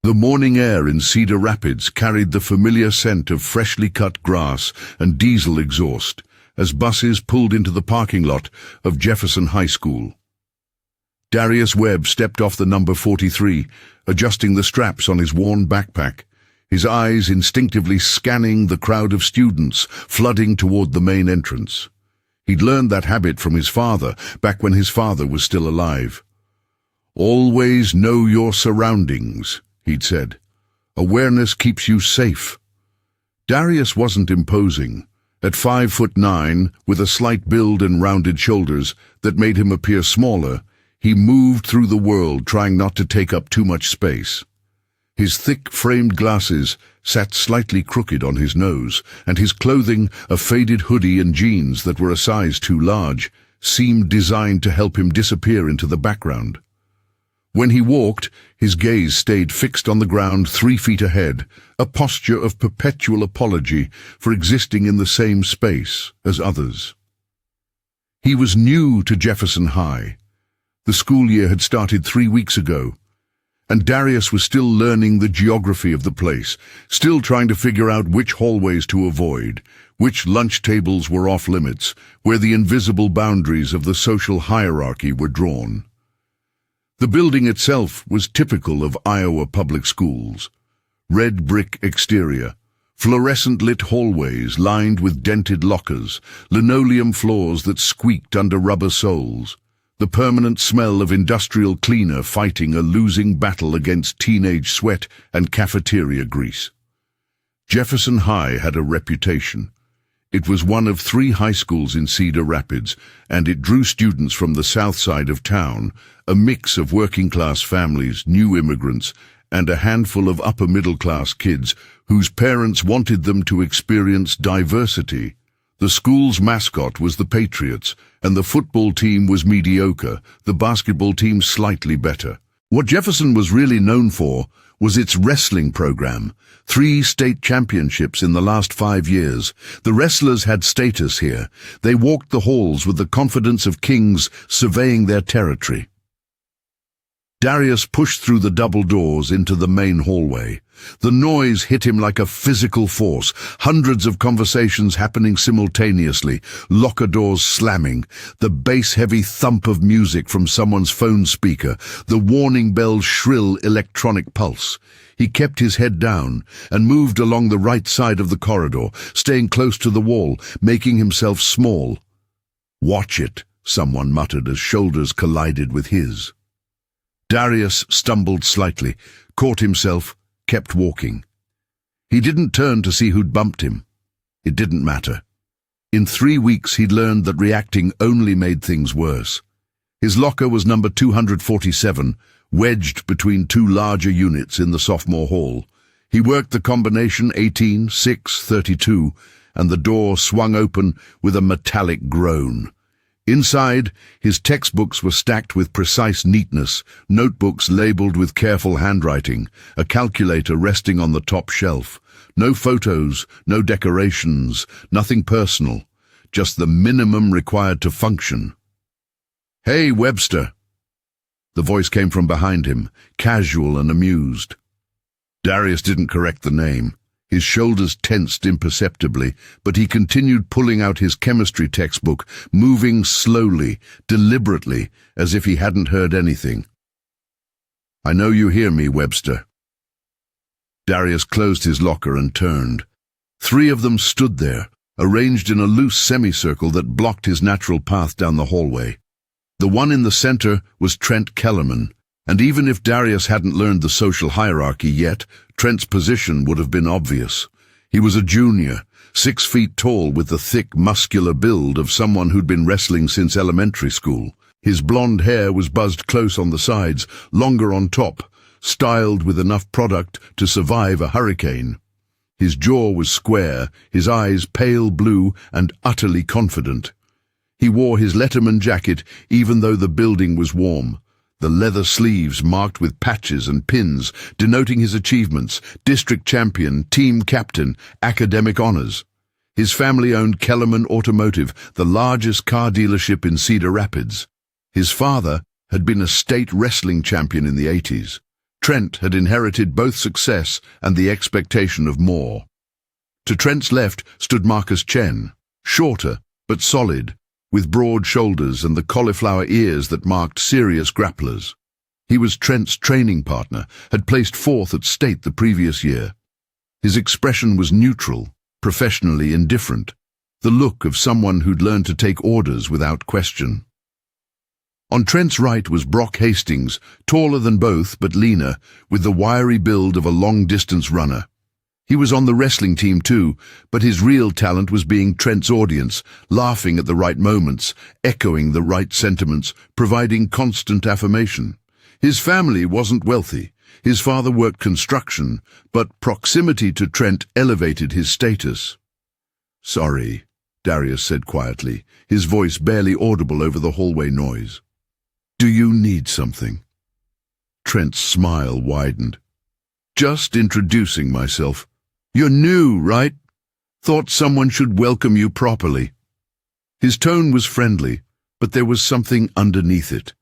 The morning air in Cedar Rapids carried the familiar scent of freshly cut grass and diesel exhaust as buses pulled into the parking lot of Jefferson High School. Darius Webb stepped off the number 43, adjusting the straps on his worn backpack, his eyes instinctively scanning the crowd of students flooding toward the main entrance. He'd learned that habit from his father, back when his father was still alive. "Always know your surroundings," he'd said. "Awareness keeps you safe." Darius wasn't imposing. At 5'9", with a slight build and rounded shoulders that made him appear smaller, he moved through the world trying not to take up too much space. His thick framed glasses sat slightly crooked on his nose, and his clothing, a faded hoodie and jeans that were a size too large, seemed designed to help him disappear into the background. When he walked, his gaze stayed fixed on the ground 3 feet ahead, a posture of perpetual apology for existing in the same space as others. He was new to Jefferson High. The school year had started 3 weeks ago, and Darius was still learning the geography of the place, still trying to figure out which hallways to avoid, which lunch tables were off limits, where the invisible boundaries of the social hierarchy were drawn. The building itself was typical of Iowa public schools. Red brick exterior, fluorescent-lit hallways lined with dented lockers, linoleum floors that squeaked under rubber soles, the permanent smell of industrial cleaner fighting a losing battle against teenage sweat and cafeteria grease. Jefferson High had a reputation. It was one of 3 high schools in Cedar Rapids, and it drew students from the south side of town, a mix of working-class families, new immigrants, and a handful of upper-middle-class kids whose parents wanted them to experience diversity. The school's mascot was the Patriots, and the football team was mediocre, the basketball team slightly better. What Jefferson was really known for was its wrestling program. 3 state championships in the last 5 years. The wrestlers had status here. They walked the halls with the confidence of kings surveying their territory. Darius pushed through the double doors into the main hallway. The noise hit him like a physical force, hundreds of conversations happening simultaneously, locker doors slamming, the bass-heavy thump of music from someone's phone speaker, the warning bell's shrill electronic pulse. He kept his head down and moved along the right side of the corridor, staying close to the wall, making himself small. "Watch it," someone muttered as shoulders collided with his. Darius stumbled slightly, caught himself, kept walking. He didn't turn to see who'd bumped him. It didn't matter. In 3 weeks he'd learned that reacting only made things worse. His locker was number 247, wedged between 2 larger units in the sophomore hall. He worked the combination 18-6-32, and the door swung open with a metallic groan. Inside, his textbooks were stacked with precise neatness, notebooks labeled with careful handwriting, a calculator resting on the top shelf. No photos, no decorations, nothing personal, just the minimum required to function. "Hey, Webster!" The voice came from behind him, casual and amused. Darius didn't correct the name. His shoulders tensed imperceptibly, but he continued pulling out his chemistry textbook, moving slowly, deliberately, as if he hadn't heard anything. "I know you hear me, Webster." Darius closed his locker and turned. 3 of them stood there, arranged in a loose semicircle that blocked his natural path down the hallway. The one in the center was Trent Kellerman, and even if Darius hadn't learned the social hierarchy yet, Trent's position would have been obvious. He was a junior, 6 feet tall with the thick, muscular build of someone who'd been wrestling since elementary school. His blonde hair was buzzed close on the sides, longer on top, styled with enough product to survive a hurricane. His jaw was square, his eyes pale blue and utterly confident. He wore his Letterman jacket even though the building was warm. The leather sleeves marked with patches and pins, denoting his achievements: district champion, team captain, academic honors. His family owned Kellerman Automotive, the largest car dealership in Cedar Rapids. His father had been a state wrestling champion in the 80s. Trent had inherited both success and the expectation of more. To Trent's left stood Marcus Chen, shorter but solid, with broad shoulders and the cauliflower ears that marked serious grapplers. He was Trent's training partner, had placed fourth at state the previous year. His expression was neutral, professionally indifferent, the look of someone who'd learned to take orders without question. On Trent's right was Brock Hastings, taller than both but leaner, with the wiry build of a long-distance runner. He was on the wrestling team too, but his real talent was being Trent's audience, laughing at the right moments, echoing the right sentiments, providing constant affirmation. His family wasn't wealthy. His father worked construction, but proximity to Trent elevated his status. "Sorry," Darius said quietly, his voice barely audible over the hallway noise. "Do you need something?" Trent's smile widened. "Just introducing myself. You're new, right? Thought someone should welcome you properly." His tone was friendly, but there was something underneath it,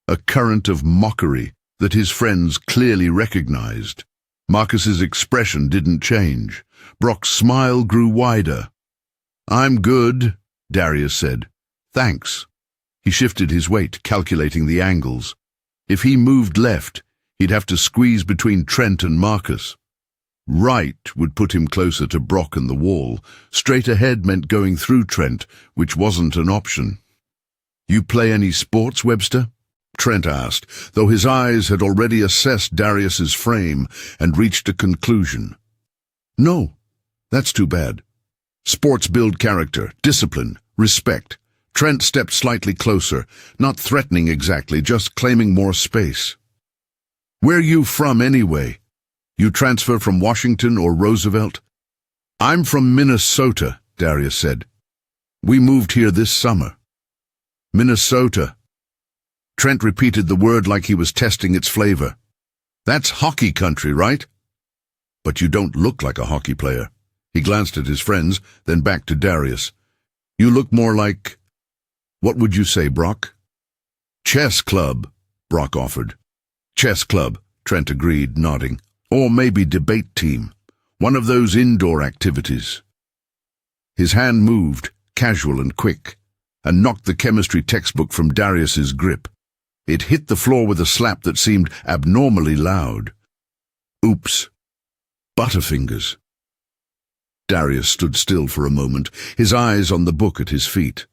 a current of mockery that his friends clearly recognized. Marcus's expression didn't change. Brock's smile grew wider. "I'm good," Darius said. "Thanks." He shifted his weight, calculating the angles. If he moved left, he'd have to squeeze between Trent and Marcus. Right would put him closer to Brock and the wall. Straight ahead meant going through Trent, which wasn't an option. "You play any sports, Webster?" Trent asked, though his eyes had already assessed Darius's frame and reached a conclusion. "No, that's too bad. Sports build character, discipline, respect." Trent stepped slightly closer, not threatening exactly, just claiming more space. "Where you from anyway? You transfer from Washington or Roosevelt?" "I'm from Minnesota," Darius said. "We moved here this summer." "Minnesota." Trent repeated the word like he was testing its flavor. "That's hockey country, right?" "But you don't look like a hockey player." He glanced at his friends, then back to Darius. "You look more like... What would you say, Brock?" "Chess club," Brock offered. "Chess club," Trent agreed, nodding. "Or maybe debate team. One of those indoor activities." His hand moved, casual and quick, and knocked the chemistry textbook from Darius's grip. It hit the floor with a slap that seemed abnormally loud. "Oops. Butterfingers." Darius stood still for a moment, his eyes on the book at his feet.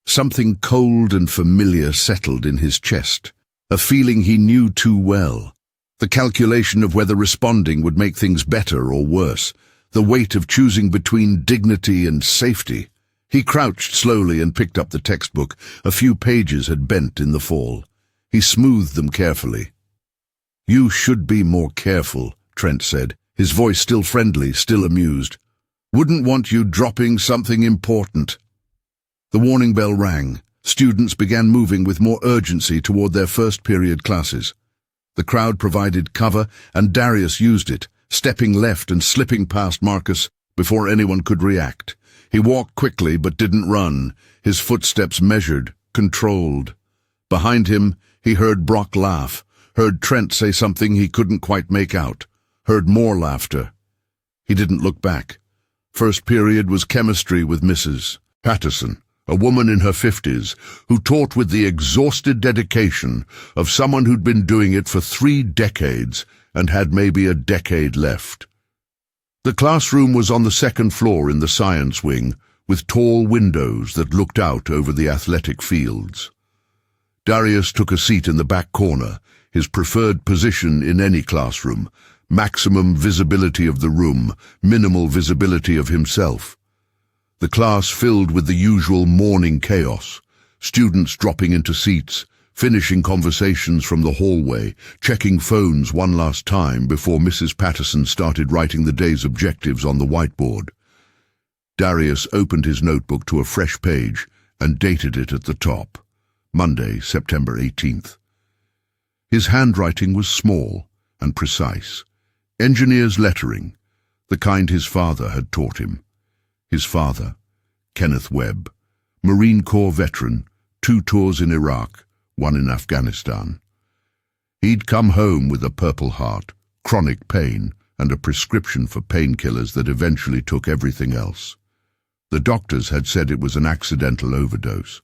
Something cold and familiar settled in his chest, a feeling he knew too well. The calculation of whether responding would make things better or worse, the weight of choosing between dignity and safety. He crouched slowly and picked up the textbook. A few pages had bent in the fall. He smoothed them carefully. "You should be more careful," Trent said, his voice still friendly, still amused. "Wouldn't want you dropping something important." The warning bell rang. Students began moving with more urgency toward their first period classes. The crowd provided cover, and Darius used it, stepping left and slipping past Marcus before anyone could react. He walked quickly but didn't run, his footsteps measured, controlled. Behind him, he heard Brock laugh, heard Trent say something he couldn't quite make out, heard more laughter. He didn't look back. First period was chemistry with Mrs. Patterson, a woman in her 50s, who taught with the exhausted dedication of someone who'd been doing it for 3 decades and had maybe a decade left. The classroom was on the second floor in the science wing, with tall windows that looked out over the athletic fields. Darius took a seat in the back corner, his preferred position in any classroom, maximum visibility of the room, minimal visibility of himself. The class filled with the usual morning chaos, students dropping into seats, finishing conversations from the hallway, checking phones one last time before Mrs. Patterson started writing the day's objectives on the whiteboard. Darius opened his notebook to a fresh page and dated it at the top, Monday, September 18th. His handwriting was small and precise, engineer's lettering, the kind his father had taught him. His father, Kenneth Webb, Marine Corps veteran, 2 tours in Iraq, 1 in Afghanistan. He'd come home with a purple heart, chronic pain, and a prescription for painkillers that eventually took everything else. The doctors had said it was an accidental overdose.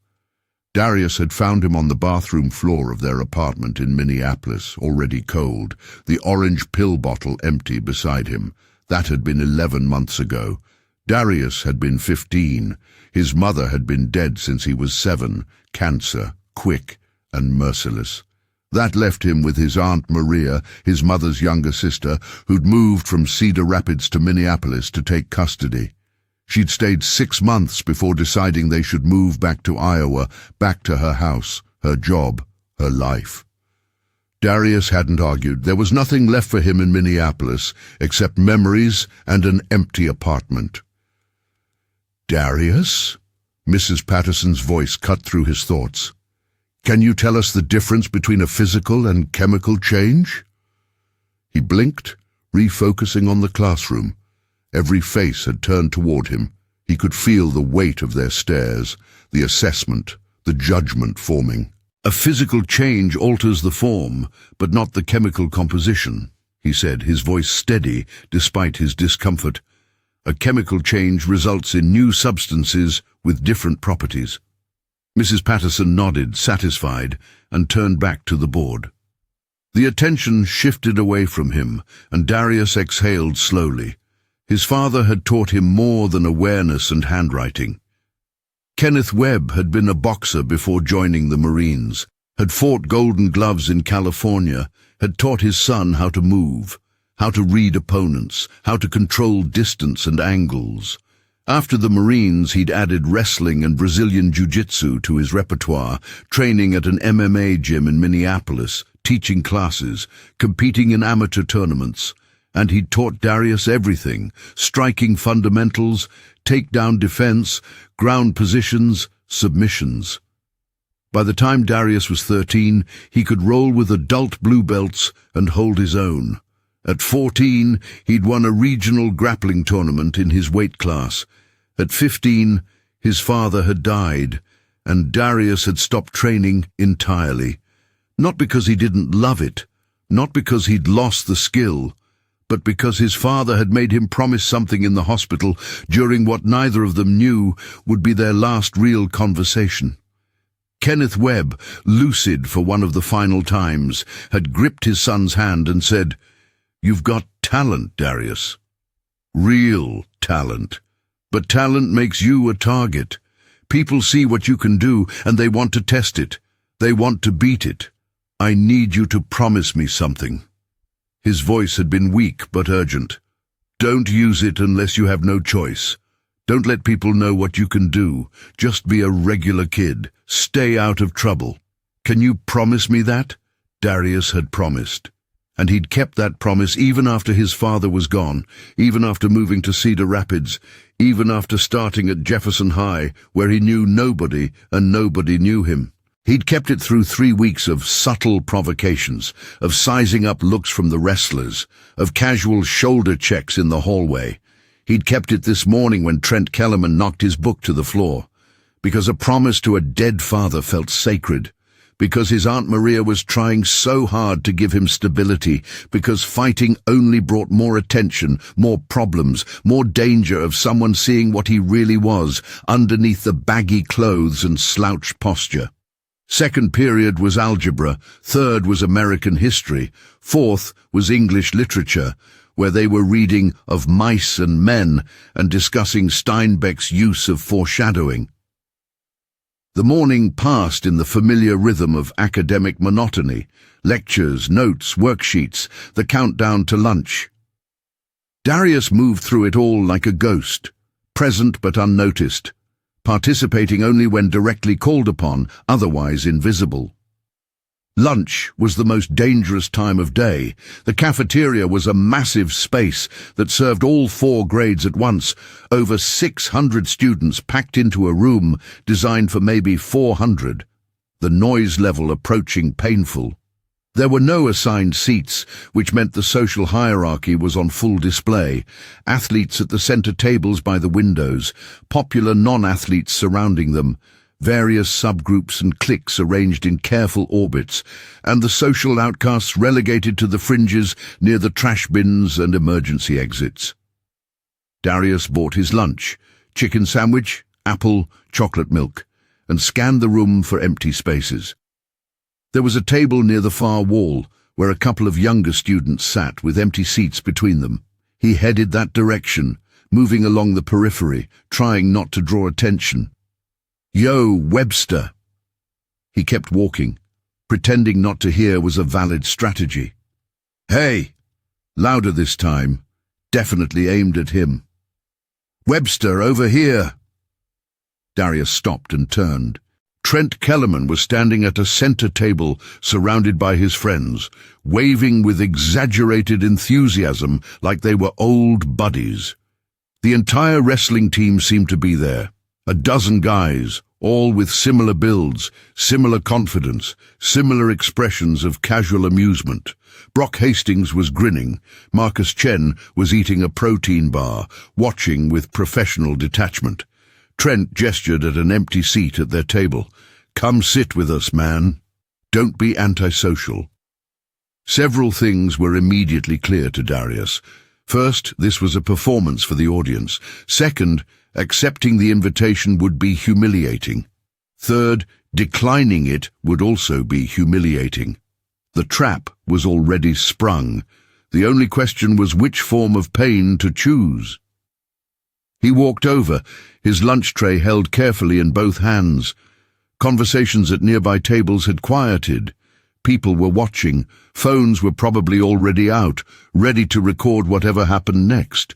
Darius had found him on the bathroom floor of their apartment in Minneapolis, already cold, the orange pill bottle empty beside him. That had been 11 months ago. Darius had been 15. His mother had been dead since he was 7, cancer, quick and merciless. That left him with his Aunt Maria, his mother's younger sister, who'd moved from Cedar Rapids to Minneapolis to take custody. She'd stayed 6 months before deciding they should move back to Iowa, back to her house, her job, her life. Darius hadn't argued. There was nothing left for him in Minneapolis except memories and an empty apartment. "Darius?" Mrs. Patterson's voice cut through his thoughts. "Can you tell us the difference between a physical and chemical change?" He blinked, refocusing on the classroom. Every face had turned toward him. He could feel the weight of their stares, the assessment, the judgment forming. "A physical change alters the form, but not the chemical composition," he said, his voice steady despite his discomfort. "A chemical change results in new substances with different properties." Mrs. Patterson nodded, satisfied, and turned back to the board. The attention shifted away from him, and Darius exhaled slowly. His father had taught him more than awareness and handwriting. Kenneth Webb had been a boxer before joining the Marines, had fought Golden Gloves in California, had taught his son how to move, how to read opponents, how to control distance and angles. After the Marines, he'd added wrestling and Brazilian jiu-jitsu to his repertoire, training at an MMA gym in Minneapolis, teaching classes, competing in amateur tournaments. And he'd taught Darius everything: striking fundamentals, takedown defense, ground positions, submissions. By the time Darius was 13, he could roll with adult blue belts and hold his own. At 14, he'd won a regional grappling tournament in his weight class. At 15, his father had died, and Darius had stopped training entirely. Not because he didn't love it, not because he'd lost the skill, but because his father had made him promise something in the hospital during what neither of them knew would be their last real conversation. Kenneth Webb, lucid for one of the final times, had gripped his son's hand and said, "You've got talent, Darius. Real talent. But talent makes you a target. People see what you can do and they want to test it. They want to beat it. I need you to promise me something." His voice had been weak but urgent. "Don't use it unless you have no choice. Don't let people know what you can do. Just be a regular kid. Stay out of trouble. Can you promise me that?" Darius had promised. And he'd kept that promise even after his father was gone, even after moving to Cedar Rapids, even after starting at Jefferson High, where he knew nobody and nobody knew him. He'd kept it through 3 weeks of subtle provocations, of sizing up looks from the wrestlers, of casual shoulder checks in the hallway. He'd kept it this morning when Trent Kellerman knocked his book to the floor. Because a promise to a dead father felt sacred. Because his Aunt Maria was trying so hard to give him stability. Because fighting only brought more attention, more problems, more danger of someone seeing what he really was underneath the baggy clothes and slouched posture. Second period was algebra, third was American history, fourth was English literature, where they were reading Of Mice and Men and discussing Steinbeck's use of foreshadowing. The morning passed in the familiar rhythm of academic monotony, lectures, notes, worksheets, the countdown to lunch. Darius moved through it all like a ghost, present but unnoticed, participating only when directly called upon, otherwise invisible. Lunch was the most dangerous time of day. The cafeteria was a massive space that served all 4 grades at once, over 600 students packed into a room designed for maybe 400, the noise level approaching painful. There were no assigned seats, which meant the social hierarchy was on full display. Athletes at the center tables by the windows, popular non-athletes surrounding them, various subgroups and cliques arranged in careful orbits, and the social outcasts relegated to the fringes near the trash bins and emergency exits. Darius bought his lunch, chicken sandwich, apple, chocolate milk, and scanned the room for empty spaces. There was a table near the far wall where a couple of younger students sat with empty seats between them. He headed that direction, moving along the periphery, trying not to draw attention. "Yo, Webster!" He kept walking. Pretending not to hear was a valid strategy. "Hey!" Louder this time, definitely aimed at him. "Webster, over here!" Darius stopped and turned. Trent Kellerman was standing at a center table surrounded by his friends, waving with exaggerated enthusiasm like they were old buddies. The entire wrestling team seemed to be there. A dozen guys, all with similar builds, similar confidence, similar expressions of casual amusement. Brock Hastings was grinning. Marcus Chen was eating a protein bar, watching with professional detachment. Trent gestured at an empty seat at their table. "Come sit with us, man. Don't be antisocial." Several things were immediately clear to Darius. First, this was a performance for the audience. Second, accepting the invitation would be humiliating. Third, declining it would also be humiliating. The trap was already sprung. The only question was which form of pain to choose. He walked over, his lunch tray held carefully in both hands. Conversations at nearby tables had quieted. People were watching. Phones were probably already out, ready to record whatever happened next.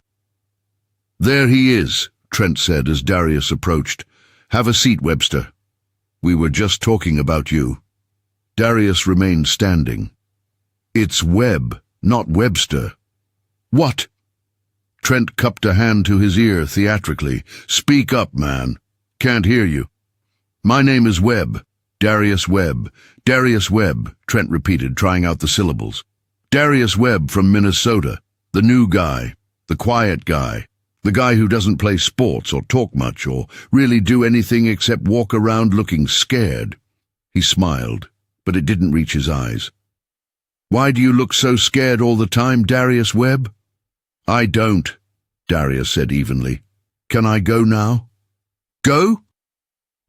"There he is," Trent said as Darius approached. "Have a seat, Webster. We were just talking about you." Darius remained standing. "It's Webb, not Webster." "What?" Trent cupped a hand to his ear theatrically. "Speak up, man. Can't hear you." "My name is Webb. Darius Webb. Darius Webb," Trent repeated, trying out the syllables. "Darius Webb from Minnesota. The new guy. The quiet guy. The guy who doesn't play sports or talk much or really do anything except walk around looking scared." He smiled, but it didn't reach his eyes. "Why do you look so scared all the time, Darius Webb?" "I don't," Darius said evenly. "Can I go now?" "Go?"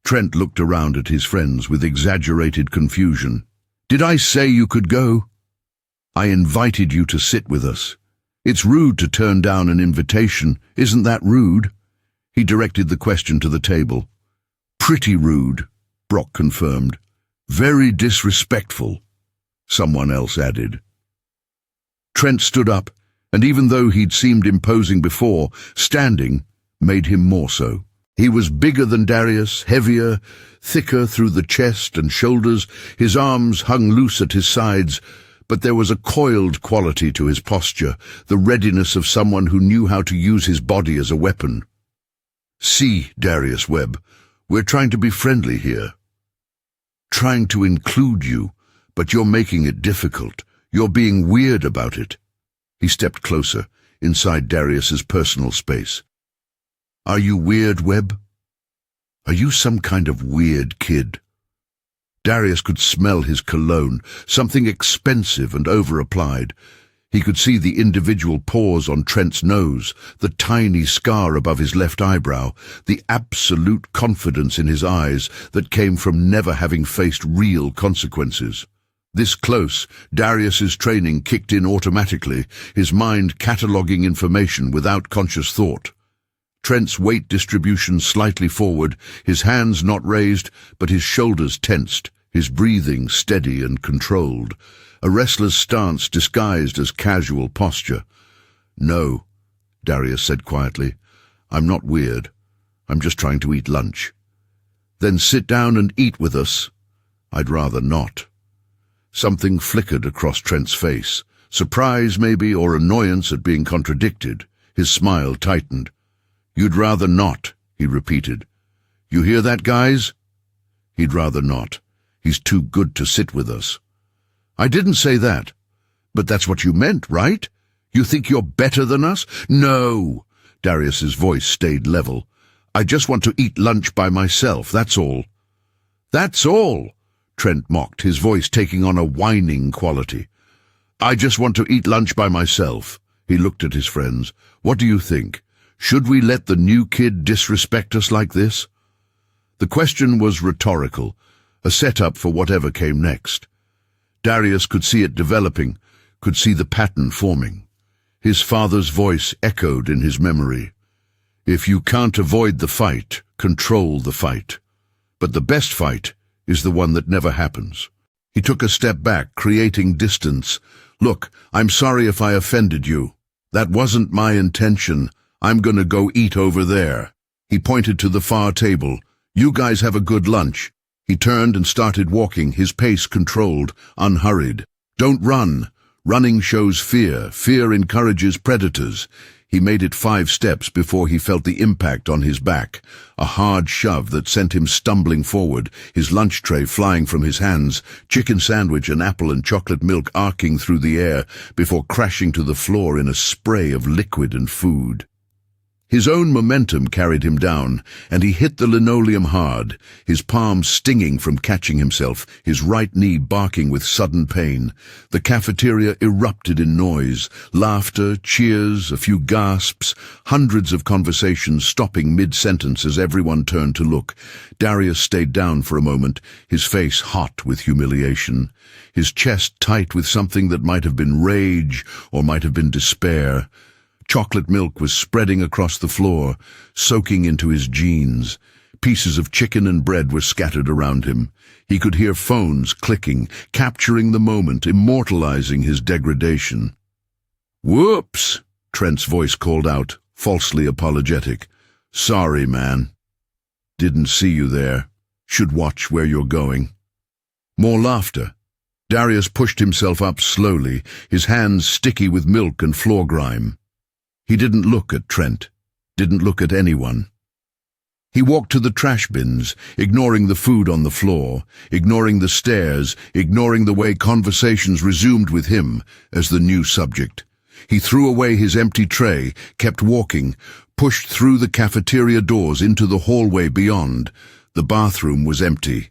Trent looked around at his friends with exaggerated confusion. "Did I say you could go?" "I invited you to sit with us. It's rude to turn down an invitation, isn't that rude?" He directed the question to the table. "Pretty rude," Brock confirmed. "Very disrespectful," someone else added. Trent stood up, and even though he'd seemed imposing before, standing made him more so. He was bigger than Darius, heavier, thicker through the chest and shoulders. His arms hung loose at his sides, but there was a coiled quality to his posture, the readiness of someone who knew how to use his body as a weapon. "See, Darius Webb, we're trying to be friendly here. Trying to include you, but you're making it difficult. You're being weird about it." He stepped closer, inside Darius's personal space. "Are you weird, Webb? Are you some kind of weird kid?" Darius could smell his cologne, something expensive and over-applied. He could see the individual pores on Trent's nose, the tiny scar above his left eyebrow, the absolute confidence in his eyes that came from never having faced real consequences. This close, Darius's training kicked in automatically, his mind cataloguing information without conscious thought. Trent's weight distribution slightly forward, his hands not raised, but his shoulders tensed, his breathing steady and controlled, a wrestler's stance disguised as casual posture. "No," Darius said quietly, "I'm not weird. I'm just trying to eat lunch." "Then sit down and eat with us." "I'd rather not." Something flickered across Trent's face, surprise maybe, or annoyance at being contradicted. His smile tightened. "You'd rather not," he repeated. "You hear that, guys? He'd rather not. He's too good to sit with us." "I didn't say that. But that's what you meant, right? You think you're better than us?" "No." Darius's voice stayed level. "I just want to eat lunch by myself, that's all." "That's all," Trent mocked, his voice taking on a whining quality. "I just want to eat lunch by myself." He looked at his friends. "What do you think? Should we let the new kid disrespect us like this?" The question was rhetorical, a setup for whatever came next. Darius could see it developing, could see the pattern forming. His father's voice echoed in his memory. "If you can't avoid the fight, control the fight. But the best fight is the one that never happens." He took a step back, creating distance. "Look, I'm sorry if I offended you. That wasn't my intention. I'm gonna go eat over there." He pointed to the far table. "You guys have a good lunch." He turned and started walking, his pace controlled, unhurried. "Don't run. Running shows fear. Fear encourages predators." He made it 5 steps before he felt the impact on his back, a hard shove that sent him stumbling forward, his lunch tray flying from his hands, chicken sandwich, an apple and chocolate milk arcing through the air before crashing to the floor in a spray of liquid and food. His own momentum carried him down, and he hit the linoleum hard, his palms stinging from catching himself, his right knee barking with sudden pain. The cafeteria erupted in noise, laughter, cheers, a few gasps, hundreds of conversations stopping mid-sentence as everyone turned to look. Darius stayed down for a moment, his face hot with humiliation, his chest tight with something that might have been rage or might have been despair. Chocolate milk was spreading across the floor, soaking into his jeans. Pieces of chicken and bread were scattered around him. He could hear phones clicking, capturing the moment, immortalizing his degradation. "Whoops!" Trent's voice called out, falsely apologetic. "Sorry, man. Didn't see you there. Should watch where you're going." More laughter. Darius pushed himself up slowly, his hands sticky with milk and floor grime. He didn't look at Trent, didn't look at anyone. He walked to the trash bins, ignoring the food on the floor, ignoring the stares, ignoring the way conversations resumed with him as the new subject. He threw away his empty tray, kept walking, pushed through the cafeteria doors into the hallway beyond. The bathroom was empty.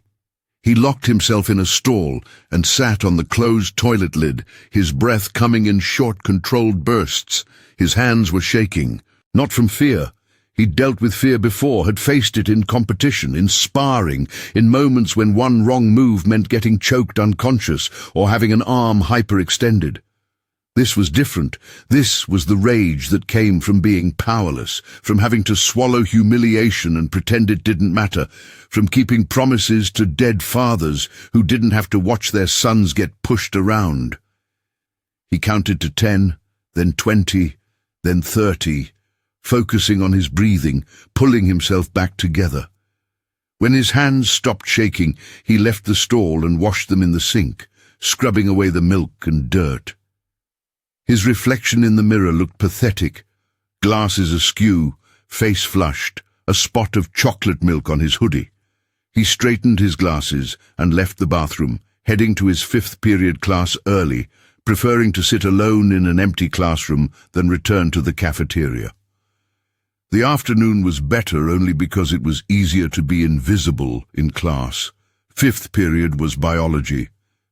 He locked himself in a stall and sat on the closed toilet lid, his breath coming in short, controlled bursts. His hands were shaking, not from fear. He'd dealt with fear before, had faced it in competition, in sparring, in moments when one wrong move meant getting choked unconscious or having an arm hyperextended. This was different. This was the rage that came from being powerless, from having to swallow humiliation and pretend it didn't matter, from keeping promises to dead fathers who didn't have to watch their sons get pushed around. He counted to 10, then 20, then 30, focusing on his breathing, pulling himself back together. When his hands stopped shaking, he left the stall and washed them in the sink, scrubbing away the milk and dirt. His reflection in the mirror looked pathetic, glasses askew, face flushed, a spot of chocolate milk on his hoodie. He straightened his glasses and left the bathroom, heading to his 5th period class early, preferring to sit alone in an empty classroom than return to the cafeteria. The afternoon was better only because it was easier to be invisible in class. 5th period was biology.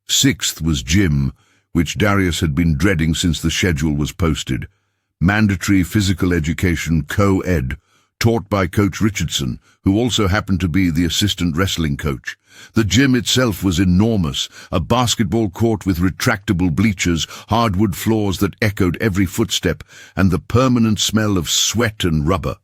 6th was gym, which Darius had been dreading since the schedule was posted. Mandatory physical education co-ed, taught by Coach Richardson, who also happened to be the assistant wrestling coach. The gym itself was enormous, a basketball court with retractable bleachers, hardwood floors that echoed every footstep, and the permanent smell of sweat and rubber.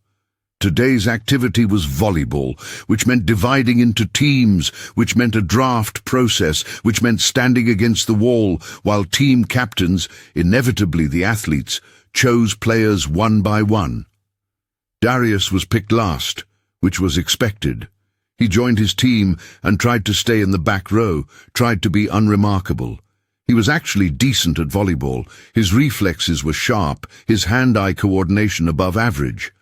Today's activity was volleyball, which meant dividing into teams, which meant a draft process, which meant standing against the wall, while team captains, inevitably the athletes, chose players one by one. Darius was picked last, which was expected. He joined his team and tried to stay in the back row, tried to be unremarkable. He was actually decent at volleyball. His reflexes were sharp, his hand-eye coordination above average.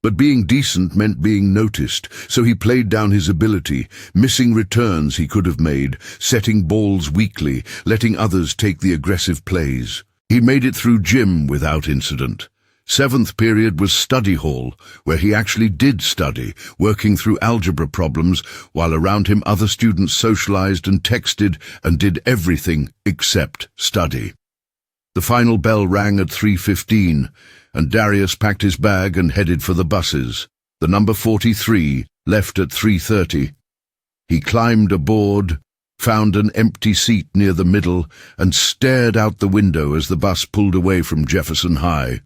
But being decent meant being noticed, so he played down his ability, missing returns he could have made, setting balls weakly, letting others take the aggressive plays. He made it through gym without incident. Seventh period was study hall, where he actually did study, working through algebra problems, while around him other students socialized and texted and did everything except study. The final bell rang at 3:15, and Darius packed his bag and headed for the buses. The number 43 left at 3:30. He climbed aboard, found an empty seat near the middle, and stared out the window as the bus pulled away from Jefferson High.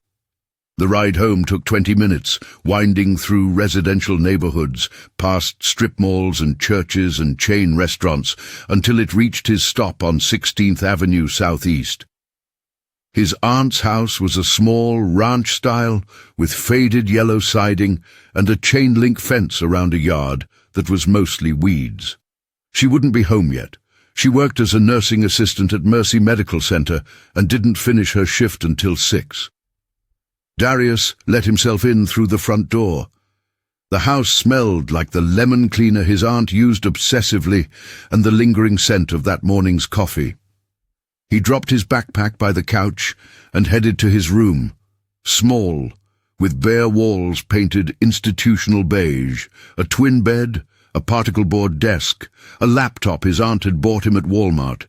The ride home took 20 minutes, winding through residential neighborhoods, past strip malls and churches and chain restaurants, until it reached his stop on 16th Avenue Southeast. His aunt's house was a small ranch style with faded yellow siding and a chain-link fence around a yard that was mostly weeds. She wouldn't be home yet. She worked as a nursing assistant at Mercy Medical Center and didn't finish her shift until 6. Darius let himself in through the front door. The house smelled like the lemon cleaner his aunt used obsessively and the lingering scent of that morning's coffee. He dropped his backpack by the couch and headed to his room, small, with bare walls painted institutional beige, a twin bed, a particle board desk, a laptop his aunt had bought him at Walmart.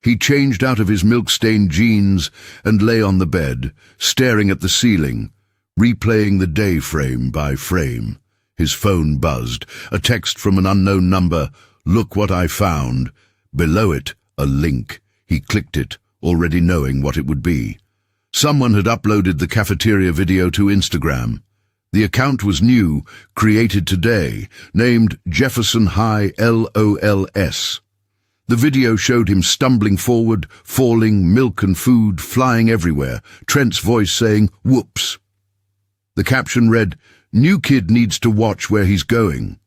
He changed out of his milk-stained jeans and lay on the bed, staring at the ceiling, replaying the day frame by frame. His phone buzzed, a text from an unknown number. "Look what I found." Below it, a link. He clicked it, already knowing what it would be. Someone had uploaded the cafeteria video to Instagram. The account was new, created today, named Jefferson High LOLS. The video showed him stumbling forward, falling, milk and food flying everywhere, Trent's voice saying, "Whoops." The caption read, "New kid needs to watch where he's going."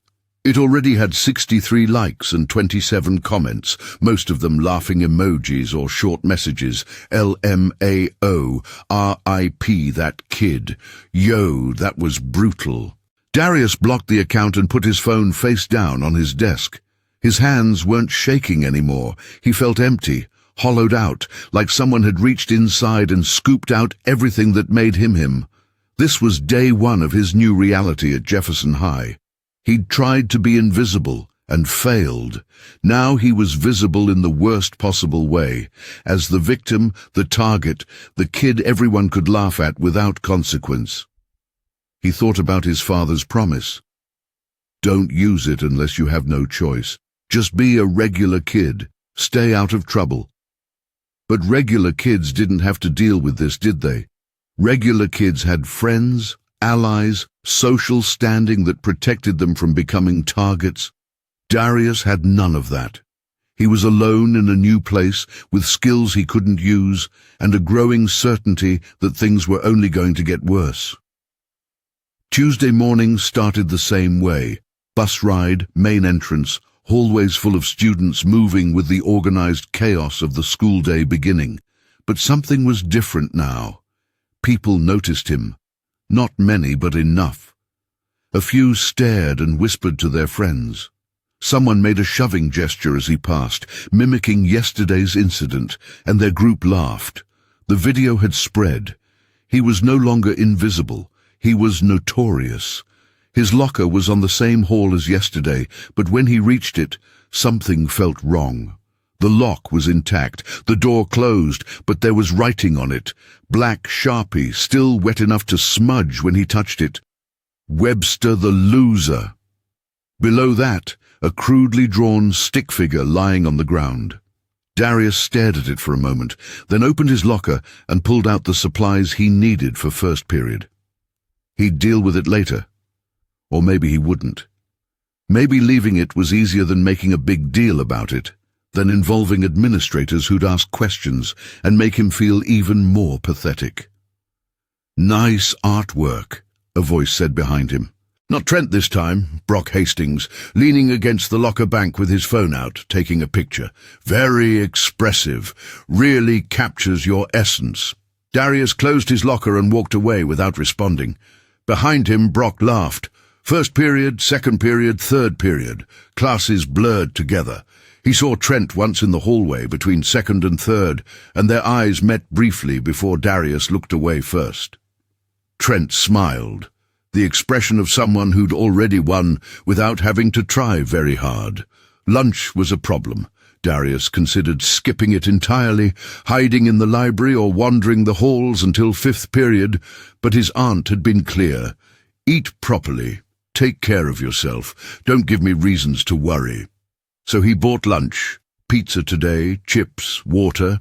It already had 63 likes and 27 comments, most of them laughing emojis or short messages. LMAO, RIP that kid. Yo, that was brutal. Darius blocked the account and put his phone face down on his desk. His hands weren't shaking anymore. He felt empty, hollowed out, like someone had reached inside and scooped out everything that made him him. This was day one of his new reality at Jefferson High. He'd tried to be invisible and failed. Now he was visible in the worst possible way, as the victim, the target, the kid everyone could laugh at without consequence. He thought about his father's promise. Don't use it unless you have no choice. Just be a regular kid. Stay out of trouble. But regular kids didn't have to deal with this, did they? Regular kids had friends, allies, social standing that protected them from becoming targets. Darius had none of that. He was alone in a new place with skills he couldn't use and a growing certainty that things were only going to get worse. Tuesday morning started the same way. Bus ride, main entrance, hallways full of students moving with the organized chaos of the school day beginning. But something was different now. People noticed him. Not many, but enough. A few stared and whispered to their friends. Someone made a shoving gesture as he passed, mimicking yesterday's incident, and their group laughed. The video had spread. He was no longer invisible. He was notorious. His locker was on the same hall as yesterday, but when he reached it, something felt wrong. The lock was intact, the door closed, but there was writing on it. Black Sharpie, still wet enough to smudge when he touched it. Webster the Loser. Below that, a crudely drawn stick figure lying on the ground. Darius stared at it for a moment, then opened his locker and pulled out the supplies he needed for first period. He'd deal with it later. Or maybe he wouldn't. Maybe leaving it was easier than making a big deal about it, than involving administrators who'd ask questions and make him feel even more pathetic. "Nice artwork," a voice said behind him. "Not Trent this time," Brock Hastings, leaning against the locker bank with his phone out, taking a picture. "Very expressive. Really captures your essence." Darius closed his locker and walked away without responding. Behind him, Brock laughed. First period, second period, third period. Classes blurred together. He saw Trent once in the hallway between second and third, and their eyes met briefly before Darius looked away first. Trent smiled, the expression of someone who'd already won without having to try very hard. Lunch was a problem. Darius considered skipping it entirely, hiding in the library or wandering the halls until fifth period, but his aunt had been clear. Eat properly. Take care of yourself. Don't give me reasons to worry. So he bought lunch, pizza today, chips, water,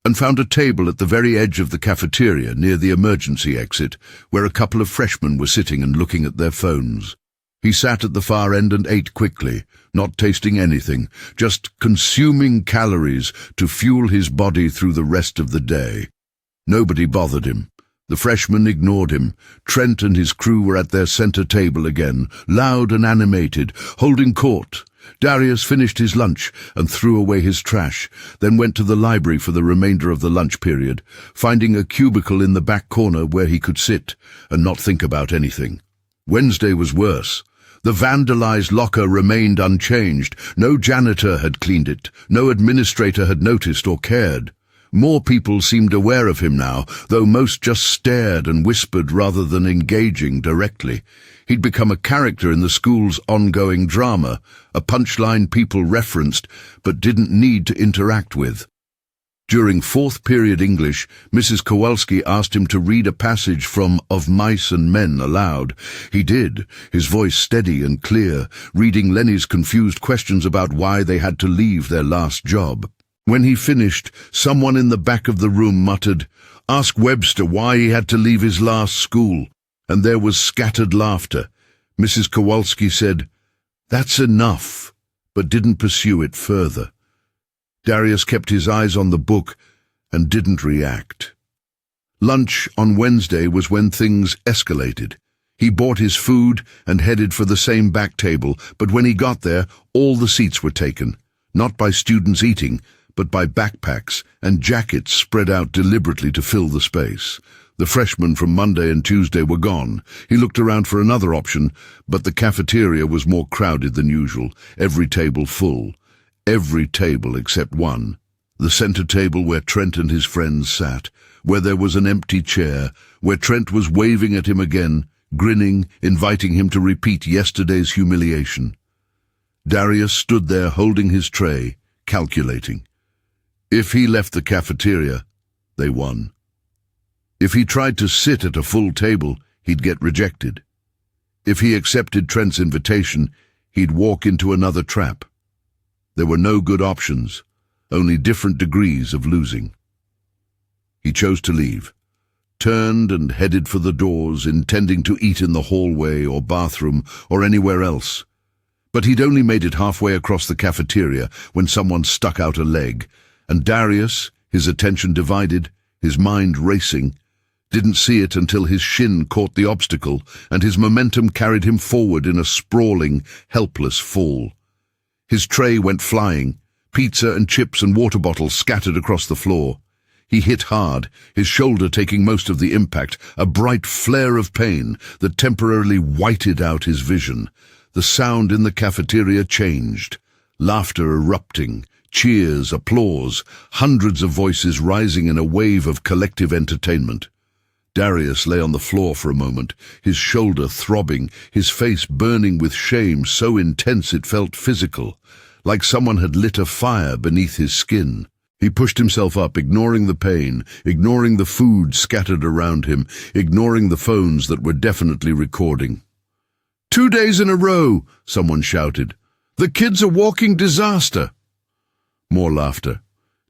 and found a table at the very edge of the cafeteria near the emergency exit, where a couple of freshmen were sitting and looking at their phones. He sat at the far end and ate quickly, not tasting anything, just consuming calories to fuel his body through the rest of the day. Nobody bothered him. The freshmen ignored him. Trent and his crew were at their center table again, loud and animated, holding court. Darius finished his lunch and threw away his trash, then went to the library for the remainder of the lunch period, finding a cubicle in the back corner where he could sit and not think about anything. Wednesday was worse. The vandalized locker remained unchanged. No janitor had cleaned it. No administrator had noticed or cared. More people seemed aware of him now, though most just stared and whispered rather than engaging directly. He'd become a character in the school's ongoing drama, a punchline people referenced but didn't need to interact with. During fourth period English, Mrs. Kowalski asked him to read a passage from Of Mice and Men aloud. He did, his voice steady and clear, reading Lenny's confused questions about why they had to leave their last job. When he finished, someone in the back of the room muttered, "Ask Webster why he had to leave his last school," and there was scattered laughter. Mrs. Kowalski said, "That's enough," but didn't pursue it further. Darius kept his eyes on the book and didn't react. Lunch on Wednesday was when things escalated. He bought his food and headed for the same back table, but when he got there, all the seats were taken, not by students eating, but by backpacks and jackets spread out deliberately to fill the space. The freshmen from Monday and Tuesday were gone. He looked around for another option, but the cafeteria was more crowded than usual, every table full. Every table except one, the center table where Trent and his friends sat, where there was an empty chair, where Trent was waving at him again, grinning, inviting him to repeat yesterday's humiliation. Darius stood there holding his tray, calculating. If he left the cafeteria, they won. If he tried to sit at a full table, he'd get rejected. If he accepted Trent's invitation, he'd walk into another trap. There were no good options, only different degrees of losing. He chose to leave, turned and headed for the doors, intending to eat in the hallway or bathroom or anywhere else. But he'd only made it halfway across the cafeteria when someone stuck out a leg, and Darius, his attention divided, his mind racing, didn't see it until his shin caught the obstacle and his momentum carried him forward in a sprawling, helpless fall. His tray went flying, pizza and chips and water bottles scattered across the floor. He hit hard, his shoulder taking most of the impact, a bright flare of pain that temporarily whited out his vision. The sound in the cafeteria changed, laughter erupting, cheers, applause, hundreds of voices rising in a wave of collective entertainment. Darius lay on the floor for a moment, his shoulder throbbing, his face burning with shame so intense it felt physical, like someone had lit a fire beneath his skin. He pushed himself up, ignoring the pain, ignoring the food scattered around him, ignoring the phones that were definitely recording. 2 days in a row, someone shouted. The kid's a walking disaster. More laughter.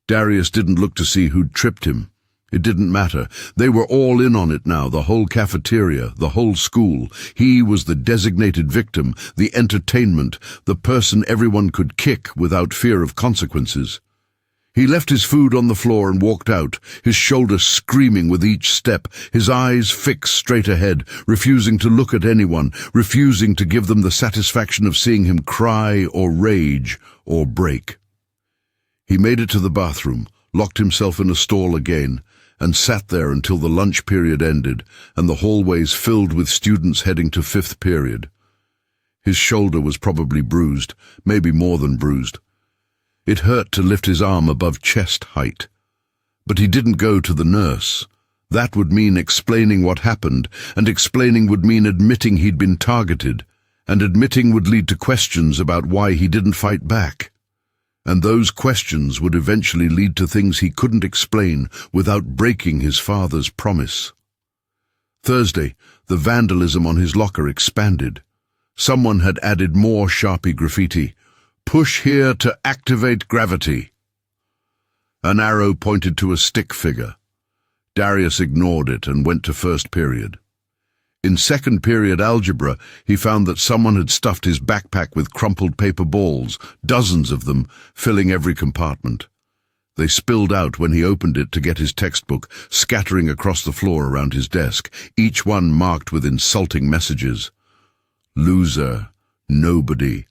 Darius didn't look to see who'd tripped him. It didn't matter. They were all in on it now, the whole cafeteria, the whole school. He was the designated victim, the entertainment, the person everyone could kick without fear of consequences. He left his food on the floor and walked out, his shoulders screaming with each step, his eyes fixed straight ahead, refusing to look at anyone, refusing to give them the satisfaction of seeing him cry or rage or break. He made it to the bathroom, locked himself in a stall again, and sat there until the lunch period ended and the hallways filled with students heading to fifth period. His shoulder was probably bruised, maybe more than bruised. It hurt to lift his arm above chest height. But he didn't go to the nurse. That would mean explaining what happened, and explaining would mean admitting he'd been targeted, and admitting would lead to questions about why he didn't fight back. And those questions would eventually lead to things he couldn't explain without breaking his father's promise. Thursday, the vandalism on his locker expanded. Someone had added more Sharpie graffiti. "Push here to activate gravity." An arrow pointed to a stick figure. Darius ignored it and went to first period. In second period algebra, he found that someone had stuffed his backpack with crumpled paper balls, dozens of them, filling every compartment. They spilled out when he opened it to get his textbook, scattering across the floor around his desk, each one marked with insulting messages. Loser, nobody,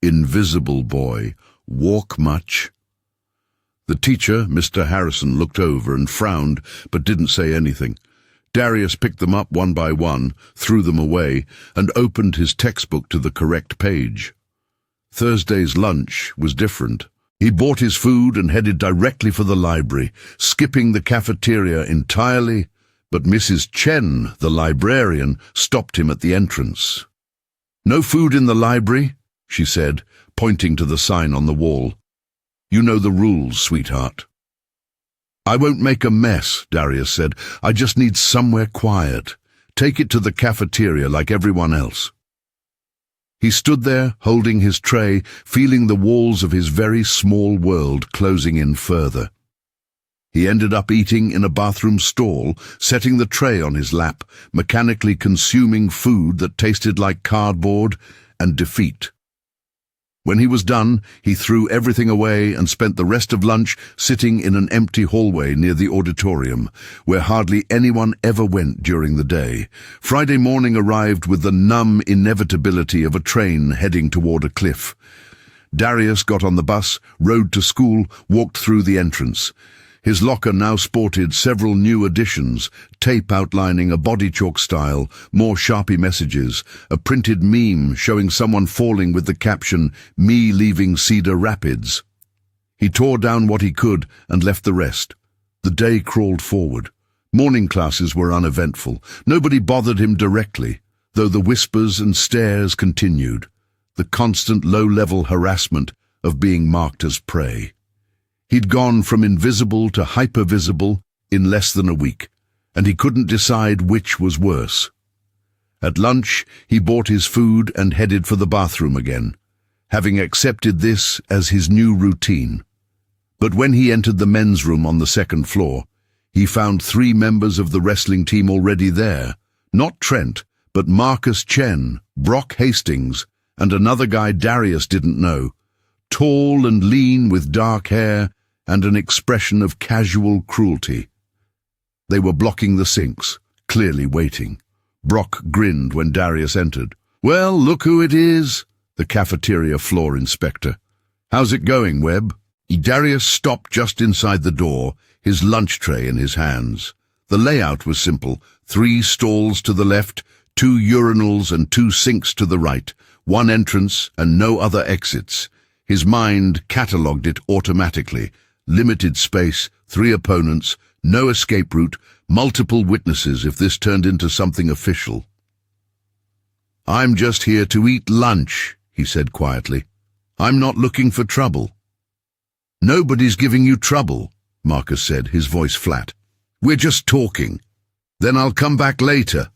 invisible boy, walk much. The teacher, Mr. Harrison, looked over and frowned, but didn't say anything. Darius picked them up one by one, threw them away, and opened his textbook to the correct page. Thursday's lunch was different. He bought his food and headed directly for the library, skipping the cafeteria entirely, but Mrs. Chen, the librarian, stopped him at the entrance. "No food in the library," she said, pointing to the sign on the wall. "You know the rules, sweetheart." "I won't make a mess," Darius said. "I just need somewhere quiet. Take it to the cafeteria like everyone else." He stood there, holding his tray, feeling the walls of his very small world closing in further. He ended up eating in a bathroom stall, setting the tray on his lap, mechanically consuming food that tasted like cardboard and defeat. When he was done, he threw everything away and spent the rest of lunch sitting in an empty hallway near the auditorium, where hardly anyone ever went during the day. Friday morning arrived with the numb inevitability of a train heading toward a cliff. Darius got on the bus, rode to school, walked through the entrance. His locker now sported several new additions, tape outlining a body chalk style, more Sharpie messages, a printed meme showing someone falling with the caption, "Me leaving Cedar Rapids." He tore down what he could and left the rest. The day crawled forward. Morning classes were uneventful. Nobody bothered him directly, though the whispers and stares continued, the constant low-level harassment of being marked as prey. He'd gone from invisible to hypervisible in less than a week, and he couldn't decide which was worse. At lunch, he bought his food and headed for the bathroom again, having accepted this as his new routine. But when he entered the men's room on the second floor, he found 3 members of the wrestling team already there. Not Trent, but Marcus Chen, Brock Hastings, and another guy Darius didn't know. Tall and lean with dark hair and an expression of casual cruelty. They were blocking the sinks, clearly waiting. Brock grinned when Darius entered. "Well, look who it is," the cafeteria floor inspector. "How's it going, Webb?" Darius stopped just inside the door, his lunch tray in his hands. The layout was simple: 3 stalls to the left, 2 urinals and 2 sinks to the right, 1 entrance and no other exits. His mind catalogued it automatically. Limited space, 3 opponents, no escape route, multiple witnesses if this turned into something official. "I'm just here to eat lunch," he said quietly. "I'm not looking for trouble." "Nobody's giving you trouble," Marcus said, his voice flat. "We're just talking. Then I'll come back later."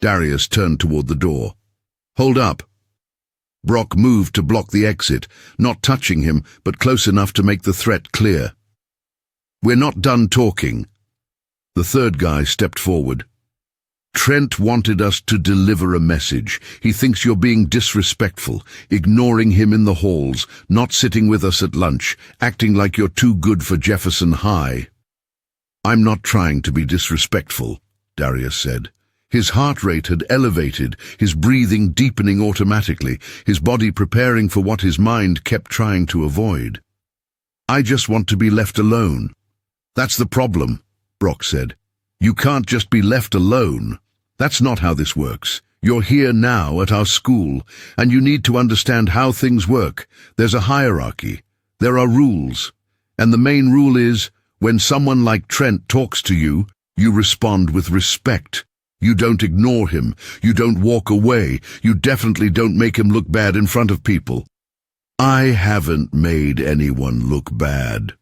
Darius turned toward the door. "Hold up." Brock moved to block the exit, not touching him, but close enough to make the threat clear. "We're not done talking." The third guy stepped forward. "Trent wanted us to deliver a message. He thinks you're being disrespectful, ignoring him in the halls, not sitting with us at lunch, acting like you're too good for Jefferson High." "I'm not trying to be disrespectful," Darius said. His heart rate had elevated, his breathing deepening automatically, his body preparing for what his mind kept trying to avoid. "I just want to be left alone." "That's the problem," Brock said. "You can't just be left alone. That's not how this works. You're here now at our school, and you need to understand how things work. There's a hierarchy. There are rules. And the main rule is, when someone like Trent talks to you, You respond with respect. You don't ignore him. You don't walk away. You definitely don't make him look bad in front of people. I haven't made anyone look bad.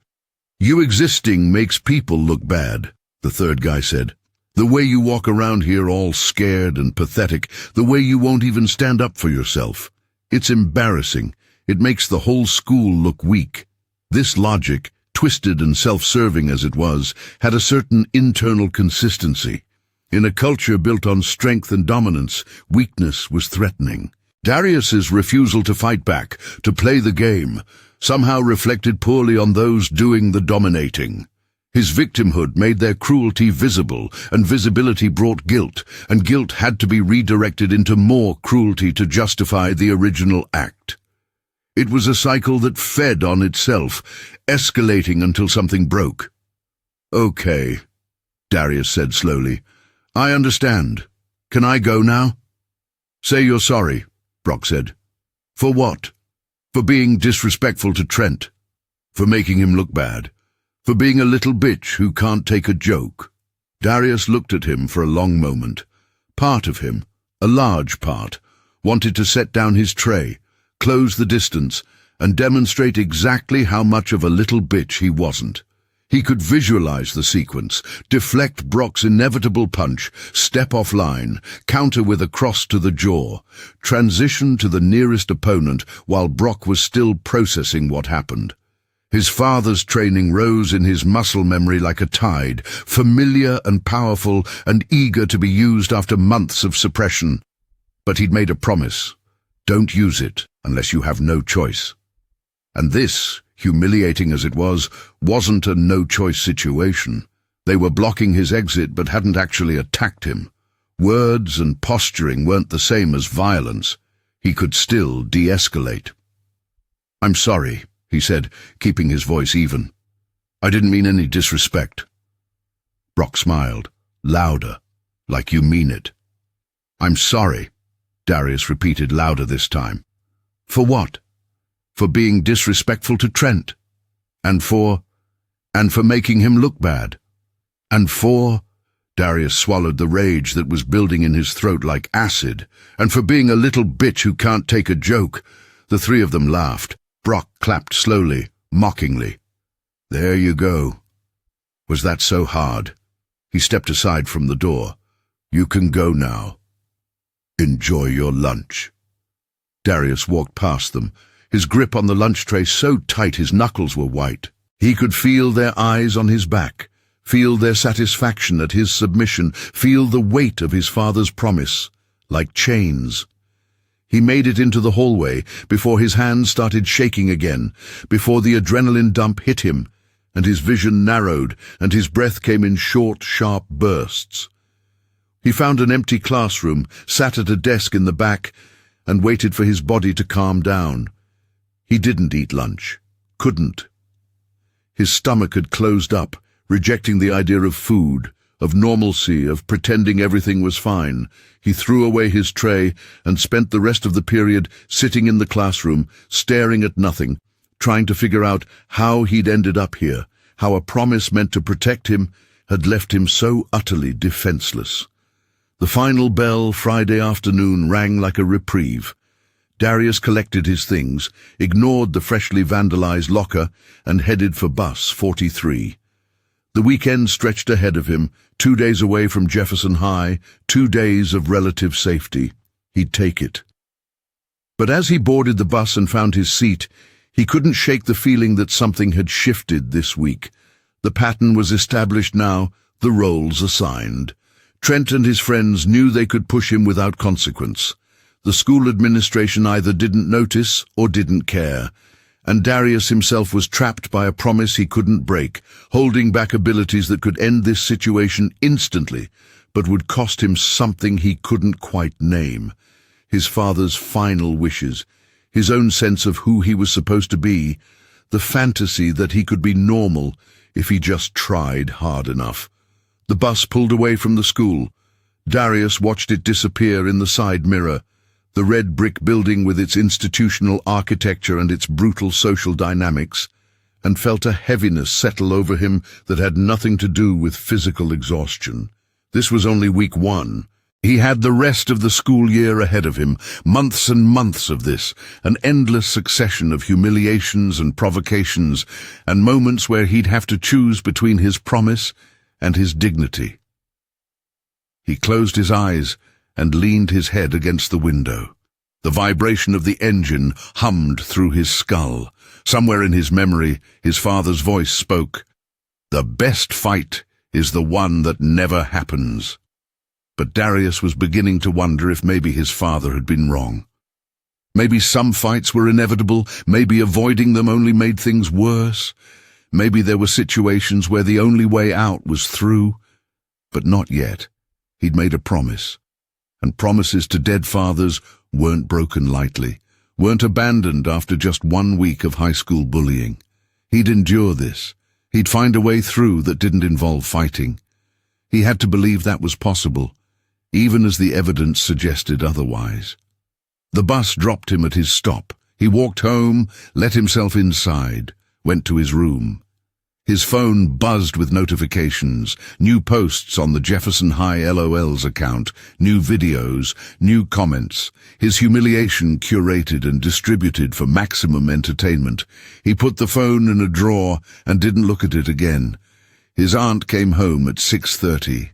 You existing makes people look bad, the third guy said. The way you walk around here all scared and pathetic, the way you won't even stand up for yourself. It's embarrassing. It makes the whole school look weak. This logic, twisted and self-serving as it was, had a certain internal consistency. In a culture built on strength and dominance, weakness was threatening. Darius's refusal to fight back, to play the game, somehow reflected poorly on those doing the dominating. His victimhood made their cruelty visible, and visibility brought guilt, and guilt had to be redirected into more cruelty to justify the original act. It was a cycle that fed on itself, escalating until something broke. "Okay," Darius said slowly. "I understand. Can I go now?" "Say you're sorry," Brock said. "For what?" "For being disrespectful to Trent. For making him look bad. For being a little bitch who can't take a joke." Darius looked at him for a long moment. Part of him, a large part, wanted to set down his tray, close the distance, and demonstrate exactly how much of a little bitch he wasn't. He could visualize the sequence, deflect Brock's inevitable punch, step offline, counter with a cross to the jaw, transition to the nearest opponent while Brock was still processing what happened. His father's training rose in his muscle memory like a tide, familiar and powerful and eager to be used after months of suppression. But he'd made a promise. Don't use it unless you have no choice. And this, humiliating as it was, wasn't a no-choice situation. They were blocking his exit but hadn't actually attacked him. Words and posturing weren't the same as violence. He could still de-escalate. "I'm sorry," he said, keeping his voice even. "I didn't mean any disrespect." Brock smiled, louder, like you mean it. "I'm sorry," Darius repeated louder this time. "For what?" "For being disrespectful to Trent. And for making him look bad. And for," Darius swallowed the rage that was building in his throat like acid, "and for being a little bitch who can't take a joke." The three of them laughed. Brock clapped slowly, mockingly. "There you go. Was that so hard?" He stepped aside from the door. "You can go now. Enjoy your lunch." Darius walked past them, his grip on the lunch tray so tight his knuckles were white. He could feel their eyes on his back, feel their satisfaction at his submission, feel the weight of his father's promise, like chains. He made it into the hallway before his hands started shaking again, before the adrenaline dump hit him, and his vision narrowed and his breath came in short, sharp bursts. He found an empty classroom, sat at a desk in the back, and waited for his body to calm down. He didn't eat lunch. Couldn't. His stomach had closed up, rejecting the idea of food, of normalcy, of pretending everything was fine. He threw away his tray and spent the rest of the period sitting in the classroom, staring at nothing, trying to figure out how he'd ended up here, how a promise meant to protect him had left him so utterly defenseless. The final bell Friday afternoon rang like a reprieve. Darius collected his things, ignored the freshly vandalized locker, and headed for bus 43. The weekend stretched ahead of him, 2 days away from Jefferson High, 2 days of relative safety. He'd take it. But as he boarded the bus and found his seat, he couldn't shake the feeling that something had shifted this week. The pattern was established now, the roles assigned. Trent and his friends knew they could push him without consequence. The school administration either didn't notice or didn't care. And Darius himself was trapped by a promise he couldn't break, holding back abilities that could end this situation instantly, but would cost him something he couldn't quite name. His father's final wishes, his own sense of who he was supposed to be, the fantasy that he could be normal if he just tried hard enough. The bus pulled away from the school. Darius watched it disappear in the side mirror. The red brick building with its institutional architecture and its brutal social dynamics, and felt a heaviness settle over him that had nothing to do with physical exhaustion. This was only week 1. He had the rest of the school year ahead of him, months and months of this, an endless succession of humiliations and provocations, and moments where he'd have to choose between his promise and his dignity. He closed his eyes and leaned his head against the window. The vibration of the engine hummed through his skull. Somewhere in his memory, his father's voice spoke, "The best fight is the one that never happens." But Darius was beginning to wonder if maybe his father had been wrong. Maybe some fights were inevitable, maybe avoiding them only made things worse. Maybe there were situations where the only way out was through, but not yet. He'd made a promise, and promises to dead fathers weren't broken lightly, weren't abandoned after just 1 week of high school bullying. He'd endure this. He'd find a way through that didn't involve fighting. He had to believe that was possible, even as the evidence suggested otherwise. The bus dropped him at his stop. He walked home, let himself inside, went to his room. His phone buzzed with notifications, new posts on the Jefferson High LOL's account, new videos, new comments, his humiliation curated and distributed for maximum entertainment. He put the phone in a drawer and didn't look at it again. His aunt came home at 6:30.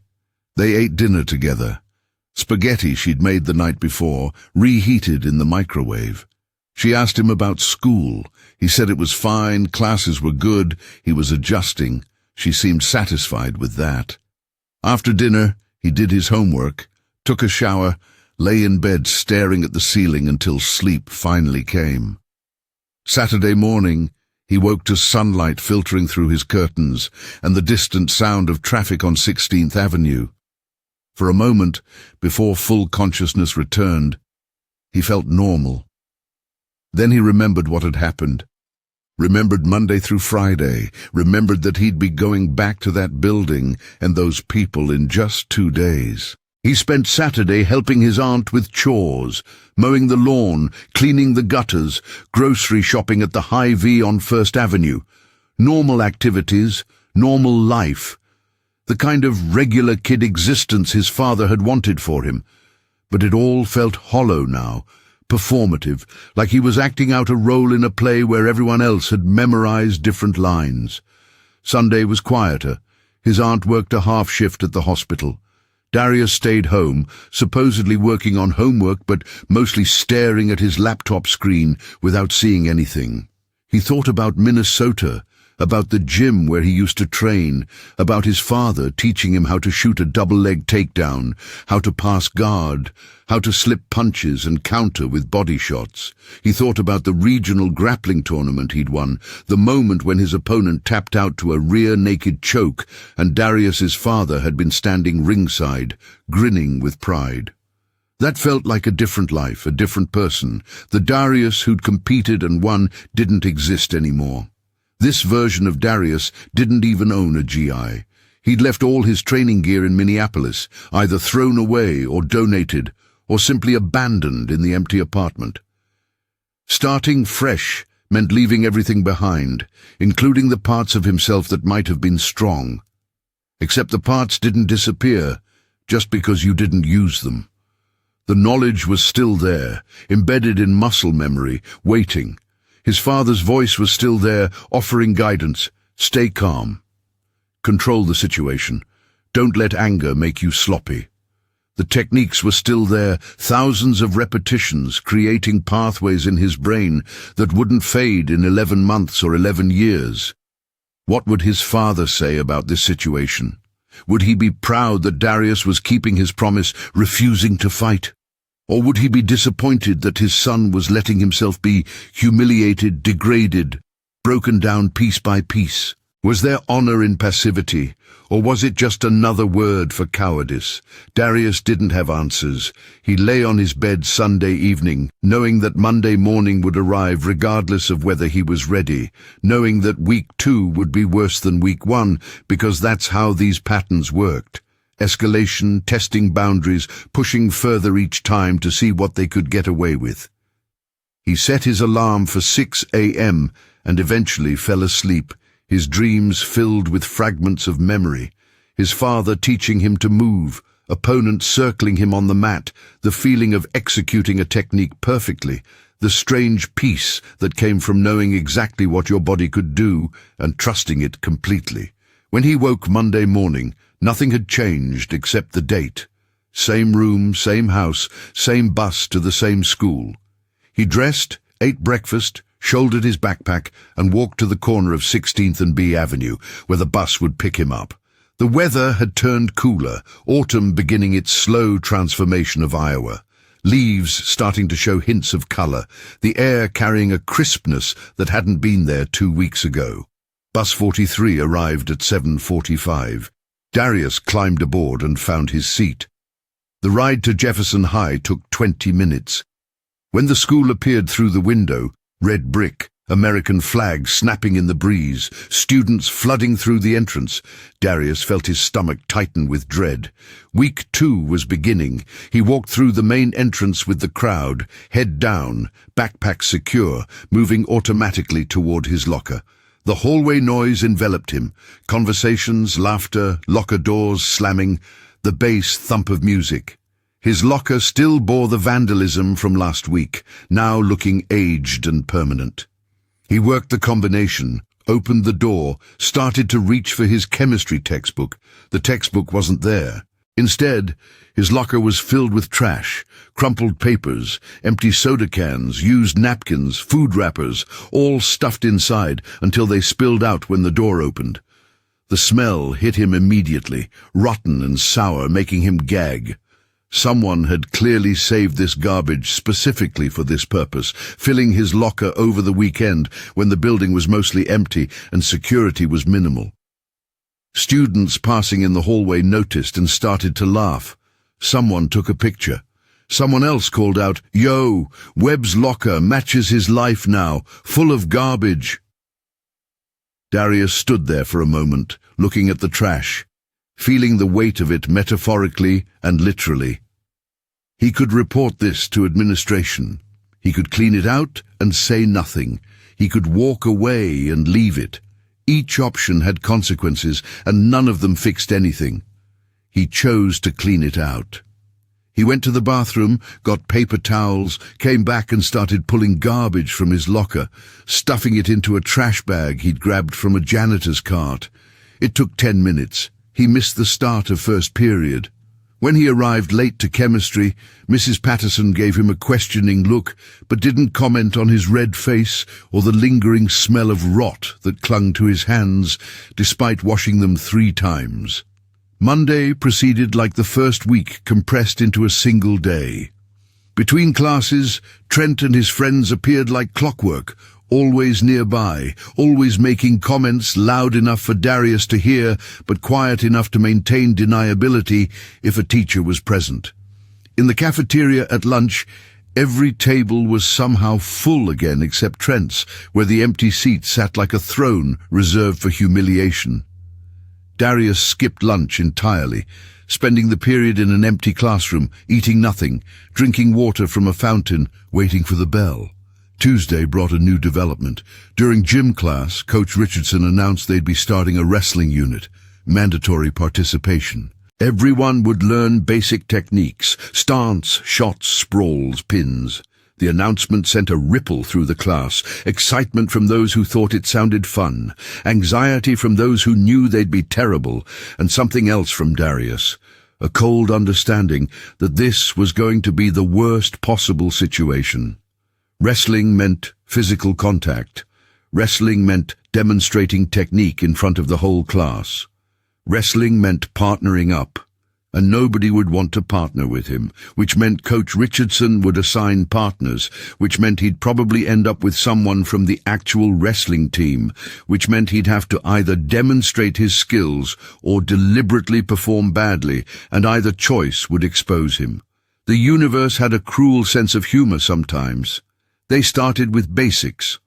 They ate dinner together. Spaghetti she'd made the night before, reheated in the microwave. She asked him about school. He said it was fine, classes were good, he was adjusting. She seemed satisfied with that. After dinner, he did his homework, took a shower, lay in bed staring at the ceiling until sleep finally came. Saturday morning, he woke to sunlight filtering through his curtains and the distant sound of traffic on 16th Avenue. For a moment, before full consciousness returned, he felt normal. Then he remembered what had happened. Remembered Monday through Friday, remembered that he'd be going back to that building and those people in just 2 days. He spent Saturday helping his aunt with chores, mowing the lawn, cleaning the gutters, grocery shopping at the Hy-Vee on First Avenue. Normal activities, normal life. The kind of regular kid existence his father had wanted for him. But it all felt hollow now, performative, like he was acting out a role in a play where everyone else had memorized different lines. Sunday was quieter. His aunt worked a half shift at the hospital. Darius stayed home, supposedly working on homework but mostly staring at his laptop screen without seeing anything. He thought about Minnesota, about the gym where he used to train, about his father teaching him how to shoot a double-leg takedown, how to pass guard, how to slip punches and counter with body shots. He thought about the regional grappling tournament he'd won, the moment when his opponent tapped out to a rear-naked choke and Darius's father had been standing ringside, grinning with pride. That felt like a different life, a different person. The Darius who'd competed and won didn't exist anymore. This version of Darius didn't even own a GI. He'd left all his training gear in Minneapolis, either thrown away or donated, or simply abandoned in the empty apartment. Starting fresh meant leaving everything behind, including the parts of himself that might have been strong. Except the parts didn't disappear just because you didn't use them. The knowledge was still there, embedded in muscle memory, waiting. His father's voice was still there, offering guidance. Stay calm. Control the situation. Don't let anger make you sloppy. The techniques were still there, thousands of repetitions creating pathways in his brain that wouldn't fade in 11 months or 11 years. What would his father say about this situation? Would he be proud that Darius was keeping his promise, refusing to fight? Or would he be disappointed that his son was letting himself be humiliated, degraded, broken down piece by piece? Was there honor in passivity, or was it just another word for cowardice? Darius didn't have answers. He lay on his bed Sunday evening, knowing that Monday morning would arrive regardless of whether he was ready, knowing that week 2 would be worse than week 1, because that's how these patterns worked. Escalation, testing boundaries, pushing further each time to see what they could get away with. He set his alarm for 6 a.m. and eventually fell asleep, his dreams filled with fragments of memory. His father teaching him to move, opponents circling him on the mat, the feeling of executing a technique perfectly, the strange peace that came from knowing exactly what your body could do and trusting it completely. When he woke Monday morning, nothing had changed except the date. Same room, same house, same bus to the same school. He dressed, ate breakfast, shouldered his backpack, and walked to the corner of 16th and B Avenue, where the bus would pick him up. The weather had turned cooler, autumn beginning its slow transformation of Iowa. Leaves starting to show hints of color, the air carrying a crispness that hadn't been there 2 weeks ago. Bus 43 arrived at 7:45. Darius climbed aboard and found his seat. The ride to Jefferson High took 20 minutes. When the school appeared through the window, red brick, American flag snapping in the breeze, students flooding through the entrance, Darius felt his stomach tighten with dread. Week 2 was beginning. He walked through the main entrance with the crowd, head down, backpack secure, moving automatically toward his locker. The hallway noise enveloped him. Conversations, laughter, locker doors slamming, the bass thump of music. His locker still bore the vandalism from last week, now looking aged and permanent. He worked the combination, opened the door, started to reach for his chemistry textbook. The textbook wasn't there. Instead, his locker was filled with trash, crumpled papers, empty soda cans, used napkins, food wrappers, all stuffed inside until they spilled out when the door opened. The smell hit him immediately, rotten and sour, making him gag. Someone had clearly saved this garbage specifically for this purpose, filling his locker over the weekend when the building was mostly empty and security was minimal. Students passing in the hallway noticed and started to laugh. Someone took a picture. Someone else called out, "Yo, Webb's locker matches his life now, full of garbage." Darius stood there for a moment, looking at the trash, feeling the weight of it metaphorically and literally. He could report this to administration. He could clean it out and say nothing. He could walk away and leave it. Each option had consequences, and none of them fixed anything. He chose to clean it out. He went to the bathroom, got paper towels, came back and started pulling garbage from his locker, stuffing it into a trash bag he'd grabbed from a janitor's cart. It took 10 minutes. He missed the start of first period. When he arrived late to chemistry, Mrs. Patterson gave him a questioning look, but didn't comment on his red face or the lingering smell of rot that clung to his hands, despite washing them 3 times. Monday proceeded like the first week compressed into a single day. Between classes, Trent and his friends appeared like clockwork, always nearby, always making comments loud enough for Darius to hear, but quiet enough to maintain deniability if a teacher was present. In the cafeteria at lunch, every table was somehow full again except Trent's, where the empty seat sat like a throne reserved for humiliation. Darius skipped lunch entirely, spending the period in an empty classroom, eating nothing, drinking water from a fountain, waiting for the bell. Tuesday brought a new development. During gym class, Coach Richardson announced they'd be starting a wrestling unit, mandatory participation. Everyone would learn basic techniques, stance, shots, sprawls, pins. The announcement sent a ripple through the class, excitement from those who thought it sounded fun, anxiety from those who knew they'd be terrible, and something else from Darius, a cold understanding that this was going to be the worst possible situation. Wrestling meant physical contact. Wrestling meant demonstrating technique in front of the whole class. Wrestling meant partnering up, and nobody would want to partner with him, which meant Coach Richardson would assign partners, which meant he'd probably end up with someone from the actual wrestling team, which meant he'd have to either demonstrate his skills or deliberately perform badly, and either choice would expose him. The universe had a cruel sense of humor sometimes. They started with basics.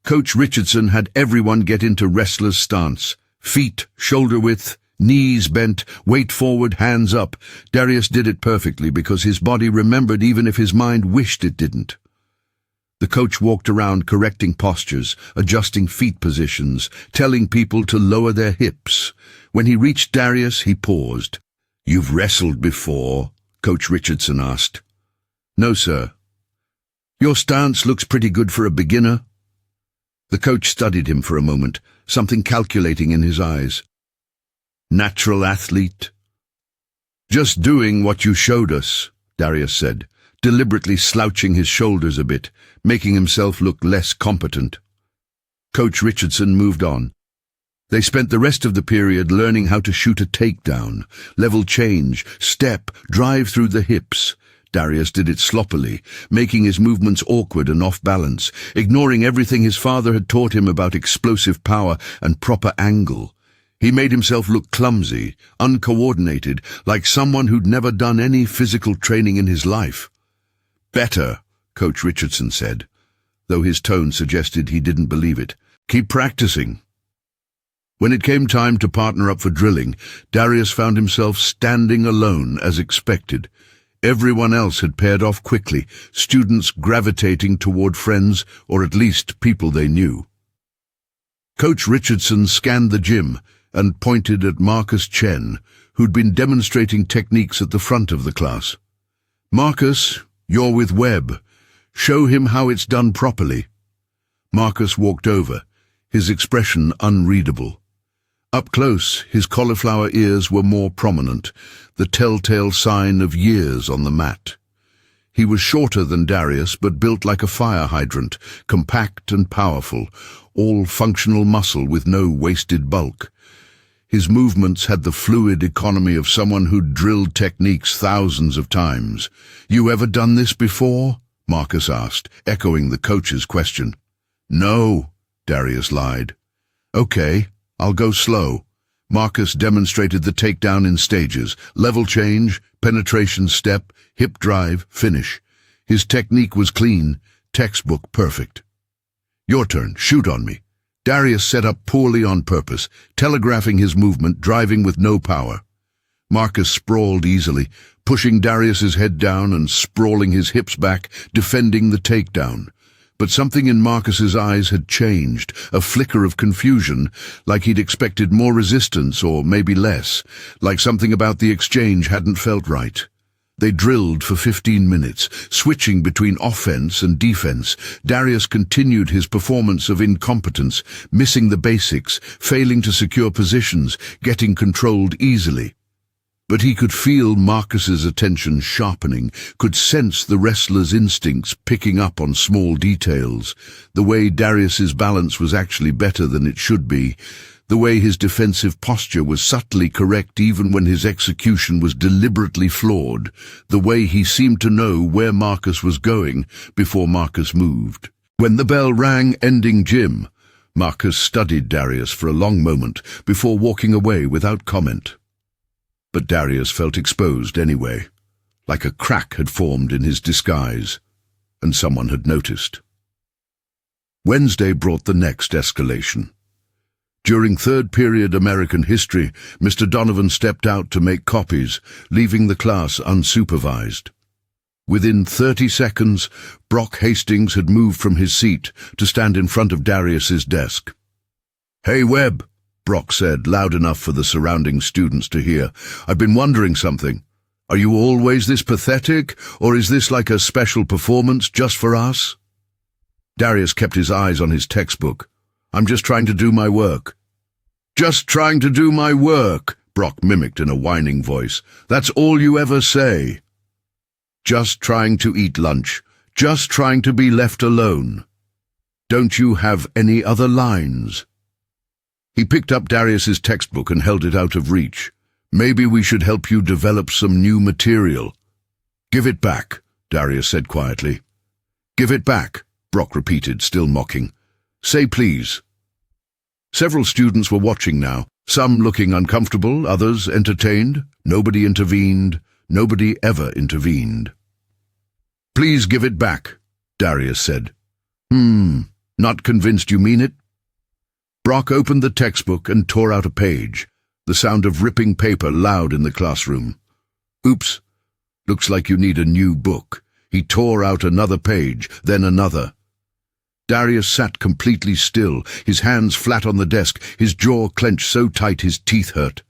Coach Richardson had everyone get into wrestler's stance. Feet, shoulder width, knees bent, weight forward, hands up. Darius did it perfectly because his body remembered even if his mind wished it didn't. The coach walked around correcting postures, adjusting feet positions, telling people to lower their hips. When he reached Darius, he paused. "You've wrestled before?" Coach Richardson asked. "No, sir." "Your stance looks pretty good for a beginner." The coach studied him for a moment, something calculating in his eyes. "Natural athlete?" "Just doing what you showed us," Darius said, deliberately slouching his shoulders a bit, making himself look less competent. Coach Richardson moved on. They spent the rest of the period learning how to shoot a takedown, level change, step, drive through the hips. Darius did it sloppily, making his movements awkward and off balance, ignoring everything his father had taught him about explosive power and proper angle. He made himself look clumsy, uncoordinated, like someone who'd never done any physical training in his life. "Better," Coach Richardson said, though his tone suggested he didn't believe it. "Keep practicing." When it came time to partner up for drilling, Darius found himself standing alone as expected. Everyone else had paired off quickly, students gravitating toward friends, or at least people they knew. Coach Richardson scanned the gym and pointed at Marcus Chen, who'd been demonstrating techniques at the front of the class. "Marcus, you're with Webb. Show him how it's done properly." Marcus walked over, his expression unreadable. Up close, his cauliflower ears were more prominent, the telltale sign of years on the mat. He was shorter than Darius, but built like a fire hydrant, compact and powerful, all functional muscle with no wasted bulk. His movements had the fluid economy of someone who'd drilled techniques thousands of times. "You ever done this before?" Marcus asked, echoing the coach's question. "No," Darius lied. "Okay, I'll go slow." Marcus demonstrated the takedown in stages: level change, penetration step, hip drive, finish. His technique was clean, textbook perfect. "Your turn, shoot on me." Darius set up poorly on purpose, telegraphing his movement, driving with no power. Marcus sprawled easily, pushing Darius's head down and sprawling his hips back, defending the takedown. But something in Marcus's eyes had changed, a flicker of confusion, like he'd expected more resistance or maybe less, like something about the exchange hadn't felt right. They drilled for 15 minutes, switching between offense and defense. Darius continued his performance of incompetence, missing the basics, failing to secure positions, getting controlled easily. But he could feel Marcus's attention sharpening, could sense the wrestler's instincts picking up on small details, the way Darius's balance was actually better than it should be, the way his defensive posture was subtly correct even when his execution was deliberately flawed, the way he seemed to know where Marcus was going before Marcus moved. When the bell rang, ending gym, Marcus studied Darius for a long moment before walking away without comment. But Darius felt exposed anyway, like a crack had formed in his disguise, and someone had noticed. Wednesday brought the next escalation. During third period American history, Mr. Donovan stepped out to make copies, leaving the class unsupervised. Within 30 seconds, Brock Hastings had moved from his seat to stand in front of Darius's desk. "Hey, Webb," Brock said, loud enough for the surrounding students to hear. "I've been wondering something. Are you always this pathetic, or is this like a special performance just for us?" Darius kept his eyes on his textbook. "I'm just trying to do my work." "Just trying to do my work," Brock mimicked in a whining voice. "That's all you ever say." "Just trying to eat lunch. Just trying to be left alone. Don't you have any other lines?" He picked up Darius's textbook and held it out of reach. "Maybe we should help you develop some new material." "Give it back," Darius said quietly. "Give it back," Brock repeated, still mocking. "Say please." Several students were watching now, some looking uncomfortable, others entertained. Nobody intervened. Nobody ever intervened. "Please give it back," Darius said. Not convinced you mean it?" Brock opened the textbook and tore out a page, the sound of ripping paper loud in the classroom. "Oops, looks like you need a new book." He tore out another page, then another. Darius sat completely still, his hands flat on the desk, his jaw clenched so tight his teeth hurt.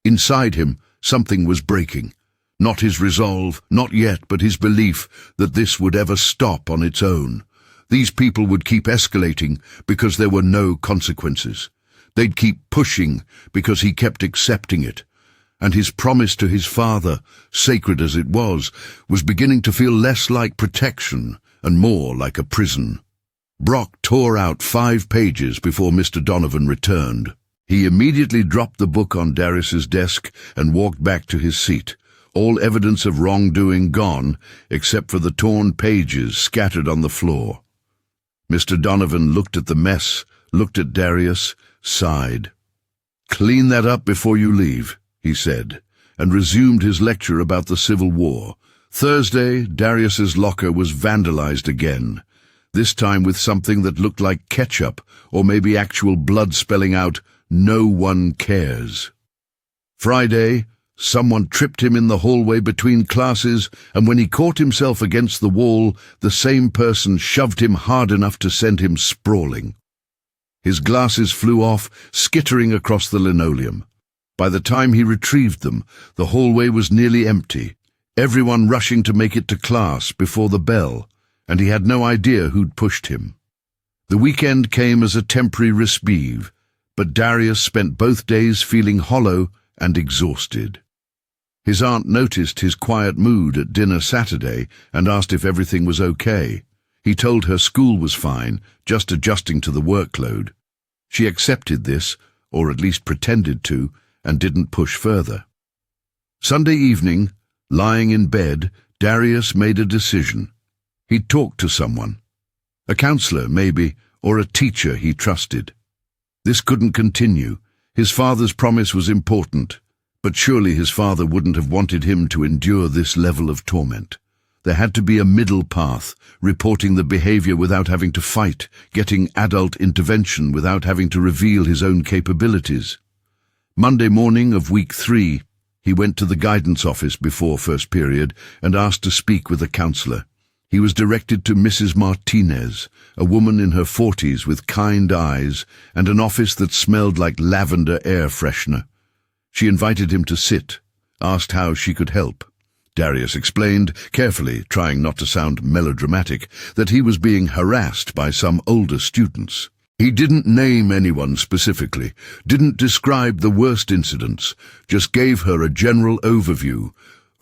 Inside him, something was breaking. Not his resolve, not yet, but his belief that this would ever stop on its own. These people would keep escalating because there were no consequences. They'd keep pushing because he kept accepting it. And his promise to his father, sacred as it was beginning to feel less like protection and more like a prison. Brock tore out 5 pages before Mr. Donovan returned. He immediately dropped the book on Darius's desk and walked back to his seat, all evidence of wrongdoing gone except for the torn pages scattered on the floor. Mr. Donovan looked at the mess, looked at Darius, sighed. "Clean that up before you leave," he said, and resumed his lecture about the Civil War. Thursday, Darius's locker was vandalized again, this time with something that looked like ketchup, or maybe actual blood spelling out, "No one cares." Friday, someone tripped him in the hallway between classes, and when he caught himself against the wall, the same person shoved him hard enough to send him sprawling. His glasses flew off, skittering across the linoleum. By the time he retrieved them, the hallway was nearly empty, everyone rushing to make it to class before the bell, and he had no idea who'd pushed him. The weekend came as a temporary respite, but Darius spent both days feeling hollow and exhausted. His aunt noticed his quiet mood at dinner Saturday and asked if everything was okay. He told her school was fine, just adjusting to the workload. She accepted this, or at least pretended to, and didn't push further. Sunday evening, lying in bed, Darius made a decision. He'd talk to someone. A counselor, maybe, or a teacher he trusted. This couldn't continue. His father's promise was important, but surely his father wouldn't have wanted him to endure this level of torment. There had to be a middle path, reporting the behavior without having to fight, getting adult intervention without having to reveal his own capabilities. Monday morning of week 3, he went to the guidance office before first period and asked to speak with a counselor. He was directed to Mrs. Martinez, a woman in her 40s with kind eyes and an office that smelled like lavender air freshener. She invited him to sit, asked how she could help. Darius explained, carefully, trying not to sound melodramatic, that he was being harassed by some older students. He didn't name anyone specifically, didn't describe the worst incidents, just gave her a general overview.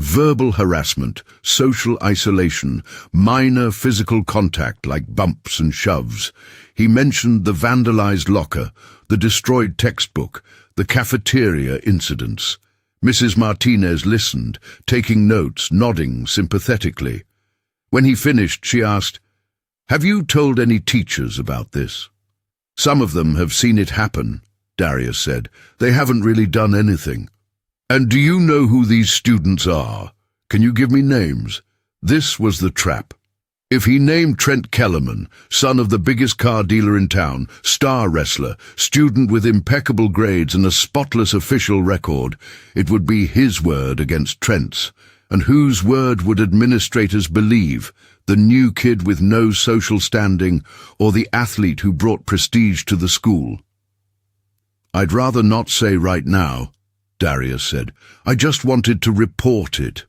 Verbal harassment, social isolation, minor physical contact like bumps and shoves. He mentioned the vandalized locker, the destroyed textbook, the cafeteria incidents. Mrs. Martinez listened, taking notes, nodding sympathetically. When he finished, she asked, "Have you told any teachers about this?" "Some of them have seen it happen," Darius said. "They haven't really done anything." "And do you know who these students are? Can you give me names?" This was the trap. If he named Trent Kellerman, son of the biggest car dealer in town, star wrestler, student with impeccable grades and a spotless official record, it would be his word against Trent's. And whose word would administrators believe? The new kid with no social standing, or the athlete who brought prestige to the school? "I'd rather not say right now," Darius said. "I just wanted to report it."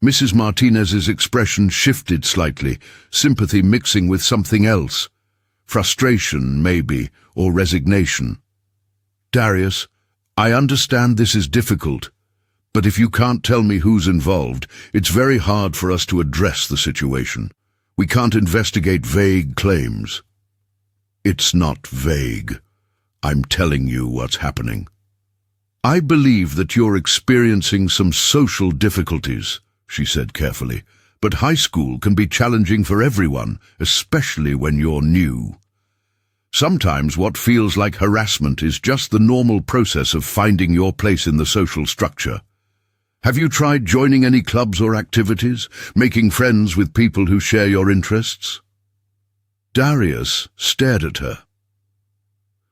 Mrs. Martinez's expression shifted slightly, sympathy mixing with something else. Frustration, maybe, or resignation. "Darius, I understand this is difficult, but if you can't tell me who's involved, it's very hard for us to address the situation. We can't investigate vague claims." "It's not vague. I'm telling you what's happening. I believe that you're experiencing some social difficulties," she said carefully, "but high school can be challenging for everyone, especially when you're new. Sometimes what feels like harassment is just the normal process of finding your place in the social structure. Have you tried joining any clubs or activities, making friends with people who share your interests?" Darius stared at her.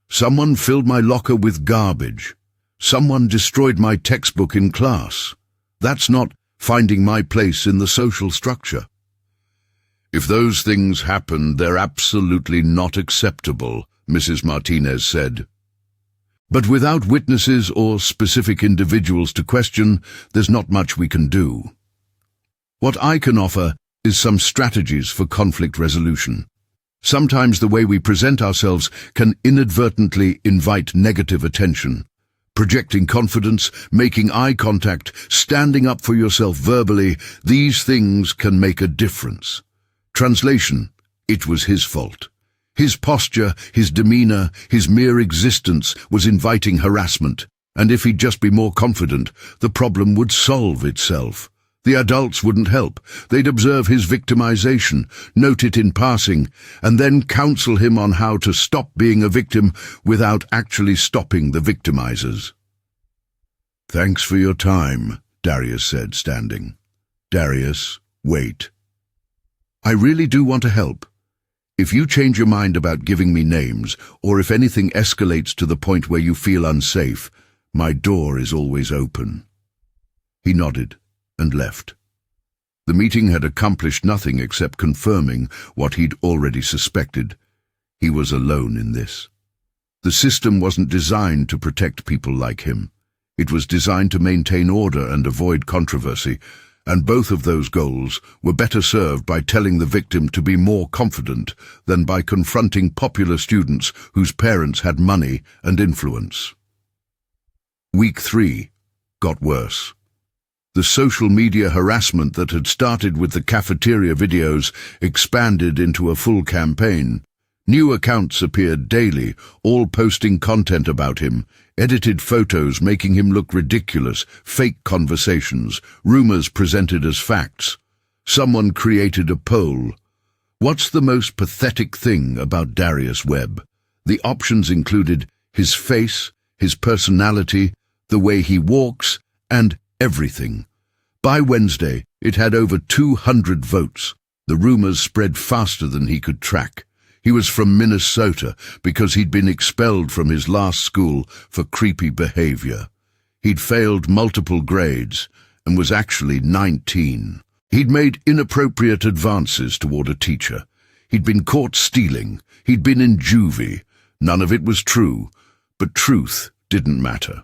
"Someone filled my locker with garbage. Someone destroyed my textbook in class. That's not finding my place in the social structure." "If those things happen, they're absolutely not acceptable," Mrs. Martinez said. "But without witnesses or specific individuals to question, there's not much we can do. What I can offer is some strategies for conflict resolution. Sometimes the way we present ourselves can inadvertently invite negative attention. Projecting confidence, making eye contact, standing up for yourself verbally, these things can make a difference." Translation: it was his fault. His posture, his demeanor, his mere existence was inviting harassment, and if he'd just be more confident, the problem would solve itself. The adults wouldn't help. They'd observe his victimization, note it in passing, and then counsel him on how to stop being a victim without actually stopping the victimizers. "Thanks for your time," Darius said, standing. "Darius, wait. I really do want to help. If you change your mind about giving me names, or if anything escalates to the point where you feel unsafe, my door is always open." He nodded and left. The meeting had accomplished nothing except confirming what he'd already suspected. He was alone in this. The system wasn't designed to protect people like him. It was designed to maintain order and avoid controversy, and both of those goals were better served by telling the victim to be more confident than by confronting popular students whose parents had money and influence. Week 3 got worse. The social media harassment that had started with the cafeteria videos expanded into a full campaign. New accounts appeared daily, all posting content about him, edited photos making him look ridiculous, fake conversations, rumors presented as facts. Someone created a poll. What's the most pathetic thing about Darius Webb? The options included his face, his personality, the way he walks, and everything. By Wednesday, it had over 200 votes. The rumors spread faster than he could track. He was from Minnesota because he'd been expelled from his last school for creepy behavior. He'd failed multiple grades and was actually 19. He'd made inappropriate advances toward a teacher. He'd been caught stealing. He'd been in juvie. None of it was true, but truth didn't matter.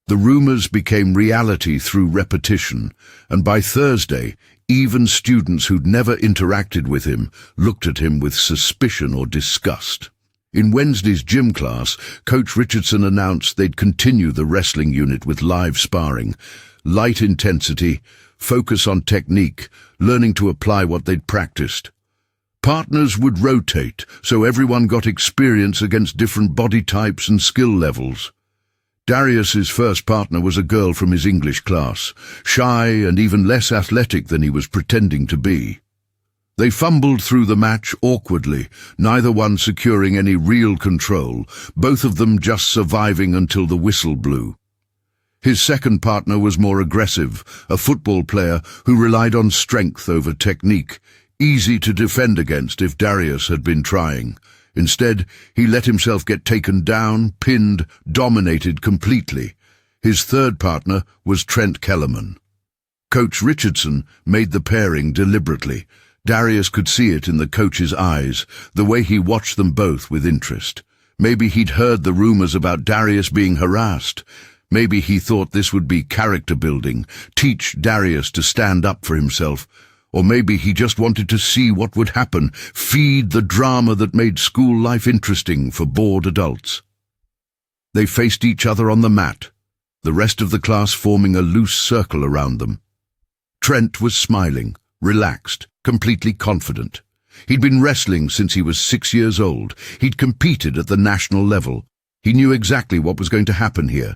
The rumors became reality through repetition, and by Thursday, even students who'd never interacted with him looked at him with suspicion or disgust. In Wednesday's gym class, Coach Richardson announced they'd continue the wrestling unit with live sparring, light intensity, focus on technique, learning to apply what they'd practiced. Partners would rotate, so everyone got experience against different body types and skill levels. Darius's first partner was a girl from his English class, shy and even less athletic than he was pretending to be. They fumbled through the match awkwardly, neither one securing any real control, both of them just surviving until the whistle blew. His second partner was more aggressive, a football player who relied on strength over technique, easy to defend against if Darius had been trying. Instead, he let himself get taken down, pinned, dominated completely. His third partner was Trent Kellerman. Coach Richardson made the pairing deliberately. Darius could see it in the coach's eyes, the way he watched them both with interest. Maybe he'd heard the rumors about Darius being harassed. Maybe he thought this would be character building, teach Darius to stand up for himself. Or maybe he just wanted to see what would happen, feed the drama that made school life interesting for bored adults. They faced each other on the mat, the rest of the class forming a loose circle around them. Trent was smiling, relaxed, completely confident. He'd been wrestling since he was 6 years old. He'd competed at the national level. He knew exactly what was going to happen here.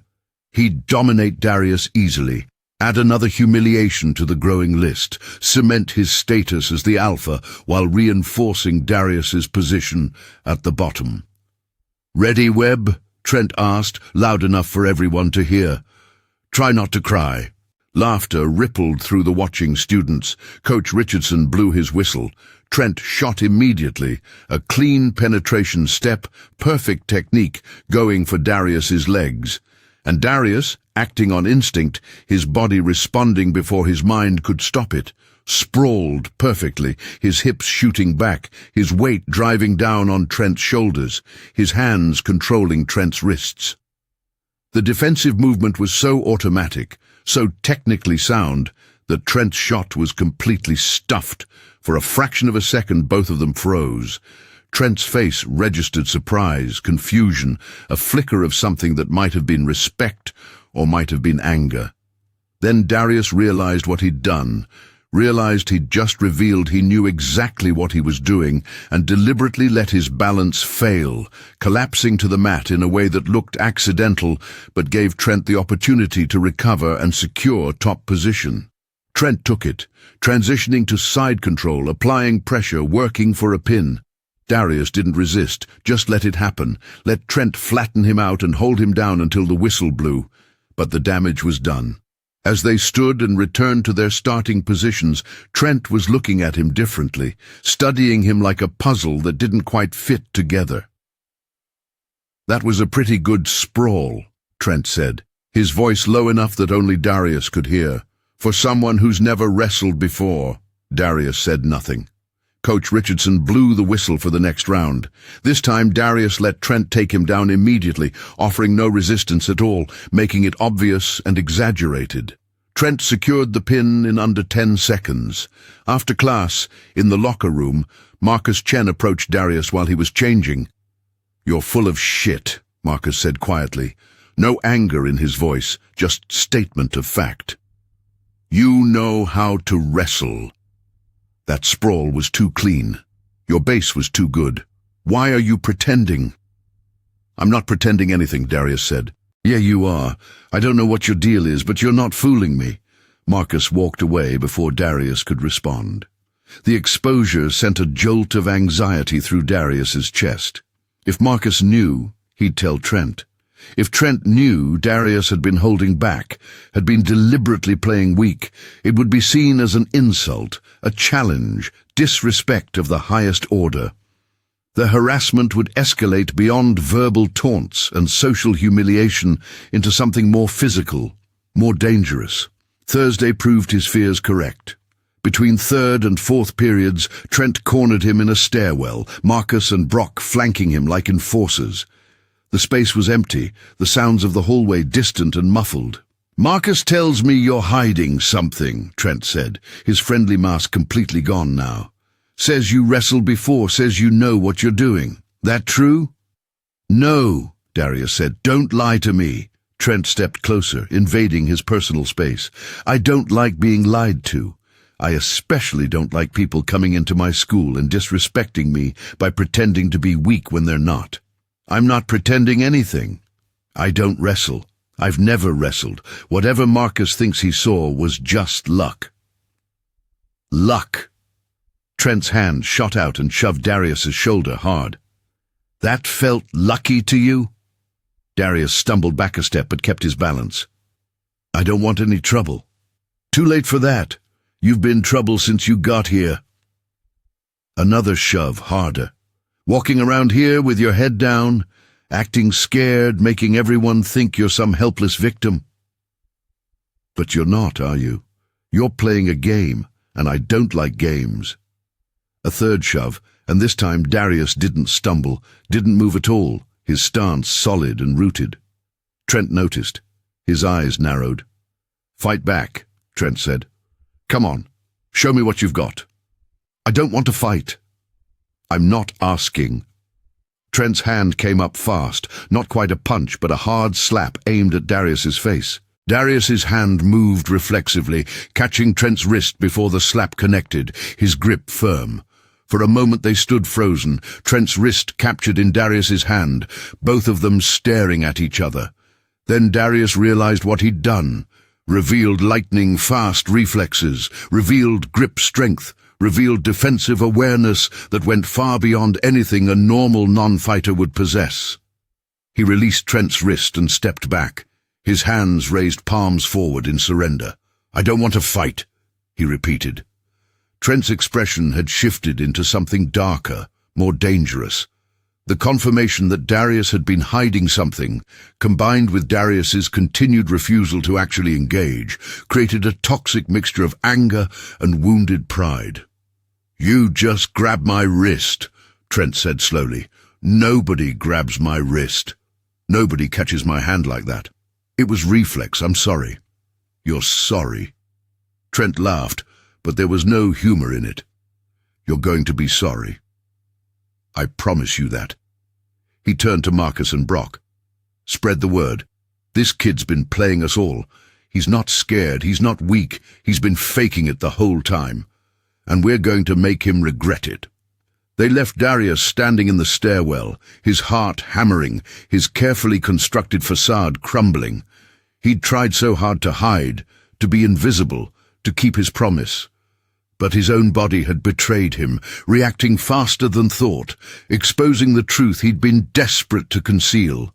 He'd dominate Darius easily, add another humiliation to the growing list, cement his status as the alpha while reinforcing Darius's position at the bottom. "Ready, Webb?" Trent asked, loud enough for everyone to hear. "Try not to cry." Laughter rippled through the watching students. Coach Richardson blew his whistle. Trent shot immediately, a clean penetration step, perfect technique, going for Darius's legs. And Darius, acting on instinct, his body responding before his mind could stop it, sprawled perfectly, his hips shooting back, his weight driving down on Trent's shoulders, his hands controlling Trent's wrists. The defensive movement was so automatic, so technically sound, that Trent's shot was completely stuffed. For a fraction of a second, both of them froze. Trent's face registered surprise, confusion, a flicker of something that might have been respect or might have been anger. Then Darius realized what he'd done, realized he'd just revealed he knew exactly what he was doing, and deliberately let his balance fail, collapsing to the mat in a way that looked accidental but gave Trent the opportunity to recover and secure top position. Trent took it, transitioning to side control, applying pressure, working for a pin. Darius didn't resist, just let it happen, let Trent flatten him out and hold him down until the whistle blew. But the damage was done. As they stood and returned to their starting positions, Trent was looking at him differently, studying him like a puzzle that didn't quite fit together. "That was a pretty good sprawl," Trent said, his voice low enough that only Darius could hear. "For someone who's never wrestled before." Darius said nothing. Coach Richardson blew the whistle for the next round. This time Darius let Trent take him down immediately, offering no resistance at all, making it obvious and exaggerated. Trent secured the pin in under 10 seconds. After class, in the locker room, Marcus Chen approached Darius while he was changing. "You're full of shit," Marcus said quietly. No anger in his voice, just statement of fact. "You know how to wrestle." That sprawl was too clean. Your base was too good. Why are you pretending? "I'm not pretending anything," Darius said. "Yeah, you are. I don't know what your deal is, but you're not fooling me." Marcus walked away before Darius could respond. The exposure sent a jolt of anxiety through Darius's chest. If Marcus knew, he'd tell Trent. If Trent knew Darius had been holding back, had been deliberately playing weak, it would be seen as an insult, a challenge, disrespect of the highest order. The harassment would escalate beyond verbal taunts and social humiliation into something more physical, more dangerous. Thursday proved his fears correct. Between third and fourth periods, Trent cornered him in a stairwell, Marcus and Brock flanking him like enforcers. The space was empty, the sounds of the hallway distant and muffled. "Marcus tells me you're hiding something," Trent said, his friendly mask completely gone now. "Says you wrestled before, says you know what you're doing. That true?" "No," Darius said. "Don't lie to me." Trent stepped closer, invading his personal space. "I don't like being lied to. I especially don't like people coming into my school and disrespecting me by pretending to be weak when they're not. I'm not pretending anything. I don't wrestle. I've never wrestled. Whatever Marcus thinks he saw was just luck." "Luck." Trent's hand shot out and shoved Darius's shoulder hard. "That felt lucky to you?" Darius stumbled back a step but kept his balance. "I don't want any trouble." "Too late for that. You've been trouble since you got here." Another shove, harder. "Walking around here with your head down, acting scared, making everyone think you're some helpless victim." "But you're not, are you? You're playing a game, and I don't like games." A third shove, and this time Darius didn't stumble, didn't move at all, his stance solid and rooted. Trent noticed. His eyes narrowed. "Fight back," Trent said. "Come on, show me what you've got." "I don't want to fight." "I'm not asking." Trent's hand came up fast, not quite a punch, but a hard slap aimed at Darius's face. Darius's hand moved reflexively, catching Trent's wrist before the slap connected, his grip firm. For a moment they stood frozen, Trent's wrist captured in Darius's hand, both of them staring at each other. Then Darius realized what he'd done, revealed lightning-fast reflexes, revealed grip strength, revealed defensive awareness that went far beyond anything a normal non-fighter would possess. He released Trent's wrist and stepped back, his hands raised palms forward in surrender. "I don't want to fight," he repeated. Trent's expression had shifted into something darker, more dangerous. The confirmation that Darius had been hiding something, combined with Darius's continued refusal to actually engage, created a toxic mixture of anger and wounded pride. "You just grabbed my wrist," Trent said slowly. "Nobody grabs my wrist. Nobody catches my hand like that. It was reflex, I'm sorry." "You're sorry?" Trent laughed, but there was no humor in it. "You're going to be sorry. I promise you that." He turned to Marcus and Brock. "Spread the word. This kid's been playing us all. He's not scared, he's not weak, he's been faking it the whole time. And we're going to make him regret it." They left Darius standing in the stairwell, his heart hammering, his carefully constructed facade crumbling. He'd tried so hard to hide, to be invisible, to keep his promise. But his own body had betrayed him, reacting faster than thought, exposing the truth he'd been desperate to conceal.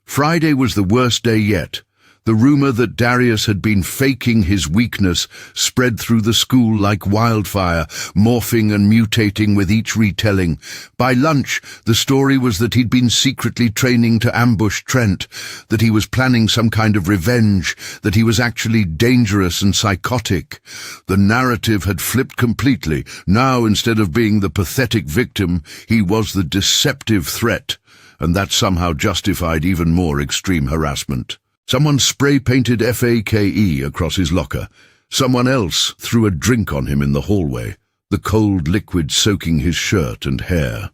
Friday was the worst day yet. The rumor that Darius had been faking his weakness spread through the school like wildfire, morphing and mutating with each retelling. By lunch, the story was that he'd been secretly training to ambush Trent, that he was planning some kind of revenge, that he was actually dangerous and psychotic. The narrative had flipped completely. Now, instead of being the pathetic victim, he was the deceptive threat, and that somehow justified even more extreme harassment. Someone spray-painted FAKE across his locker. Someone else threw a drink on him in the hallway, the cold liquid soaking his shirt and hair.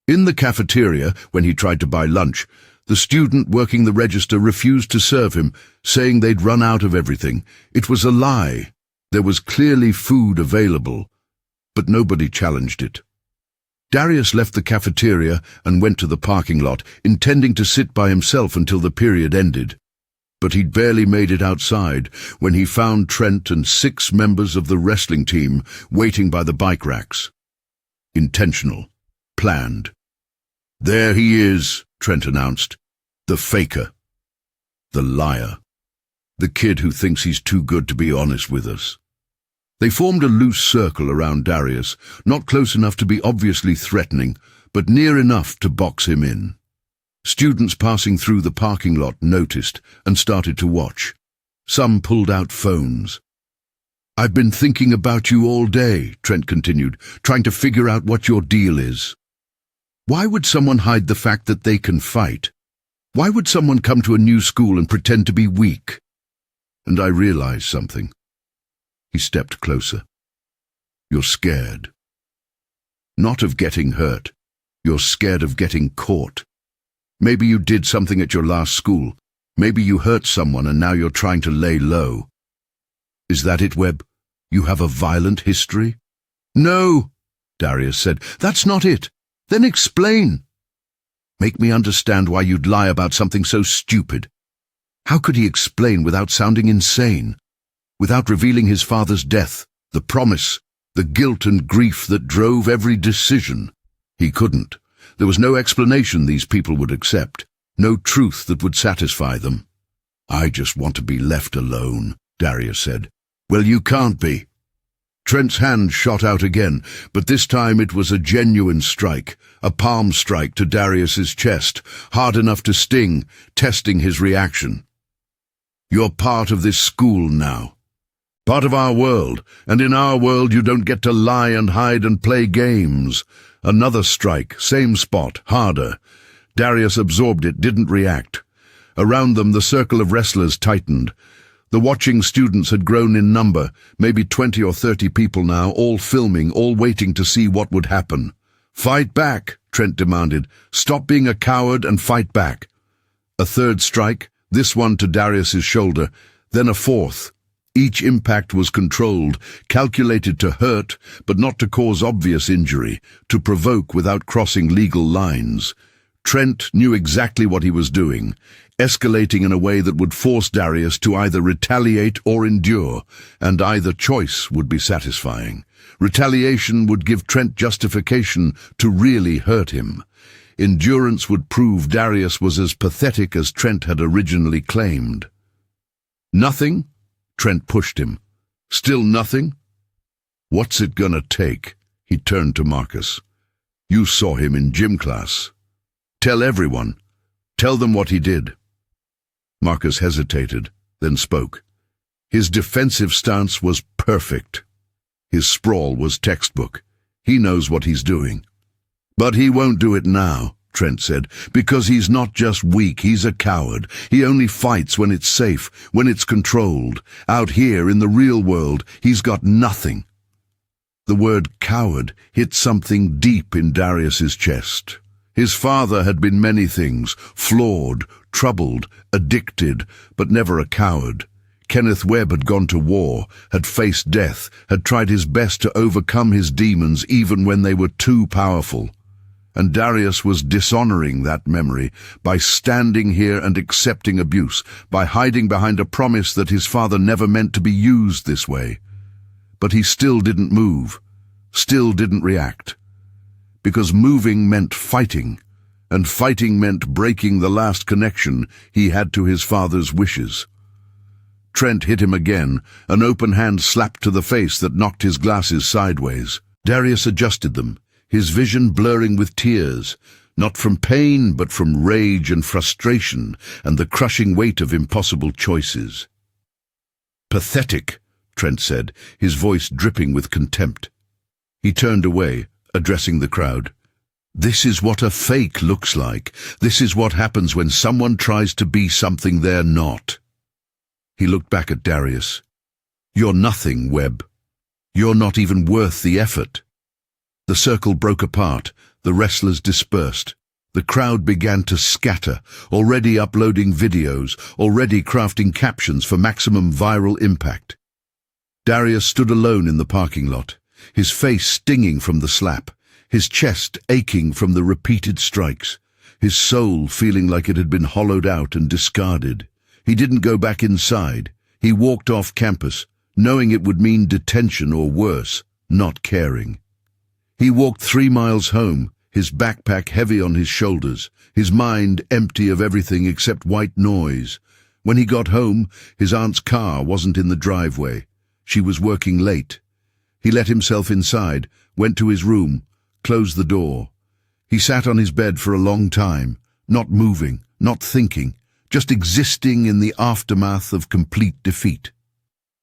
In the cafeteria, when he tried to buy lunch, the student working the register refused to serve him, saying they'd run out of everything. It was a lie. There was clearly food available, but nobody challenged it. Darius left the cafeteria and went to the parking lot, intending to sit by himself until the period ended. But he'd barely made it outside when he found Trent and 6 members of the wrestling team waiting by the bike racks. Intentional. Planned. "There he is," Trent announced. "The faker. The liar. The kid who thinks he's too good to be honest with us." They formed a loose circle around Darius, not close enough to be obviously threatening, but near enough to box him in. Students passing through the parking lot noticed and started to watch. Some pulled out phones. "I've been thinking about you all day," Trent continued, "trying to figure out what your deal is. Why would someone hide the fact that they can fight? Why would someone come to a new school and pretend to be weak?" And I realized something. He stepped closer. "You're scared. Not of getting hurt. You're scared of getting caught. Maybe you did something at your last school. Maybe you hurt someone and now you're trying to lay low. Is that it, Webb? You have a violent history?" "No," Darius said. "That's not it. Then explain. Make me understand why you'd lie about something so stupid." How could he explain without sounding insane? Without revealing his father's death, the promise, the guilt and grief that drove every decision? He couldn't. There was no explanation these people would accept, no truth that would satisfy them. "I just want to be left alone," Darius said. "Well, you can't be." Trent's hand shot out again, but this time it was a genuine strike, a palm strike to Darius's chest, hard enough to sting, testing his reaction. "You're part of this school now. Part of our world, and in our world you don't get to lie and hide and play games." Another strike, same spot, harder. Darius absorbed it, didn't react. Around them the circle of wrestlers tightened. The watching students had grown in number, maybe 20 or 30 people now, all filming, all waiting to see what would happen. "Fight back," Trent demanded. "Stop being a coward and fight back." A third strike, this one to Darius's shoulder, then a fourth. Each impact was controlled, calculated to hurt, but not to cause obvious injury, to provoke without crossing legal lines. Trent knew exactly what he was doing, escalating in a way that would force Darius to either retaliate or endure, and either choice would be satisfying. Retaliation would give Trent justification to really hurt him. Endurance would prove Darius was as pathetic as Trent had originally claimed. "Nothing?" Trent pushed him. "Still nothing? What's it gonna take?" He turned to Marcus. You saw him in gym class. Tell everyone. Tell them what he did." Marcus hesitated, then spoke. His defensive stance was perfect. His sprawl was textbook. He knows what he's doing. "But he won't do it now," Trent said, "because he's not just weak, he's a coward. He only fights when it's safe, when it's controlled. Out here in the real world, he's got nothing." The word coward hit something deep in Darius's chest. His father had been many things, flawed, troubled, addicted, but never a coward. Kenneth Webb had gone to war, had faced death, had tried his best to overcome his demons even when they were too powerful. And Darius was dishonoring that memory by standing here and accepting abuse, by hiding behind a promise that his father never meant to be used this way. But he still didn't move, still didn't react. Because moving meant fighting, and fighting meant breaking the last connection he had to his father's wishes. Trent hit him again, an open hand slapped to the face that knocked his glasses sideways. Darius adjusted them, his vision blurring with tears, not from pain but from rage and frustration and the crushing weight of impossible choices. "Pathetic," Trent said, his voice dripping with contempt. He turned away, addressing the crowd. "This is what a fake looks like. This is what happens when someone tries to be something they're not." He looked back at Darius. "You're nothing, Webb. You're not even worth the effort." The circle broke apart, the wrestlers dispersed. The crowd began to scatter, already uploading videos, already crafting captions for maximum viral impact. Darius stood alone in the parking lot, his face stinging from the slap, his chest aching from the repeated strikes, his soul feeling like it had been hollowed out and discarded. He didn't go back inside. He walked off campus, knowing it would mean detention or worse, not caring. He walked 3 miles home, his backpack heavy on his shoulders, his mind empty of everything except white noise. When he got home, his aunt's car wasn't in the driveway. She was working late. He let himself inside, went to his room, closed the door. He sat on his bed for a long time, not moving, not thinking, just existing in the aftermath of complete defeat.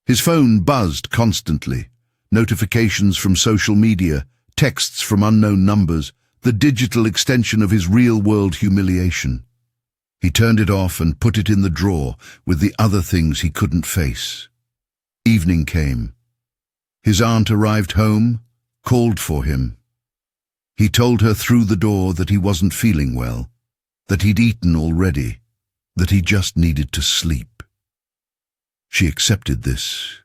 His phone buzzed constantly. Notifications from social media, texts from unknown numbers, the digital extension of his real-world humiliation. He turned it off and put it in the drawer with the other things he couldn't face. Evening came. His aunt arrived home, called for him. He told her through the door that he wasn't feeling well, that he'd eaten already, that he just needed to sleep. She accepted this,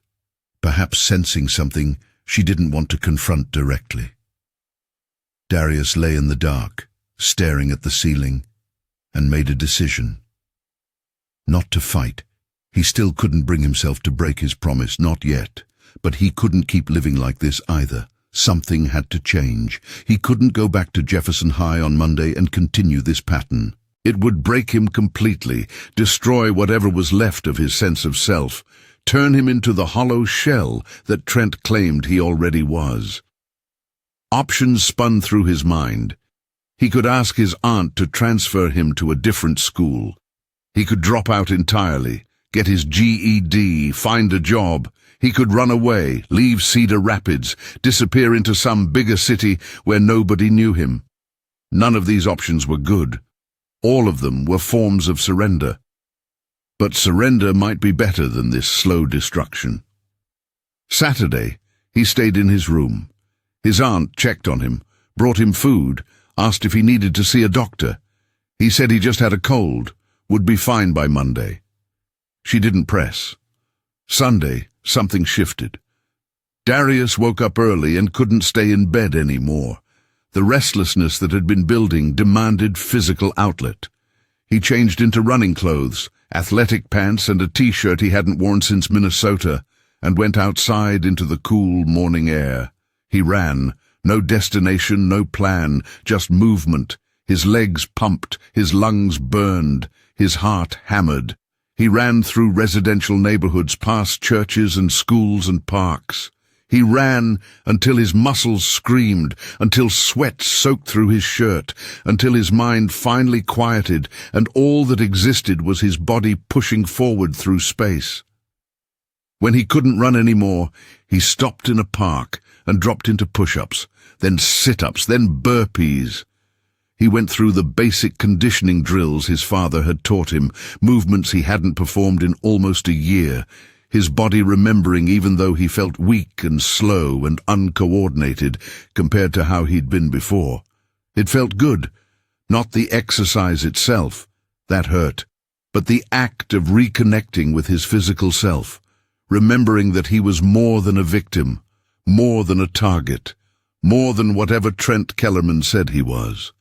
perhaps sensing something she didn't want to confront directly. Darius lay in the dark, staring at the ceiling, and made a decision. Not to fight. He still couldn't bring himself to break his promise, not yet. But he couldn't keep living like this either. Something had to change. He couldn't go back to Jefferson High on Monday and continue this pattern. It would break him completely, destroy whatever was left of his sense of self, turn him into the hollow shell that Trent claimed he already was. Options spun through his mind. He could ask his aunt to transfer him to a different school. He could drop out entirely, get his GED, find a job. He could run away, leave Cedar Rapids, disappear into some bigger city where nobody knew him. None of these options were good. All of them were forms of surrender. But surrender might be better than this slow destruction. Saturday, he stayed in his room. His aunt checked on him, brought him food, asked if he needed to see a doctor. He said he just had a cold, would be fine by Monday. She didn't press. Sunday, something shifted. Darius woke up early and couldn't stay in bed anymore. The restlessness that had been building demanded physical outlet. He changed into running clothes, athletic pants and a t-shirt he hadn't worn since Minnesota, and went outside into the cool morning air. He ran, no destination, no plan, just movement. His legs pumped, his lungs burned, his heart hammered. He ran through residential neighborhoods, past churches and schools and parks. He ran until his muscles screamed, until sweat soaked through his shirt, until his mind finally quieted and all that existed was his body pushing forward through space. When he couldn't run anymore, he stopped in a park and dropped into push-ups, then sit-ups, then burpees. He went through the basic conditioning drills his father had taught him, movements he hadn't performed in almost a year, his body remembering even though he felt weak and slow and uncoordinated compared to how he'd been before. It felt good, not the exercise itself, that hurt, but the act of reconnecting with his physical self, remembering that he was more than a victim, more than a target, more than whatever Trent Kellerman said he was.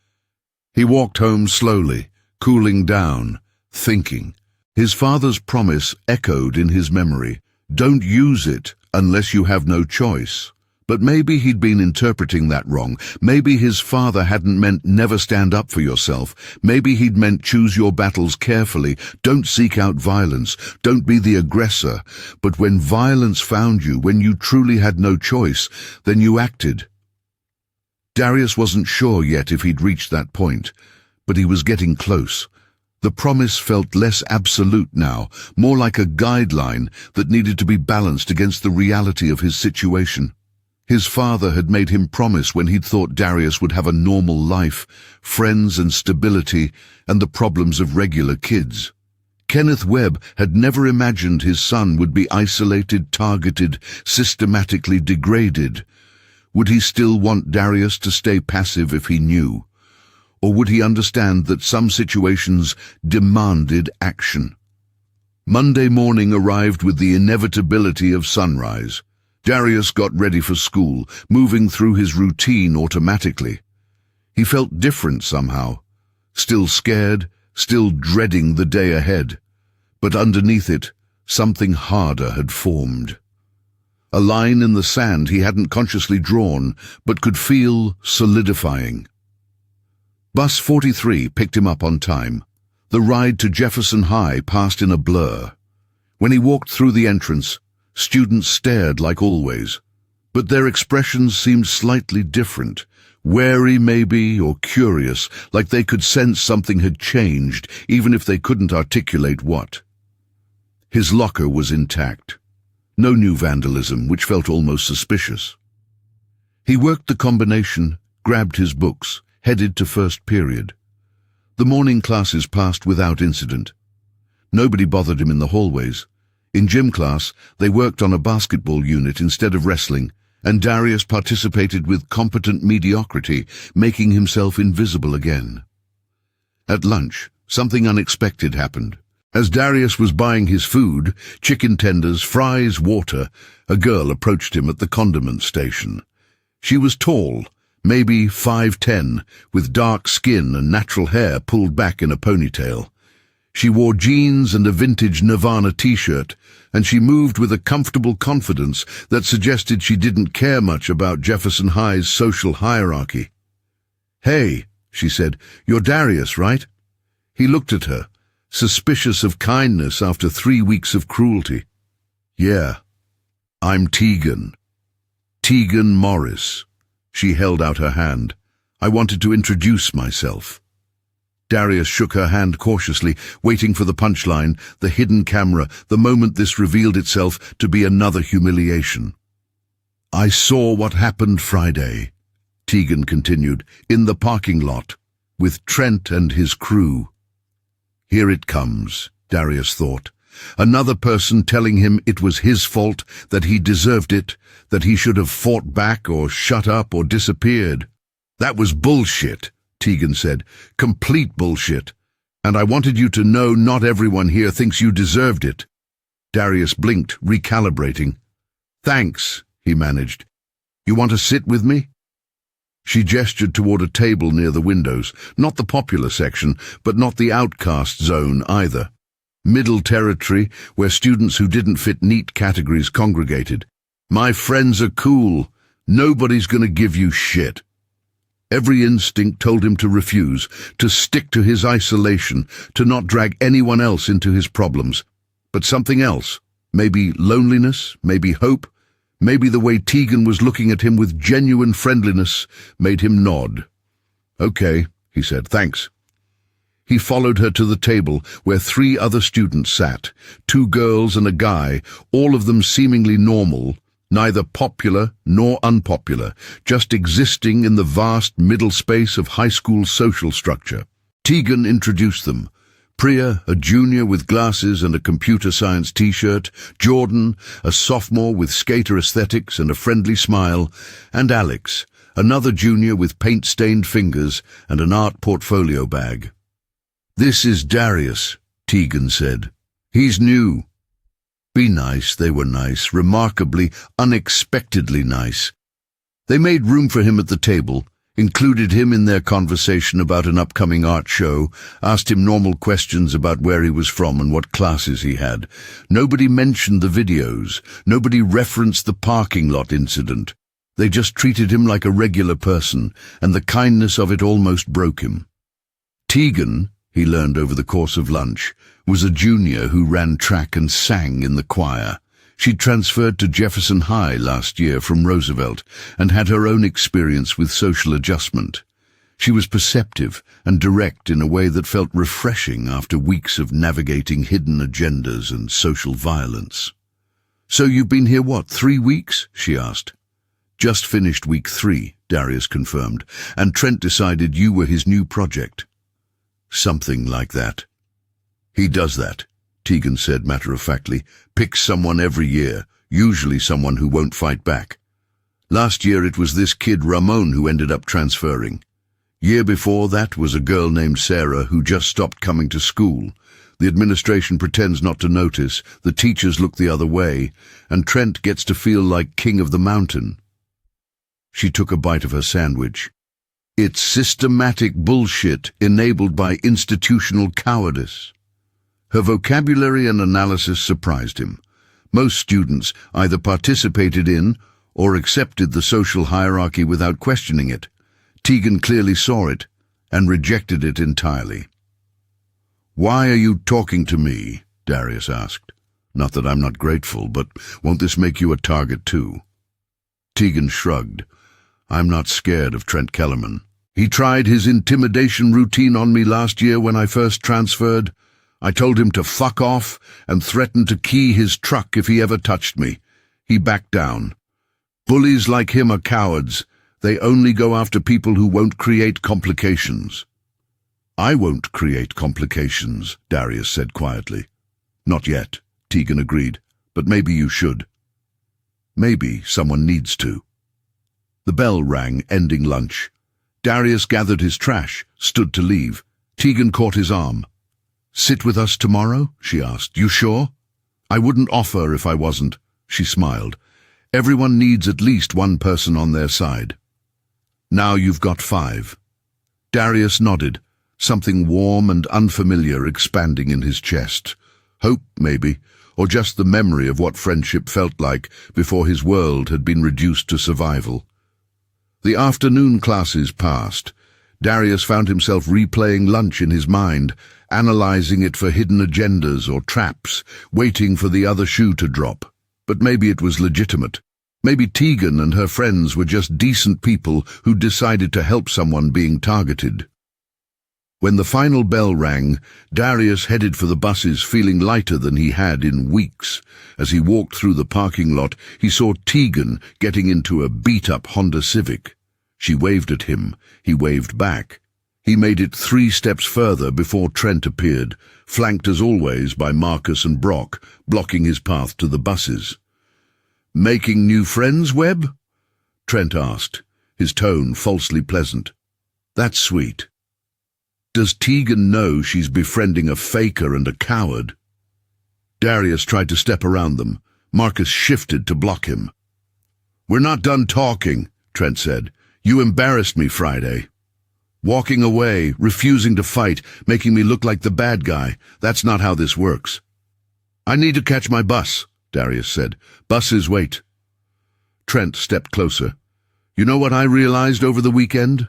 He walked home slowly, cooling down, thinking. His father's promise echoed in his memory. Don't use it unless you have no choice. But maybe he'd been interpreting that wrong. Maybe his father hadn't meant never stand up for yourself. Maybe he'd meant choose your battles carefully. Don't seek out violence. Don't be the aggressor. But when violence found you, when you truly had no choice, then you acted. Darius wasn't sure yet if he'd reached that point, but he was getting close. The promise felt less absolute now, more like a guideline that needed to be balanced against the reality of his situation. His father had made him promise when he'd thought Darius would have a normal life, friends and stability, and the problems of regular kids. Kenneth Webb had never imagined his son would be isolated, targeted, systematically degraded. Would he still want Darius to stay passive if he knew? Or would he understand that some situations demanded action? Monday morning arrived with the inevitability of sunrise. Darius got ready for school, moving through his routine automatically. He felt different somehow, still scared, still dreading the day ahead. But underneath it, something harder had formed. A line in the sand he hadn't consciously drawn, but could feel solidifying. Bus 43 picked him up on time. The ride to Jefferson High passed in a blur. When he walked through the entrance, students stared like always, but their expressions seemed slightly different, wary maybe, or curious, like they could sense something had changed, even if they couldn't articulate what. His locker was intact. No new vandalism, which felt almost suspicious. He worked the combination, grabbed his books, headed to first period. The morning classes passed without incident. Nobody bothered him in the hallways. In gym class, they worked on a basketball unit instead of wrestling, and Darius participated with competent mediocrity, making himself invisible again. At lunch, something unexpected happened. As Darius was buying his food, chicken tenders, fries, water, a girl approached him at the condiment station. She was tall, maybe 5'10", with dark skin and natural hair pulled back in a ponytail. She wore jeans and a vintage Nirvana t-shirt, and she moved with a comfortable confidence that suggested she didn't care much about Jefferson High's social hierarchy. "Hey," she said, "you're Darius, right?" He looked at her, suspicious of kindness after 3 weeks of cruelty. "Yeah, I'm Tegan. Tegan Morris." She held out her hand. "I wanted to introduce myself." Darius shook her hand cautiously, waiting for the punchline, the hidden camera, the moment this revealed itself to be another humiliation. "I saw what happened Friday," Tegan continued, "in the parking lot, with Trent and his crew." Here it comes, Darius thought. Another person telling him it was his fault, that he deserved it, that he should have fought back or shut up or disappeared. "That was bullshit," Tegan said. "Complete bullshit. And I wanted you to know not everyone here thinks you deserved it." Darius blinked, recalibrating. "Thanks," he managed. "You want to sit with me?" She gestured toward a table near the windows, not the popular section, but not the outcast zone either. Middle territory, where students who didn't fit neat categories congregated. "My friends are cool. Nobody's gonna give you shit." Every instinct told him to refuse, to stick to his isolation, to not drag anyone else into his problems. But something else, maybe loneliness, maybe hope, Maybe the way Tegan was looking at him with genuine friendliness made him nod. "Okay," he said, "thanks." He followed her to the table where 3 other students sat, 2 girls and a guy, all of them seemingly normal, neither popular nor unpopular, just existing in the vast middle space of high school social structure. Tegan introduced them. Priya, a junior with glasses and a computer science t-shirt, Jordan, a sophomore with skater aesthetics and a friendly smile, and Alex, another junior with paint-stained fingers and an art portfolio bag. "This is Darius," Tegan said. "He's new." Be nice, they were nice, remarkably, unexpectedly nice. They made room for him at the table, included him in their conversation about an upcoming art show, asked him normal questions about where he was from and what classes he had. Nobody mentioned the videos. Nobody referenced the parking lot incident. They just treated him like a regular person, and the kindness of it almost broke him. Tegan, he learned over the course of lunch, was a junior who ran track and sang in the choir. She'd transferred to Jefferson High last year from Roosevelt and had her own experience with social adjustment. She was perceptive and direct in a way that felt refreshing after weeks of navigating hidden agendas and social violence. "So you've been here, 3 weeks?" she asked. "Just finished week 3, Darius confirmed, "and Trent decided you were his new project." "Something like that." "He does that," Tegan said matter-of-factly. "Picks someone every year, usually someone who won't fight back. Last year it was this kid Ramon who ended up transferring. Year before that was a girl named Sarah who just stopped coming to school. The administration pretends not to notice, the teachers look the other way, and Trent gets to feel like king of the mountain." She took a bite of her sandwich. "It's systematic bullshit enabled by institutional cowardice." Her vocabulary and analysis surprised him. Most students either participated in or accepted the social hierarchy without questioning it. Tegan clearly saw it and rejected it entirely. "Why are you talking to me?" Darius asked. "Not that I'm not grateful, but won't this make you a target too?" Tegan shrugged. "I'm not scared of Trent Kellerman. He tried his intimidation routine on me last year when I first transferred. I told him to fuck off and threatened to key his truck if he ever touched me. He backed down. Bullies like him are cowards. They only go after people who won't create complications." "I won't create complications," Darius said quietly. "Not yet," Tegan agreed, "but maybe you should. Maybe someone needs to." The bell rang, ending lunch. Darius gathered his trash, stood to leave. Tegan caught his arm. "Sit with us tomorrow?" she asked. "You sure?" "I wouldn't offer if I wasn't," she smiled. "Everyone needs at least one person on their side. Now you've got 5. Darius nodded, something warm and unfamiliar expanding in his chest. Hope, maybe, or just the memory of what friendship felt like before his world had been reduced to survival. The afternoon classes passed. Darius found himself replaying lunch in his mind, analyzing it for hidden agendas or traps, waiting for the other shoe to drop. But maybe it was legitimate. Maybe Tegan and her friends were just decent people who decided to help someone being targeted. When the final bell rang, Darius headed for the buses feeling lighter than he had in weeks. As he walked through the parking lot, he saw Tegan getting into a beat-up Honda Civic. She waved at him. He waved back. He made it 3 steps further before Trent appeared, flanked as always by Marcus and Brock, blocking his path to the buses. "Making new friends, Webb?" Trent asked, his tone falsely pleasant. "That's sweet. Does Tegan know she's befriending a faker and a coward?" Darius tried to step around them. Marcus shifted to block him. "We're not done talking," Trent said. "You embarrassed me Friday. Walking away, refusing to fight, making me look like the bad guy. That's not how this works." "I need to catch my bus," Darius said. "Buses wait." Trent stepped closer. "You know what I realized over the weekend?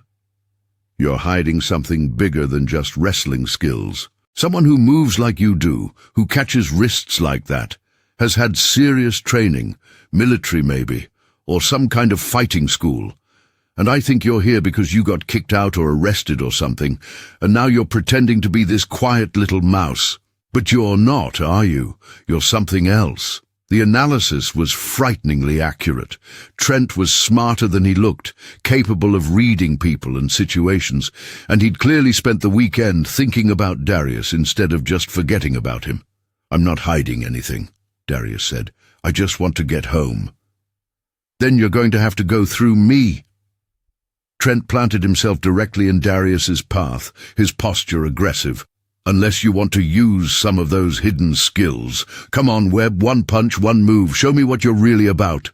You're hiding something bigger than just wrestling skills. Someone who moves like you do, who catches wrists like that. has had serious training, military maybe, or some kind of fighting school. And I think you're here because you got kicked out or arrested or something, and now you're pretending to be this quiet little mouse. But you're not, are you? You're something else. The analysis was frighteningly accurate. Trent was smarter than he looked, capable of reading people and situations, and he'd clearly spent the weekend thinking about Darius instead of just forgetting about him. "I'm not hiding anything," Darius said. "I just want to get home." "Then you're going to have to go through me." Trent planted himself directly in Darius's path, his posture aggressive. "Unless you want to use some of those hidden skills. Come on, Webb, one punch, one move. Show me what you're really about."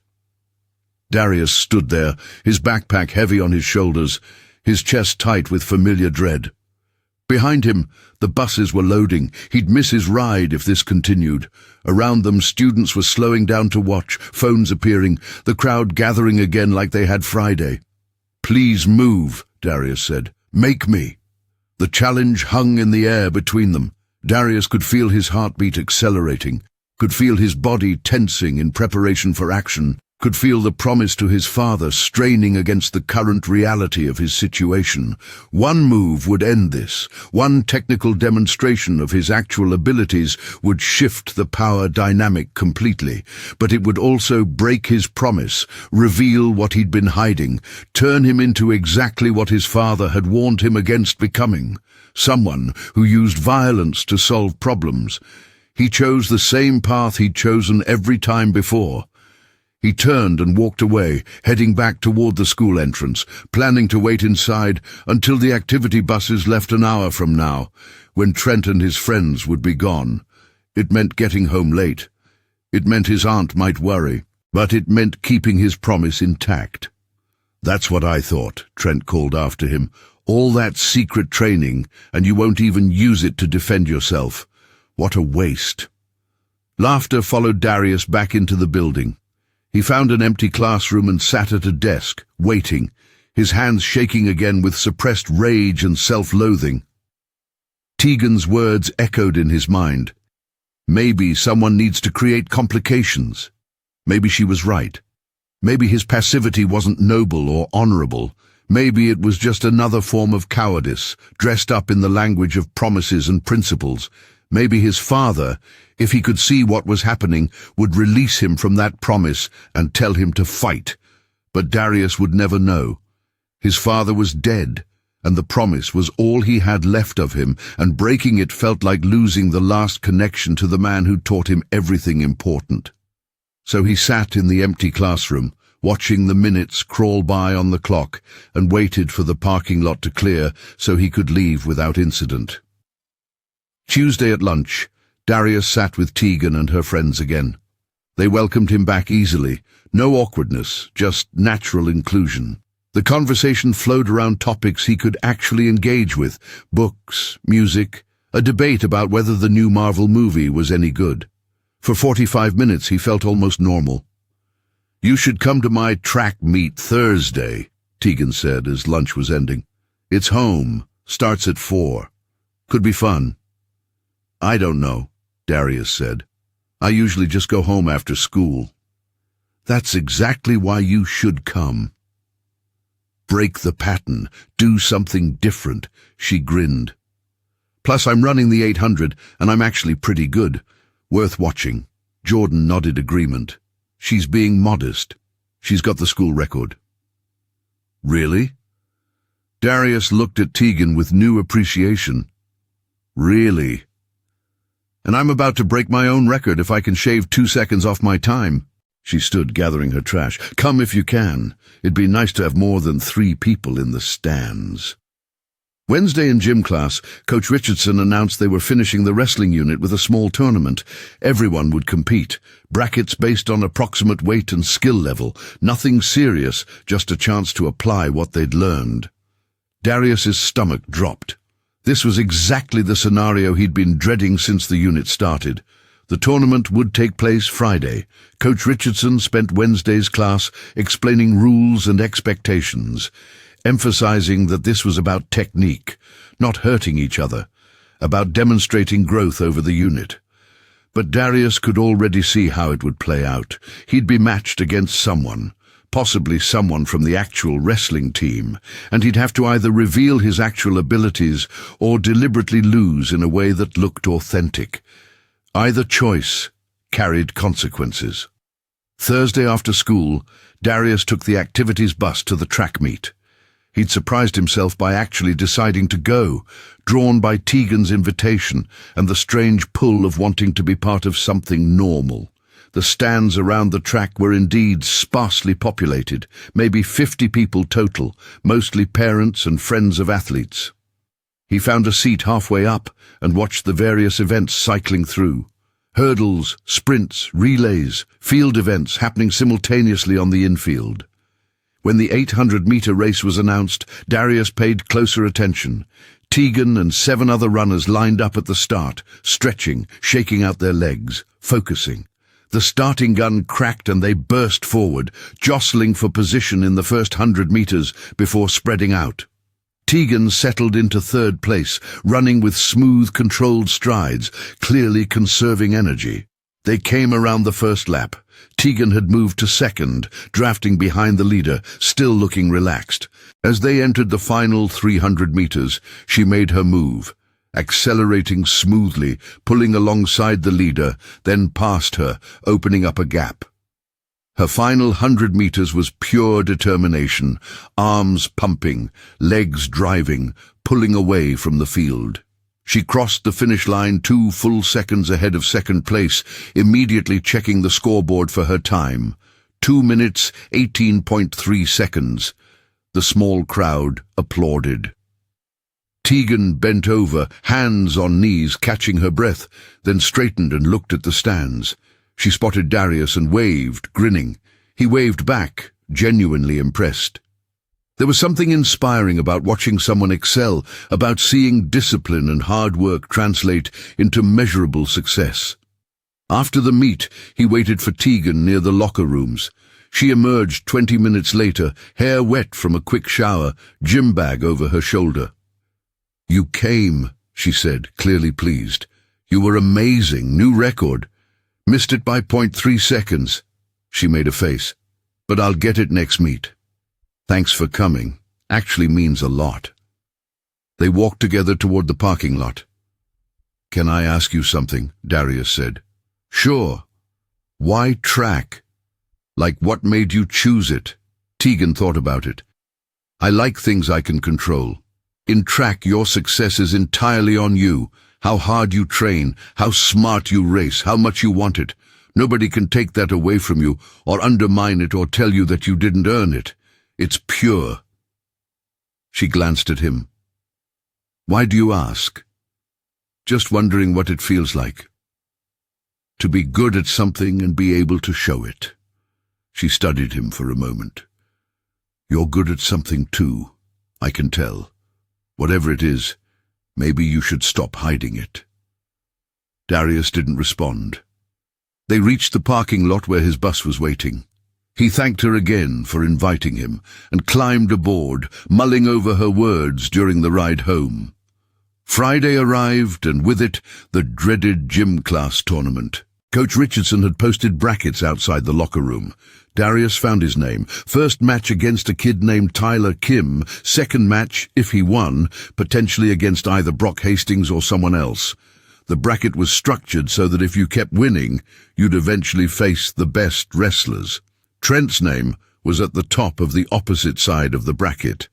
Darius stood there, his backpack heavy on his shoulders, his chest tight with familiar dread. Behind him, the buses were loading. He'd miss his ride if this continued. Around them, students were slowing down to watch, phones appearing, the crowd gathering again like they had Friday. "Please move," Darius said. "Make me." The challenge hung in the air between them. Darius could feel his heartbeat accelerating, could feel his body tensing in preparation for action, could feel the promise to his father straining against the current reality of his situation. One move would end this. One technical demonstration of his actual abilities would shift the power dynamic completely, but it would also break his promise, reveal what he'd been hiding, turn him into exactly what his father had warned him against becoming, someone who used violence to solve problems. He chose the same path he'd chosen every time before. He turned and walked away, heading back toward the school entrance, planning to wait inside until the activity buses left an hour from now, when Trent and his friends would be gone. It meant getting home late. It meant his aunt might worry, but it meant keeping his promise intact. "That's what I thought," Trent called after him. "All that secret training, and you won't even use it to defend yourself. What a waste." Laughter followed Darius back into the building. He found an empty classroom and sat at a desk, waiting, his hands shaking again with suppressed rage and self-loathing. Tegan's words echoed in his mind. Maybe someone needs to create complications. Maybe she was right. Maybe his passivity wasn't noble or honorable. Maybe it was just another form of cowardice, dressed up in the language of promises and principles. Maybe his father, if he could see what was happening, would release him from that promise and tell him to fight. But Darius would never know. His father was dead, and the promise was all he had left of him, and breaking it felt like losing the last connection to the man who taught him everything important. So he sat in the empty classroom, watching the minutes crawl by on the clock, and waited for the parking lot to clear so he could leave without incident. Tuesday at lunch, Darius sat with Tegan and her friends again. They welcomed him back easily, no awkwardness, just natural inclusion. The conversation flowed around topics he could actually engage with, books, music, a debate about whether the new Marvel movie was any good. For 45 minutes he felt almost normal. "You should come to my track meet Thursday," Tegan said as lunch was ending. "It's home, starts at 4. Could be fun." "I don't know," Darius said. "I usually just go home after school." "That's exactly why you should come." "Break the pattern, do something different," she grinned. "Plus I'm running the 800, and I'm actually pretty good. Worth watching." Jordan nodded agreement. "She's being modest. She's got the school record." "Really?" Darius looked at Tegan with new appreciation. "Really? And I'm about to break my own record if I can shave 2 seconds off my time." She stood gathering her trash. "Come if you can. It'd be nice to have more than 3 people in the stands." Wednesday in gym class, Coach Richardson announced they were finishing the wrestling unit with a small tournament. Everyone would compete. Brackets based on approximate weight and skill level. Nothing serious, just a chance to apply what they'd learned. Darius's stomach dropped. This was exactly the scenario he'd been dreading since the unit started. The tournament would take place Friday. Coach Richardson spent Wednesday's class explaining rules and expectations, emphasizing that this was about technique, not hurting each other, about demonstrating growth over the unit. But Darius could already see how it would play out. He'd be matched against someone, possibly someone from the actual wrestling team, and he'd have to either reveal his actual abilities or deliberately lose in a way that looked authentic. Either choice carried consequences. Thursday after school, Darius took the activities bus to the track meet. He'd surprised himself by actually deciding to go, drawn by Tegan's invitation and the strange pull of wanting to be part of something normal. The stands around the track were indeed sparsely populated, maybe 50 people total, mostly parents and friends of athletes. He found a seat halfway up and watched the various events cycling through. Hurdles, sprints, relays, field events happening simultaneously on the infield. When the 800-meter race was announced, Darius paid closer attention. Tegan and 7 other runners lined up at the start, stretching, shaking out their legs, focusing. The starting gun cracked and they burst forward, jostling for position in the first 100 meters before spreading out. Tegan settled into third place, running with smooth, controlled strides, clearly conserving energy. They came around the first lap. Tegan had moved to second, drafting behind the leader, still looking relaxed. As they entered the final 300 meters, she made her move, accelerating smoothly, pulling alongside the leader, then past her, opening up a gap. Her final 100 meters was pure determination, arms pumping, legs driving, pulling away from the field. She crossed the finish line 2 full seconds ahead of second place, immediately checking the scoreboard for her time. 2 minutes, 18.3 seconds. The small crowd applauded. Tegan bent over, hands on knees, catching her breath, then straightened and looked at the stands. She spotted Darius and waved, grinning. He waved back, genuinely impressed. There was something inspiring about watching someone excel, about seeing discipline and hard work translate into measurable success. After the meet, he waited for Tegan near the locker rooms. She emerged 20 minutes later, hair wet from a quick shower, gym bag over her shoulder. "You came," she said, clearly pleased. "You were amazing, new record. Missed it by 0.3 seconds. She made a face. "But I'll get it next meet. Thanks for coming. Actually means a lot." They walked together toward the parking lot. "Can I ask you something?" Darius said. "Sure. Why track? Like, what made you choose it?" Tegan thought about it. "I like things I can control. In track, your success is entirely on you. How hard you train, how smart you race, how much you want it. Nobody can take that away from you, or undermine it, or tell you that you didn't earn it. It's pure." She glanced at him. "Why do you ask?" "Just wondering what it feels like. To be good at something and be able to show it." She studied him for a moment. "You're good at something too, I can tell. Whatever it is, maybe you should stop hiding it." Darius didn't respond. They reached the parking lot where his bus was waiting. He thanked her again for inviting him and climbed aboard, mulling over her words during the ride home. Friday arrived, and with it, the dreaded gym class tournament. Coach Richardson had posted brackets outside the locker room. Darius found his name. First match against a kid named Tyler Kim. Second match, if he won, potentially against either Brock Hastings or someone else. The bracket was structured so that if you kept winning, you'd eventually face the best wrestlers. Trent's name was at the top of the opposite side of the bracket.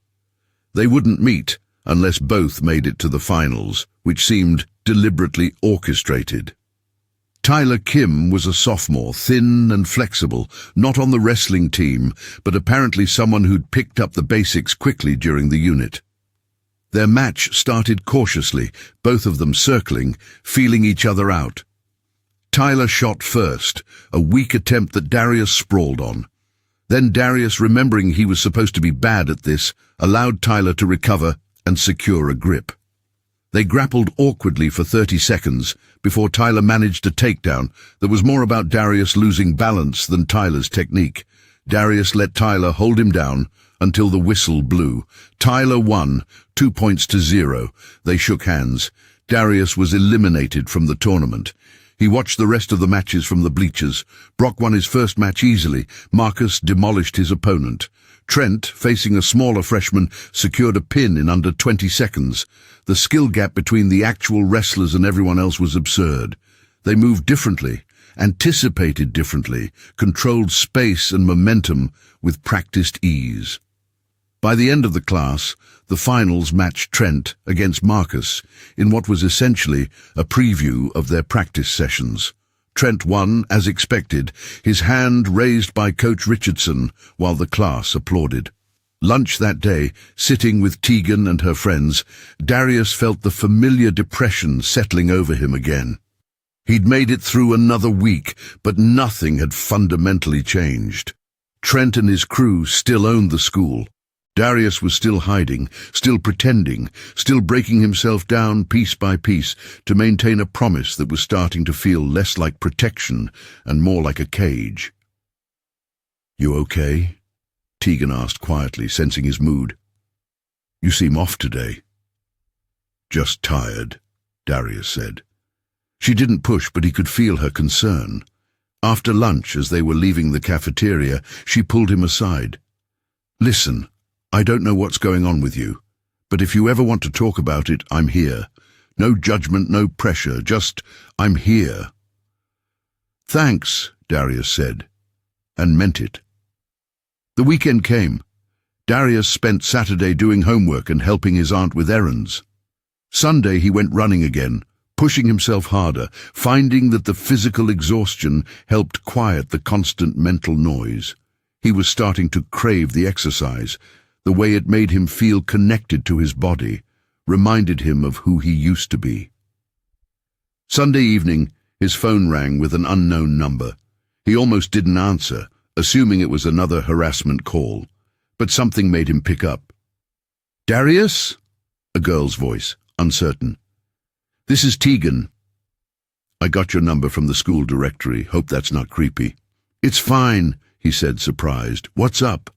They wouldn't meet unless both made it to the finals, which seemed deliberately orchestrated. Tyler Kim was a sophomore, thin and flexible, not on the wrestling team, but apparently someone who'd picked up the basics quickly during the unit. Their match started cautiously, both of them circling, feeling each other out. Tyler shot first, a weak attempt that Darius sprawled on. Then Darius, remembering he was supposed to be bad at this, allowed Tyler to recover and secure a grip. They grappled awkwardly for 30 seconds before Tyler managed a takedown that was more about Darius losing balance than Tyler's technique. Darius let Tyler hold him down until the whistle blew. Tyler won, 2 points to 0. They shook hands. Darius was eliminated from the tournament. He watched the rest of the matches from the bleachers. Brock won his first match easily. Marcus demolished his opponent. Trent, facing a smaller freshman, secured a pin in under 20 seconds. The skill gap between the actual wrestlers and everyone else was absurd. They moved differently, anticipated differently, controlled space and momentum with practiced ease. By the end of the class, the finals matched Trent against Marcus in what was essentially a preview of their practice sessions. Trent won, as expected, his hand raised by Coach Richardson, while the class applauded. Lunch that day, sitting with Tegan and her friends, Darius felt the familiar depression settling over him again. He'd made it through another week, but nothing had fundamentally changed. Trent and his crew still owned the school. Darius was still hiding, still pretending, still breaking himself down piece by piece to maintain a promise that was starting to feel less like protection and more like a cage. "You okay?" Tegan asked quietly, sensing his mood. "You seem off today." "Just tired," Darius said. She didn't push, but he could feel her concern. After lunch, as they were leaving the cafeteria, she pulled him aside. "Listen, I don't know what's going on with you, but if you ever want to talk about it, I'm here. No judgment, no pressure, just, I'm here." "Thanks," Darius said, and meant it. The weekend came. Darius spent Saturday doing homework and helping his aunt with errands. Sunday he went running again, pushing himself harder, finding that the physical exhaustion helped quiet the constant mental noise. He was starting to crave the exercise. The way it made him feel connected to his body, reminded him of who he used to be. Sunday evening, his phone rang with an unknown number. He almost didn't answer, assuming it was another harassment call, but something made him pick up. "Darius?" A girl's voice, uncertain. "This is Tegan. I got your number from the school directory. Hope that's not creepy." "It's fine," he said, surprised. "What's up?"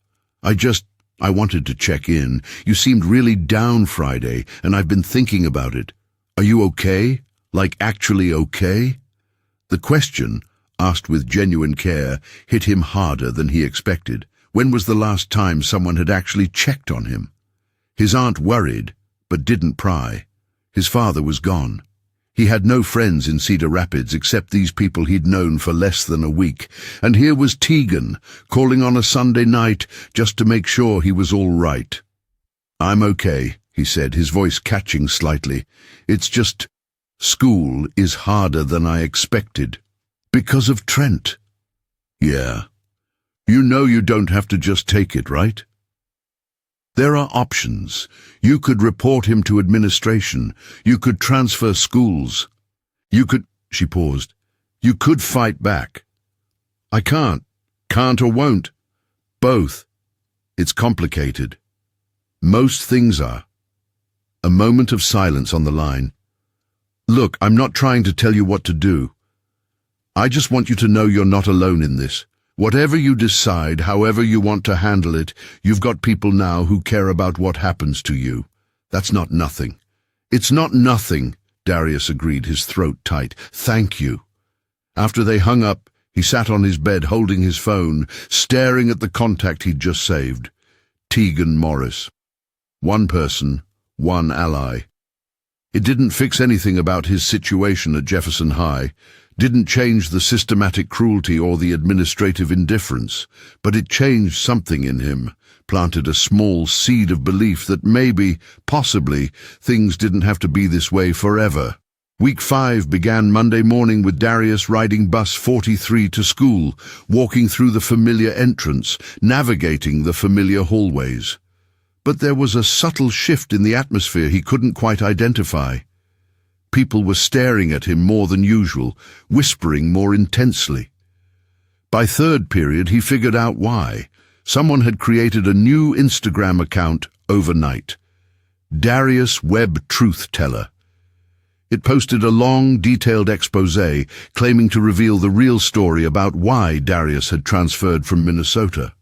I wanted to check in. You seemed really down Friday, and I've been thinking about it. Are you okay? Like actually okay?" The question, asked with genuine care, hit him harder than he expected. When was the last time someone had actually checked on him? His aunt worried, but didn't pry. His father was gone. He had no friends in Cedar Rapids except these people he'd known for less than a week, and here was Tegan, calling on a Sunday night just to make sure he was all right. "I'm okay," he said, his voice catching slightly. "It's just, school is harder than I expected." "Because of Trent?" "Yeah. You know you don't have to just take it, right? There are options. You could report him to administration. You could transfer schools. You could—" She paused. "You could fight back." "I can't. Can't or won't. Both. It's complicated. Most things are." A moment of silence on the line. "Look, I'm not trying to tell you what to do. I just want you to know you're not alone in this. Whatever you decide, however you want to handle it, you've got people now who care about what happens to you. That's not nothing." "It's not nothing," Darius agreed, his throat tight. "Thank you." After they hung up, he sat on his bed holding his phone, staring at the contact he'd just saved. Tegan Morris. One person, one ally. It didn't fix anything about his situation at Jefferson High, didn't change the systematic cruelty or the administrative indifference, but it changed something in him, planted a small seed of belief that maybe, possibly, things didn't have to be this way forever. Week 5 began Monday morning with Darius riding bus 43 to school, walking through the familiar entrance, navigating the familiar hallways. But there was a subtle shift in the atmosphere he couldn't quite identify. People were staring at him more than usual, whispering more intensely. By third period, he figured out why. Someone had created a new Instagram account overnight. Darius Webb Truth Teller. It posted a long, detailed exposé claiming to reveal the real story about why Darius had transferred from Minnesota.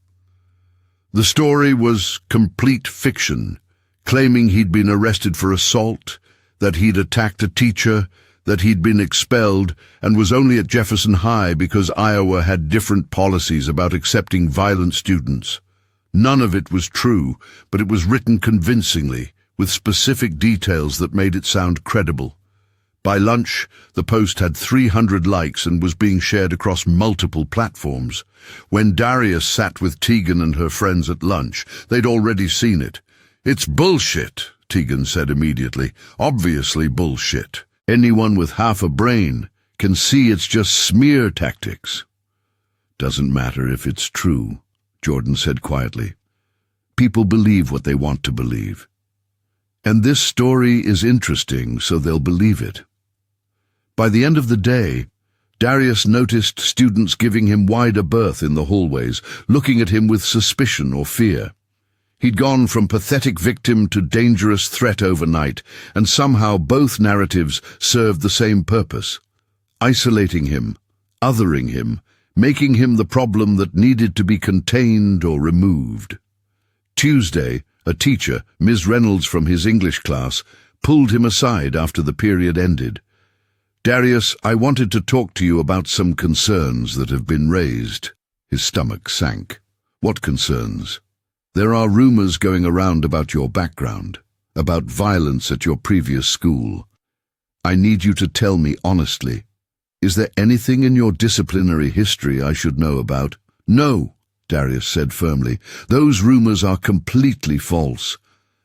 The story was complete fiction, claiming he'd been arrested for assault, that he'd attacked a teacher, that he'd been expelled and was only at Jefferson High because Iowa had different policies about accepting violent students. None of it was true, but it was written convincingly, with specific details that made it sound credible. By lunch, the post had 300 likes and was being shared across multiple platforms. When Darius sat with Tegan and her friends at lunch, they'd already seen it. "It's bullshit," Tegan said immediately. "Obviously bullshit. Anyone with half a brain can see it's just smear tactics." "Doesn't matter if it's true," Jordan said quietly. "People believe what they want to believe. And this story is interesting, so they'll believe it." By the end of the day, Darius noticed students giving him wider berth in the hallways, looking at him with suspicion or fear. He'd gone from pathetic victim to dangerous threat overnight, and somehow both narratives served the same purpose: isolating him, othering him, making him the problem that needed to be contained or removed. Tuesday, a teacher, Ms. Reynolds from his English class, pulled him aside after the period ended. "Darius, I wanted to talk to you about some concerns that have been raised." His stomach sank. "What concerns?" "There are rumors going around about your background, about violence at your previous school. I need you to tell me honestly. Is there anything in your disciplinary history I should know about?" "No," Darius said firmly. "Those rumors are completely false.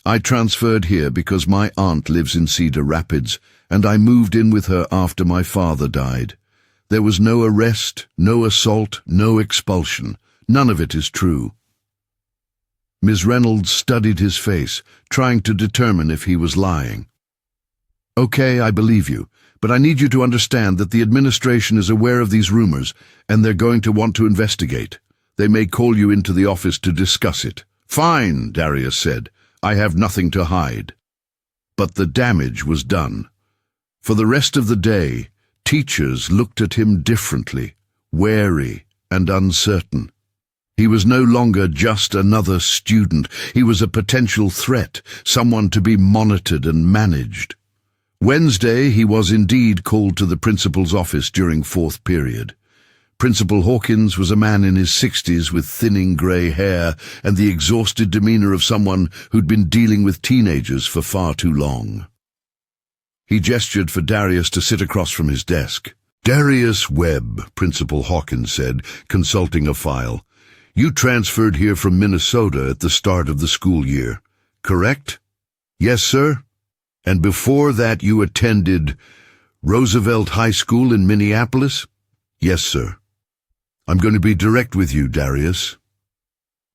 I transferred here because my aunt lives in Cedar Rapids, and I moved in with her after my father died. There was no arrest, no assault, no expulsion. None of it is true." Ms. Reynolds studied his face, trying to determine if he was lying. "Okay, I believe you, but I need you to understand that the administration is aware of these rumors, and they're going to want to investigate. They may call you into the office to discuss it." "Fine," Darius said. "I have nothing to hide." But the damage was done. For the rest of the day, teachers looked at him differently, wary and uncertain. He was no longer just another student. He was a potential threat, someone to be monitored and managed. Wednesday, he was indeed called to the principal's office during fourth period. Principal Hawkins was a man in his 60s with thinning grey hair and the exhausted demeanor of someone who'd been dealing with teenagers for far too long. He gestured for Darius to sit across from his desk. "Darius Webb," Principal Hawkins said, consulting a file. "You transferred here from Minnesota at the start of the school year, correct?" "Yes, sir." "And before that you attended Roosevelt High School in Minneapolis?" "Yes, sir." "I'm going to be direct with you, Darius.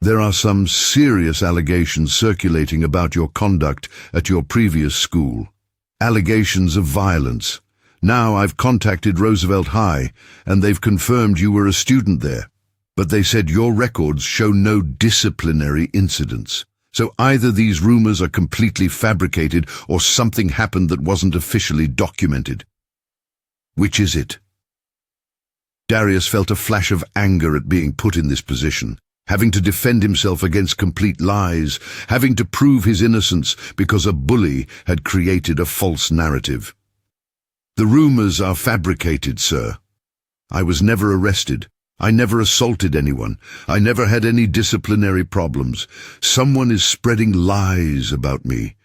There are some serious allegations circulating about your conduct at your previous school. Allegations of violence. Now I've contacted Roosevelt High, and they've confirmed you were a student there. But they said your records show no disciplinary incidents. So either these rumors are completely fabricated or something happened that wasn't officially documented. Which is it?" Darius felt a flash of anger at being put in this position, having to defend himself against complete lies, having to prove his innocence because a bully had created a false narrative. "The rumors are fabricated, sir. I was never arrested. I never assaulted anyone. I never had any disciplinary problems. Someone is spreading lies about me.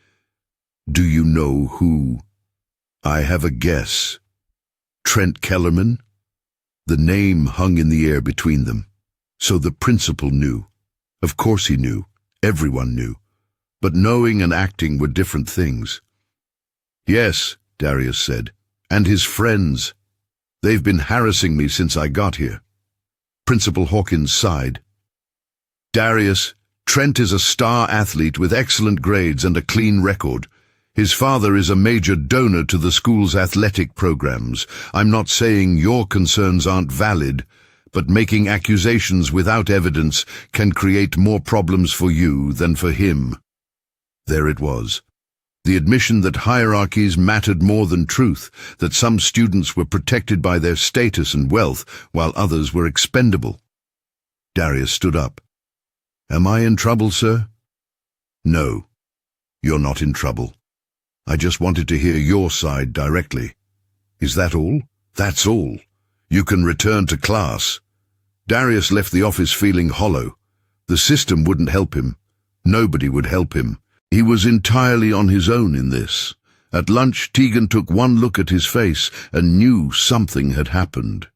Do you know who?" "I have a guess." "Trent Kellerman?" The name hung in the air between them. So the principal knew. Of course he knew. Everyone knew. But knowing and acting were different things. "Yes," Darius said. "And his friends. They've been harassing me since I got here." Principal Hawkins sighed. "Darius, Trent is a star athlete with excellent grades and a clean record. His father is a major donor to the school's athletic programs. I'm not saying your concerns aren't valid, but making accusations without evidence can create more problems for you than for him." There it was. The admission that hierarchies mattered more than truth, that some students were protected by their status and wealth, while others were expendable. Darius stood up. "Am I in trouble, sir?" "No, you're not in trouble. I just wanted to hear your side directly. Is that all? That's all. You can return to class. Darius left the office feeling hollow. The system wouldn't help him. Nobody would help him. He was entirely on his own in this. At lunch, Tegan took one look at his face and knew something had happened.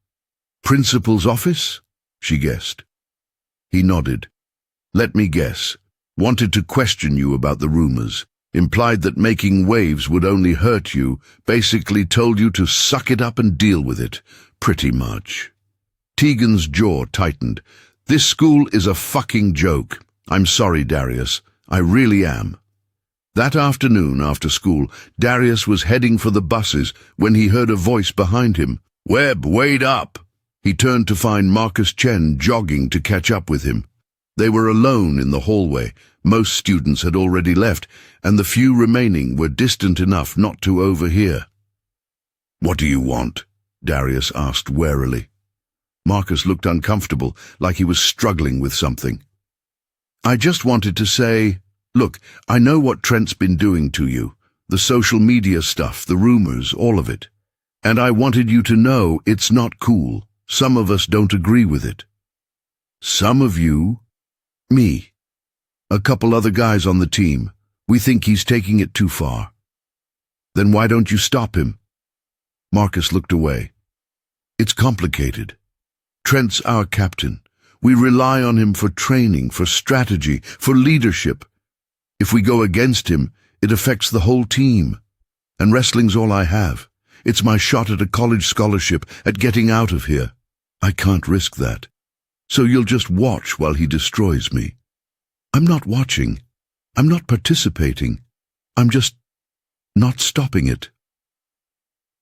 Principal's office? She guessed. He nodded. Let me guess. Wanted to question you about the rumors. Implied that making waves would only hurt you. Basically told you to suck it up and deal with it. Pretty much. Tegan's jaw tightened. This school is a fucking joke. I'm sorry, Darius. I really am. That afternoon after school, Darius was heading for the buses when he heard a voice behind him. Webb, wait up! He turned to find Marcus Chen jogging to catch up with him. They were alone in the hallway. Most students had already left, and the few remaining were distant enough not to overhear. What do you want? Darius asked warily. Marcus looked uncomfortable, like he was struggling with something. I just wanted to say, look, I know what Trent's been doing to you. The social media stuff, the rumors, all of it. And I wanted you to know it's not cool. Some of us don't agree with it. Some of you? Me. A couple other guys on the team. We think he's taking it too far. Then why don't you stop him? Marcus looked away. It's complicated. Trent's our captain. We rely on him for training, for strategy, for leadership. If we go against him, it affects the whole team. And wrestling's all I have. It's my shot at a college scholarship, at getting out of here. I can't risk that. So you'll just watch while he destroys me. I'm not watching. I'm not participating. I'm just not stopping it.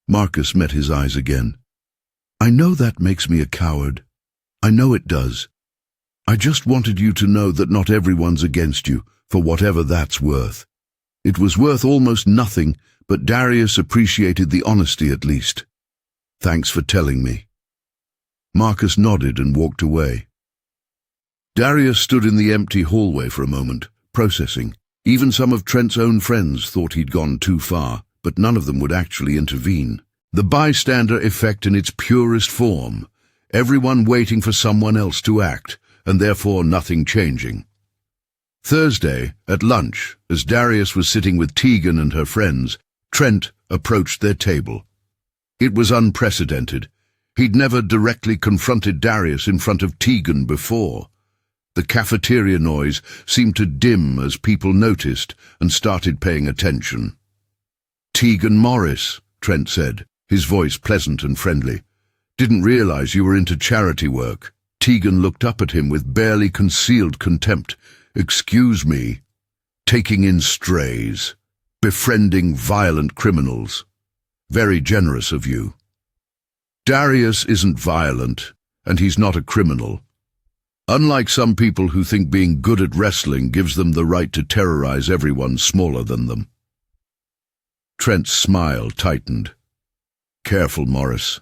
Marcus met his eyes again. I know that makes me a coward. I know it does. I just wanted you to know that not everyone's against you, for whatever that's worth. It was worth almost nothing, but Darius appreciated the honesty at least. Thanks for telling me. Marcus nodded and walked away. Darius stood in the empty hallway for a moment, processing. Even some of Trent's own friends thought he'd gone too far, but none of them would actually intervene. The bystander effect in its purest form. Everyone waiting for someone else to act, and therefore nothing changing. Thursday, at lunch, as Darius was sitting with Tegan and her friends, Trent approached their table. It was unprecedented. He'd never directly confronted Darius in front of Tegan before. The cafeteria noise seemed to dim as people noticed and started paying attention. Tegan Morris, Trent said, his voice pleasant and friendly. Didn't realize you were into charity work. Tegan looked up at him with barely concealed contempt. Excuse me. Taking in strays. Befriending violent criminals. Very generous of you. Darius isn't violent, and he's not a criminal. Unlike some people who think being good at wrestling gives them the right to terrorize everyone smaller than them. Trent's smile tightened. Careful, Morris.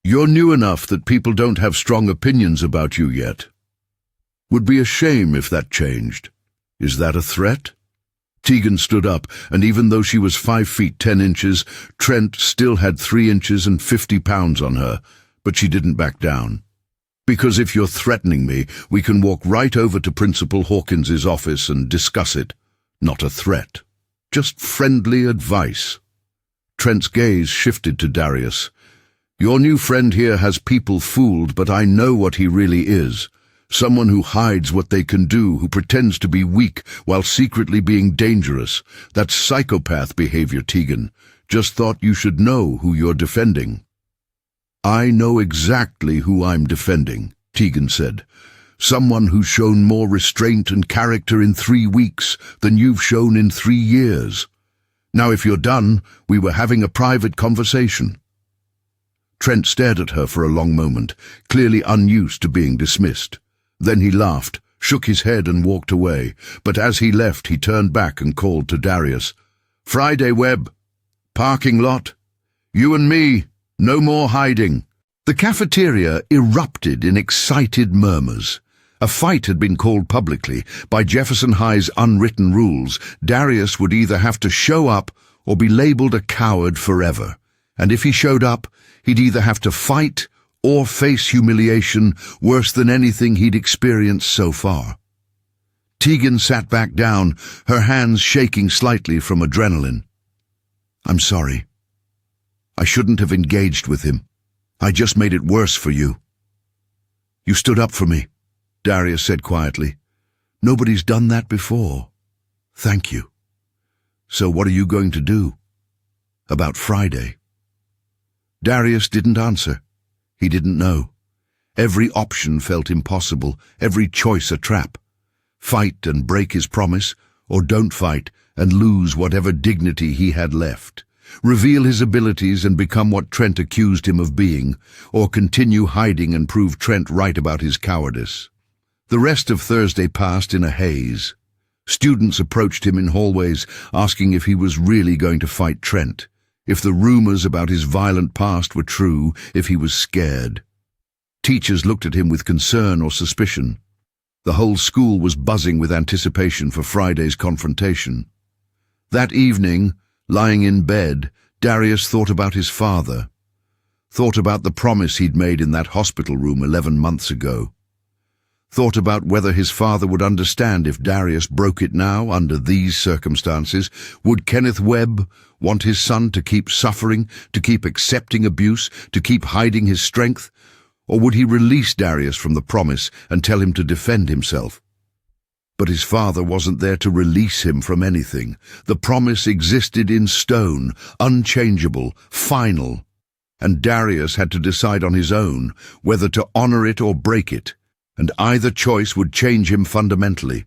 You're new enough that people don't have strong opinions about you yet. Would be a shame if that changed. Is that a threat? Tegan stood up, and even though she was 5 feet 10 inches, Trent still had 3 inches and 50 pounds on her, but she didn't back down. Because if you're threatening me, we can walk right over to Principal Hawkins's office and discuss it. Not a threat. Just friendly advice. Trent's gaze shifted to Darius. Your new friend here has people fooled, but I know what he really is. Someone who hides what they can do, who pretends to be weak while secretly being dangerous. That's psychopath behavior, Tegan. Just thought you should know who you're defending. I know exactly who I'm defending, Tegan said. Someone who's shown more restraint and character in 3 weeks than you've shown in 3 years. Now if you're done, we were having a private conversation. Trent stared at her for a long moment, clearly unused to being dismissed. Then he laughed, shook his head and walked away, but as he left he turned back and called to Darius. Friday, Webb. Parking lot. You and me. No more hiding. The cafeteria erupted in excited murmurs. A fight had been called publicly. By Jefferson High's unwritten rules, Darius would either have to show up or be labeled a coward forever. And if he showed up, he'd either have to fight or face humiliation worse than anything he'd experienced so far. Tegan sat back down, her hands shaking slightly from adrenaline. "I'm sorry. I shouldn't have engaged with him. I just made it worse for you." "You stood up for me," Darius said quietly. "Nobody's done that before. Thank you. So what are you going to do about Friday?" Darius didn't answer. He didn't know. Every option felt impossible, every choice a trap. Fight and break his promise, or don't fight and lose whatever dignity he had left. Reveal his abilities and become what Trent accused him of being, or continue hiding and prove Trent right about his cowardice. The rest of Thursday passed in a haze. Students approached him in hallways, asking if he was really going to fight Trent, if the rumors about his violent past were true, if he was scared. Teachers looked at him with concern or suspicion. The whole school was buzzing with anticipation for Friday's confrontation. That evening, lying in bed, Darius thought about his father, thought about the promise he'd made in that hospital room 11 months ago, thought about whether his father would understand if Darius broke it now under these circumstances. Would Kenneth Webb want his son to keep suffering, to keep accepting abuse, to keep hiding his strength? Or would he release Darius from the promise and tell him to defend himself? But his father wasn't there to release him from anything. The promise existed in stone, unchangeable, final, and Darius had to decide on his own whether to honor it or break it, and either choice would change him fundamentally.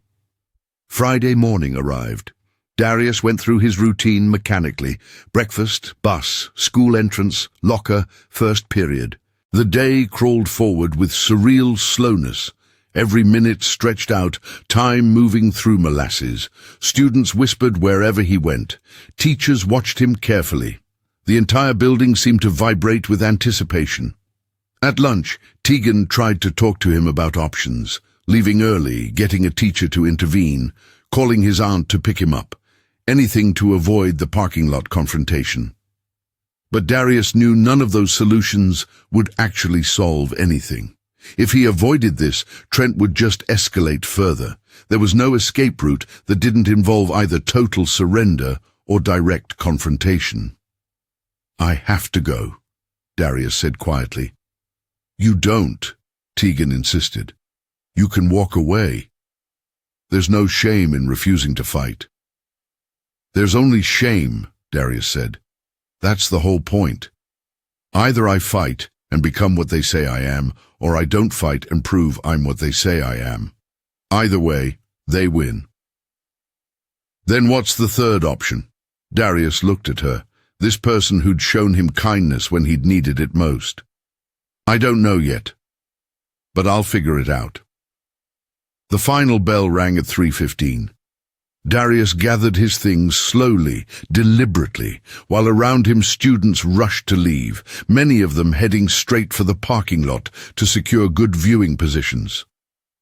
Friday morning arrived. Darius went through his routine mechanically. Breakfast, bus, school entrance, locker, first period. The day crawled forward with surreal slowness. Every minute stretched out, time moving through molasses. Students whispered wherever he went. Teachers watched him carefully. The entire building seemed to vibrate with anticipation. At lunch, Tegan tried to talk to him about options, leaving early, getting a teacher to intervene, calling his aunt to pick him up, anything to avoid the parking lot confrontation. But Darius knew none of those solutions would actually solve anything. If he avoided this, Trent would just escalate further. There was no escape route that didn't involve either total surrender or direct confrontation. "I have to go," Darius said quietly. "You don't," Tegan insisted. "You can walk away. There's no shame in refusing to fight." "There's only shame," Darius said. "That's the whole point. Either I fight and become what they say I am, or I don't fight and prove I'm what they say I am. Either way, they win." "Then what's the third option?" Darius looked at her, this person who'd shown him kindness when he'd needed it most. "I don't know yet, but I'll figure it out." The final bell rang at 3:15. Darius gathered his things slowly, deliberately, while around him students rushed to leave, many of them heading straight for the parking lot to secure good viewing positions.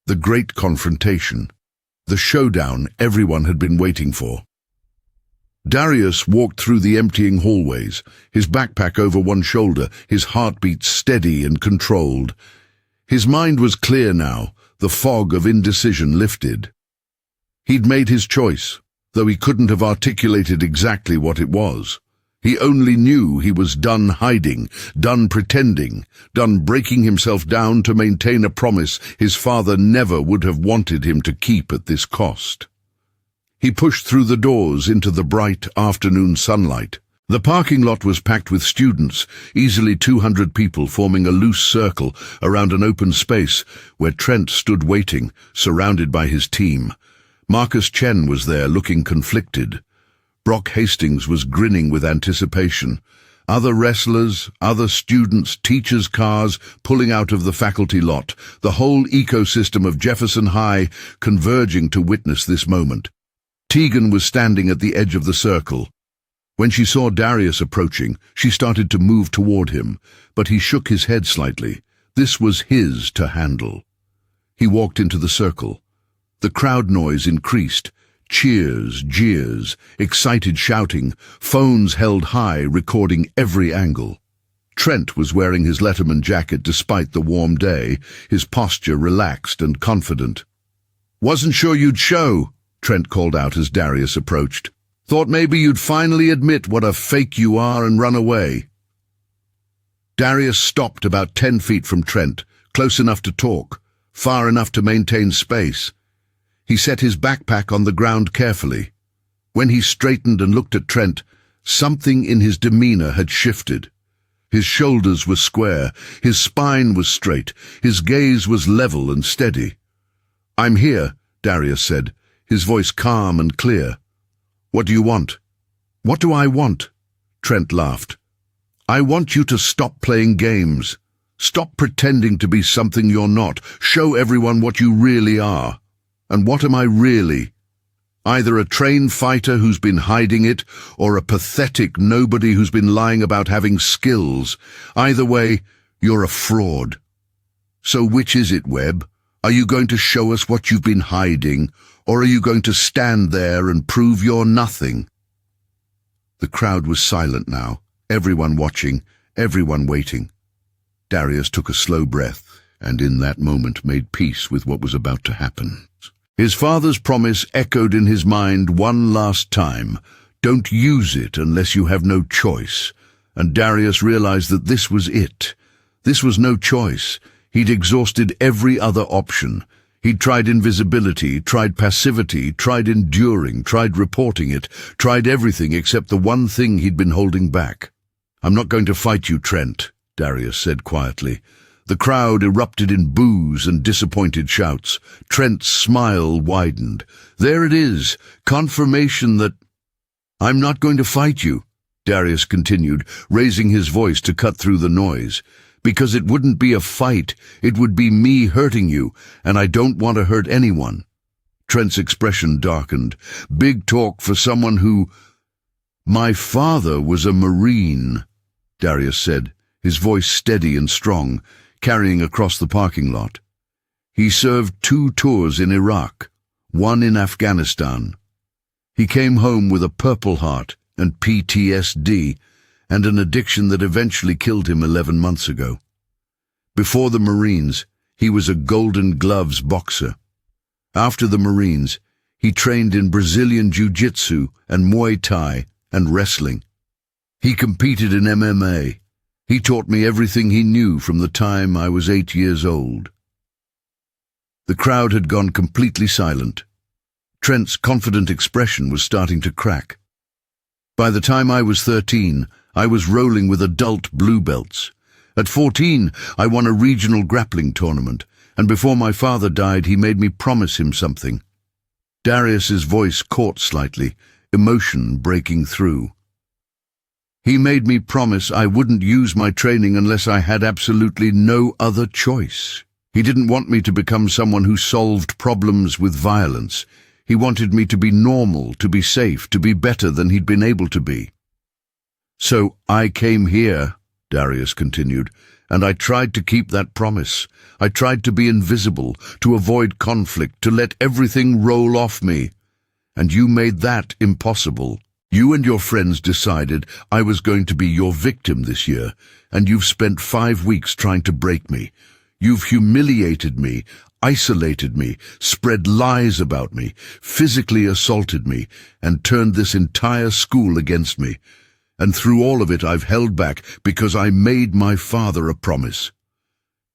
The great confrontation, the showdown everyone had been waiting for. Darius walked through the emptying hallways, his backpack over one shoulder, his heartbeat steady and controlled. His mind was clear now, the fog of indecision lifted. He'd made his choice, though he couldn't have articulated exactly what it was. He only knew he was done hiding, done pretending, done breaking himself down to maintain a promise his father never would have wanted him to keep at this cost. He pushed through the doors into the bright afternoon sunlight. The parking lot was packed with students, easily 200 people forming a loose circle around an open space where Trent stood waiting, surrounded by his team. Marcus Chen was there, looking conflicted. Brock Hastings was grinning with anticipation. Other wrestlers, other students, teachers' cars pulling out of the faculty lot, the whole ecosystem of Jefferson High converging to witness this moment. Tegan was standing at the edge of the circle. When she saw Darius approaching, she started to move toward him, but he shook his head slightly. This was his to handle. He walked into the circle. The crowd noise increased. Cheers, jeers, excited shouting, phones held high, recording every angle. Trent was wearing his Letterman jacket despite the warm day, his posture relaxed and confident. "Wasn't sure you'd show," Trent called out as Darius approached. "Thought maybe you'd finally admit what a fake you are and run away." Darius stopped about 10 feet from Trent, close enough to talk, far enough to maintain space. He set his backpack on the ground carefully. When he straightened and looked at Trent, something in his demeanor had shifted. His shoulders were square, his spine was straight, his gaze was level and steady. "I'm here," Darius said, his voice calm and clear. "What do you want?" "What do I want?" Trent laughed. "I want you to stop playing games. Stop pretending to be something you're not. Show everyone what you really are. And what am I really? Either a trained fighter who's been hiding it, or a pathetic nobody who's been lying about having skills. Either way, you're a fraud. So which is it, Webb? Are you going to show us what you've been hiding, or are you going to stand there and prove you're nothing?" The crowd was silent now, everyone watching, everyone waiting. Darius took a slow breath, and in that moment made peace with what was about to happen. His father's promise echoed in his mind one last time. Don't use it unless you have no choice. And Darius realized that this was it. This was no choice. He'd exhausted every other option. He'd tried invisibility, tried passivity, tried enduring, tried reporting it, tried everything except the one thing he'd been holding back. "I'm not going to fight you, Trent," Darius said quietly. The crowd erupted in boos and disappointed shouts. Trent's smile widened. "There it is, confirmation that—" "I'm not going to fight you," Darius continued, raising his voice to cut through the noise. "Because it wouldn't be a fight, it would be me hurting you, and I don't want to hurt anyone." Trent's expression darkened. "Big talk for someone who—" "My father was a Marine," Darius said, his voice steady and strong, carrying across the parking lot. "He served 2 tours in Iraq, 1 in Afghanistan. He came home with a Purple Heart and PTSD and an addiction that eventually killed him 11 months ago. Before the Marines, he was a Golden Gloves boxer. After the Marines, he trained in Brazilian Jiu-Jitsu and Muay Thai and wrestling. He competed in MMA. He taught me everything he knew from the time I was 8 years old." The crowd had gone completely silent. Trent's confident expression was starting to crack. "By the time I was 13, I was rolling with adult blue belts. At 14, I won a regional grappling tournament, and before my father died, he made me promise him something." Darius's voice caught slightly, emotion breaking through. "He made me promise I wouldn't use my training unless I had absolutely no other choice. He didn't want me to become someone who solved problems with violence. He wanted me to be normal, to be safe, to be better than he'd been able to be. So I came here," Darius continued, "and I tried to keep that promise. I tried to be invisible, to avoid conflict, to let everything roll off me. And you made that impossible. You and your friends decided I was going to be your victim this year, and you've spent 5 weeks trying to break me. You've humiliated me, isolated me, spread lies about me, physically assaulted me, and turned this entire school against me. And through all of it I've held back because I made my father a promise."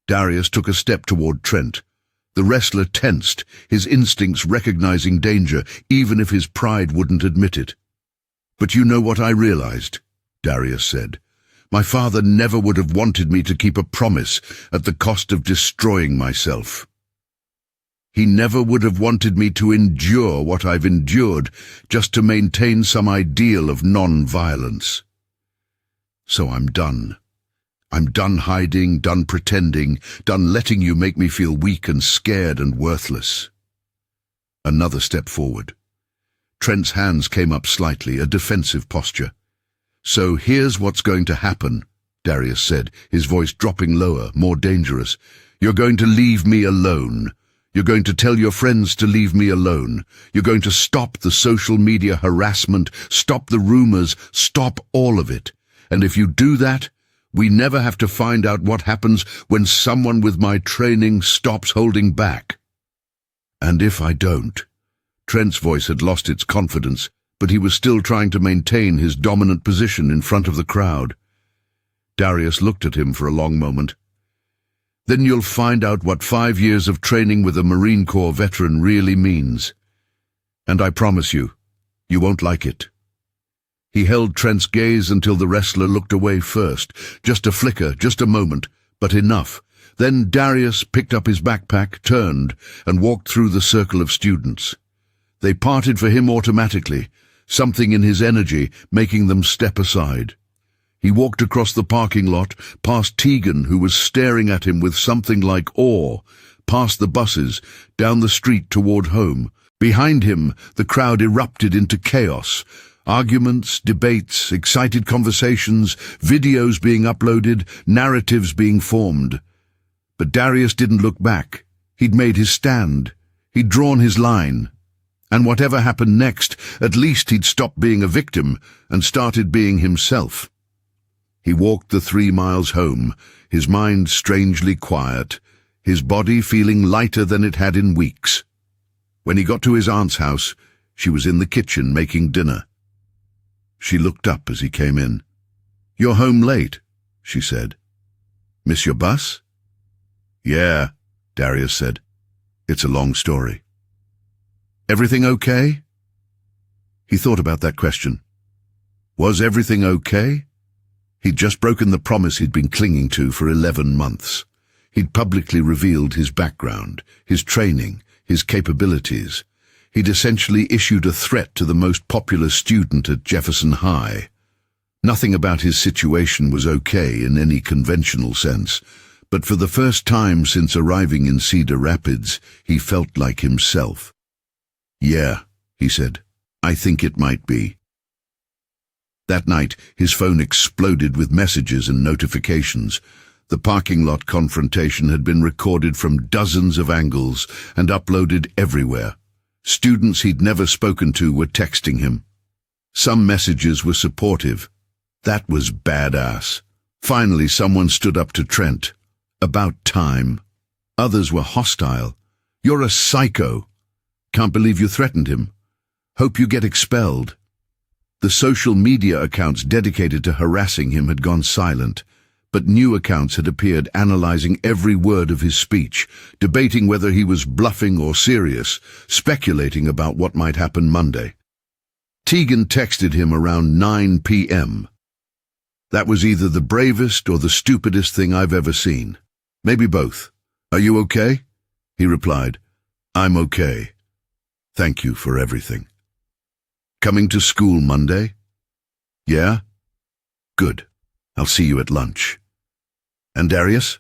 Darius took a step toward Trent. The wrestler tensed, his instincts recognizing danger, even if his pride wouldn't admit it. "But you know what I realized," Darius said. "My father never would have wanted me to keep a promise at the cost of destroying myself. He never would have wanted me to endure what I've endured just to maintain some ideal of non-violence. So I'm done. I'm done hiding, done pretending, done letting you make me feel weak and scared and worthless." Another step forward. Trent's hands came up slightly, a defensive posture. "So here's what's going to happen," Darius said, his voice dropping lower, more dangerous. "You're going to leave me alone. You're going to tell your friends to leave me alone. You're going to stop the social media harassment, stop the rumors, stop all of it. And if you do that, we never have to find out what happens when someone with my training stops holding back. And if I don't? Trent's voice had lost its confidence, but he was still trying to maintain his dominant position in front of the crowd. Darius looked at him for a long moment. Then you'll find out what 5 years of training with a Marine Corps veteran really means. And I promise you, you won't like it. He held Trent's gaze until the wrestler looked away first. Just a flicker, just a moment, but enough. Then Darius picked up his backpack, turned, and walked through the circle of students. They parted for him automatically, something in his energy making them step aside. He walked across the parking lot, past Tegan, who was staring at him with something like awe, past the buses, down the street toward home. Behind him, the crowd erupted into chaos. Arguments, debates, excited conversations, videos being uploaded, narratives being formed. But Darius didn't look back. He'd made his stand. He'd drawn his line. And whatever happened next, at least he'd stopped being a victim and started being himself. He walked the 3 miles home, his mind strangely quiet, his body feeling lighter than it had in weeks. When he got to his aunt's house, she was in the kitchen making dinner. She looked up as he came in. "You're home late," she said. "Miss your bus?" "Yeah," Darius said. "It's a long story." "Everything okay?" He thought about that question. Was everything okay? He'd just broken the promise he'd been clinging to for 11 months. He'd publicly revealed his background, his training, his capabilities. He'd essentially issued a threat to the most popular student at Jefferson High. Nothing about his situation was okay in any conventional sense, but for the first time since arriving in Cedar Rapids, he felt like himself. "Yeah," he said, "I think it might be." That night, his phone exploded with messages and notifications. The parking lot confrontation had been recorded from dozens of angles and uploaded everywhere. Students he'd never spoken to were texting him. Some messages were supportive. That was badass. Finally, someone stood up to Trent. About time. Others were hostile. "You're a psycho. Can't believe you threatened him. Hope you get expelled." The social media accounts dedicated to harassing him had gone silent, but new accounts had appeared analyzing every word of his speech, debating whether he was bluffing or serious, speculating about what might happen Monday. Tegan texted him around 9 p.m. "That was either the bravest or the stupidest thing I've ever seen. Maybe both. Are you okay?" He replied, "I'm okay. Thank you for everything." "Coming to school Monday?" "Yeah?" "Good. I'll see you at lunch." "And Darius,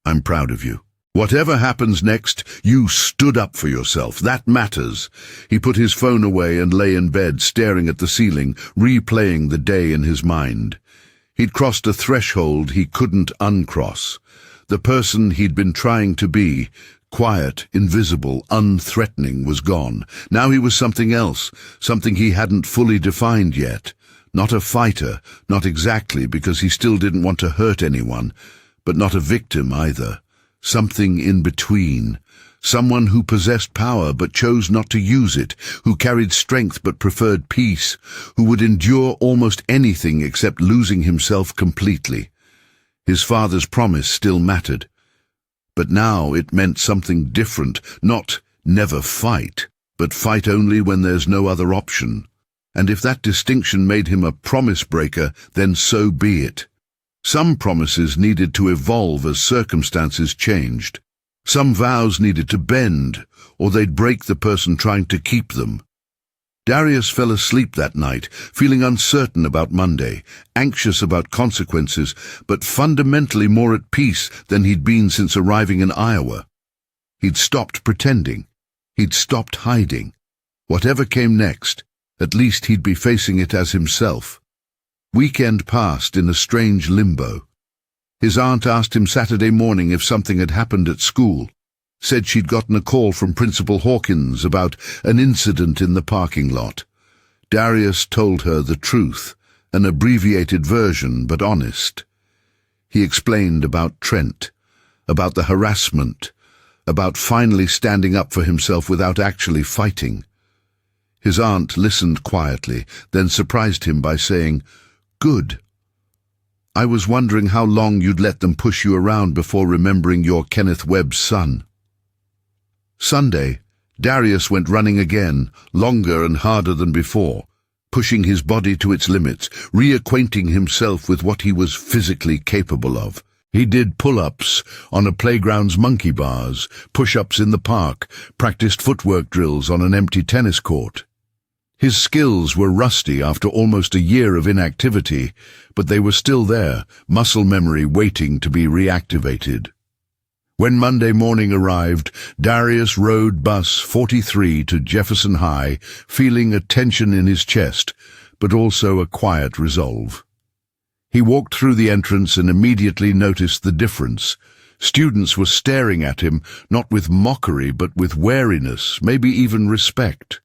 I'm proud of you. Whatever happens next, you stood up for yourself. That matters." He put his phone away and lay in bed, staring at the ceiling, replaying the day in his mind. He'd crossed a threshold he couldn't uncross. The person he'd been trying to be, quiet, invisible, unthreatening, was gone. Now he was something else, something he hadn't fully defined yet. Not a fighter, not exactly, because he still didn't want to hurt anyone, but not a victim either. Something in between. Someone who possessed power but chose not to use it, who carried strength but preferred peace, who would endure almost anything except losing himself completely. His father's promise still mattered. But now it meant something different, not never fight, but fight only when there's no other option. And if that distinction made him a promise breaker, then so be it. Some promises needed to evolve as circumstances changed. Some vows needed to bend, or they'd break the person trying to keep them. Darius fell asleep that night, feeling uncertain about Monday, anxious about consequences, but fundamentally more at peace than he'd been since arriving in Iowa. He'd stopped pretending. He'd stopped hiding. Whatever came next, at least he'd be facing it as himself. Weekend passed in a strange limbo. His aunt asked him Saturday morning if something had happened at school. said she'd gotten a call from Principal Hawkins about an incident in the parking lot. Darius told her the truth, an abbreviated version but honest. He explained about Trent, about the harassment, about finally standing up for himself without actually fighting. His aunt listened quietly, then surprised him by saying, "Good. I was wondering how long you'd let them push you around before remembering you're Kenneth Webb's son." Sunday, Darius went running again, longer and harder than before, pushing his body to its limits, reacquainting himself with what he was physically capable of. He did pull-ups on a playground's monkey bars, push-ups in the park, practiced footwork drills on an empty tennis court. His skills were rusty after almost a year of inactivity, but they were still there, muscle memory waiting to be reactivated. When Monday morning arrived, Darius rode bus 43 to Jefferson High, feeling a tension in his chest, but also a quiet resolve. He walked through the entrance and immediately noticed the difference. Students were staring at him, not with mockery, but with wariness, maybe even respect.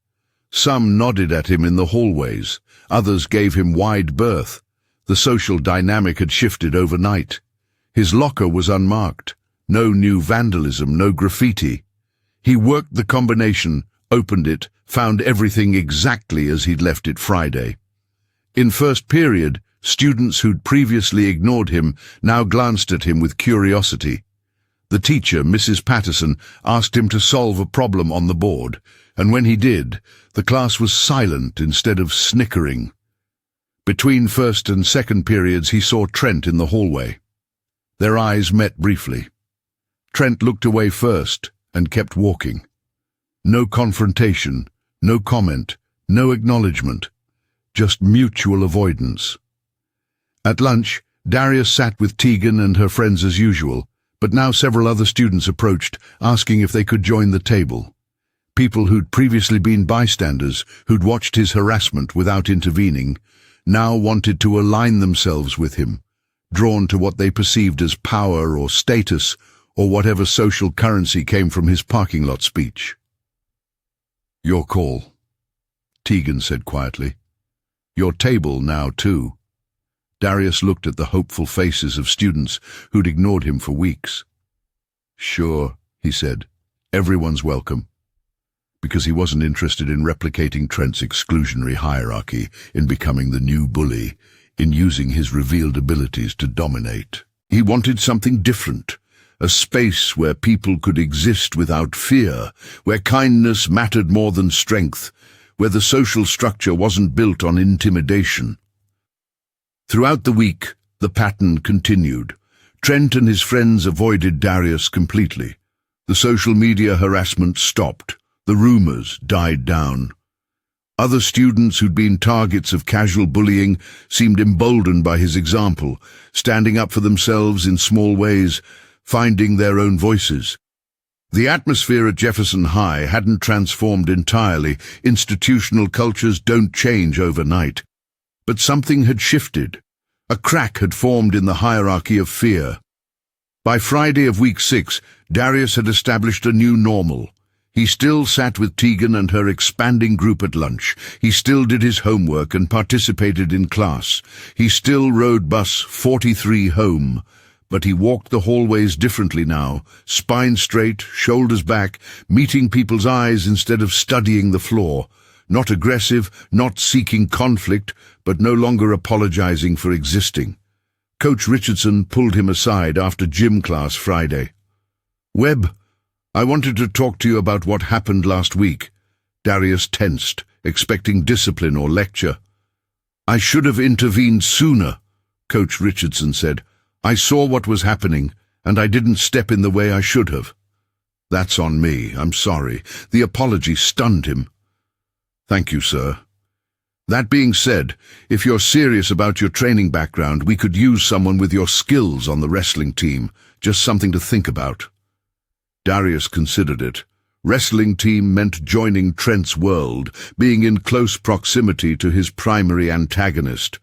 Some nodded at him in the hallways, others gave him wide berth. The social dynamic had shifted overnight. His locker was unmarked. No new vandalism, no graffiti. He worked the combination, opened it, found everything exactly as he'd left it Friday. In first period, students who'd previously ignored him now glanced at him with curiosity. The teacher, Mrs. Patterson, asked him to solve a problem on the board, and when he did, the class was silent instead of snickering. Between first and second periods, he saw Trent in the hallway. Their eyes met briefly. Trent looked away first and kept walking. No confrontation, no comment, no acknowledgement, just mutual avoidance. At lunch, Darius sat with Tegan and her friends as usual, but now several other students approached, asking if they could join the table. People who'd previously been bystanders, who'd watched his harassment without intervening, now wanted to align themselves with him, drawn to what they perceived as power or status, or whatever social currency came from his parking lot speech. "Your call," Tegan said quietly. "Your table now, too." Darius looked at the hopeful faces of students who'd ignored him for weeks. "Sure," he said. "Everyone's welcome." Because he wasn't interested in replicating Trent's exclusionary hierarchy, in becoming the new bully, in using his revealed abilities to dominate. He wanted something different. A space where people could exist without fear, where kindness mattered more than strength, where the social structure wasn't built on intimidation. Throughout the week, the pattern continued. Trent and his friends avoided Darius completely. The social media harassment stopped. The rumors died down. Other students who'd been targets of casual bullying seemed emboldened by his example, standing up for themselves in small ways, finding their own voices. The atmosphere at Jefferson High hadn't transformed entirely. Institutional cultures don't change overnight. But something had shifted. A crack had formed in the hierarchy of fear. By Friday of week 6, Darius had established a new normal. He still sat with Tegan and her expanding group at lunch. He still did his homework and participated in class. He still rode bus 43 home. But he walked the hallways differently now, spine straight, shoulders back, meeting people's eyes instead of studying the floor. Not aggressive, not seeking conflict, but no longer apologizing for existing. Coach Richardson pulled him aside after gym class Friday. "Webb, I wanted to talk to you about what happened last week." Darius tensed, expecting discipline or lecture. "I should have intervened sooner," Coach Richardson said. "I saw what was happening, and I didn't step in the way I should have." "That's on me, I'm sorry." The apology stunned him. "Thank you, sir. That being said, if you're serious about your training background, we could use someone with your skills on the wrestling team, just something to think about." Darius considered it. Wrestling team meant joining Trent's world, being in close proximity to his primary antagonist.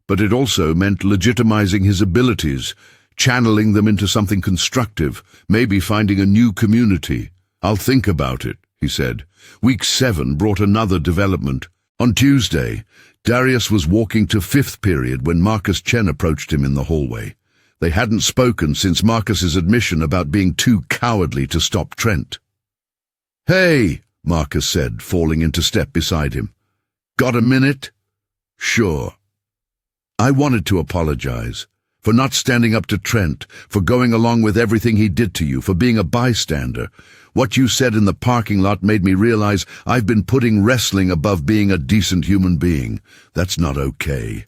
But it also meant legitimizing his abilities, channeling them into something constructive, maybe finding a new community. "I'll think about it," he said. Week 7 brought another development. On Tuesday, Darius was walking to 5th period when Marcus Chen approached him in the hallway. They hadn't spoken since Marcus's admission about being too cowardly to stop Trent. "Hey," Marcus said, falling into step beside him. "Got a minute?" "Sure." "I wanted to apologize for not standing up to Trent, for going along with everything he did to you, for being a bystander. What you said in the parking lot made me realize I've been putting wrestling above being a decent human being. That's not okay."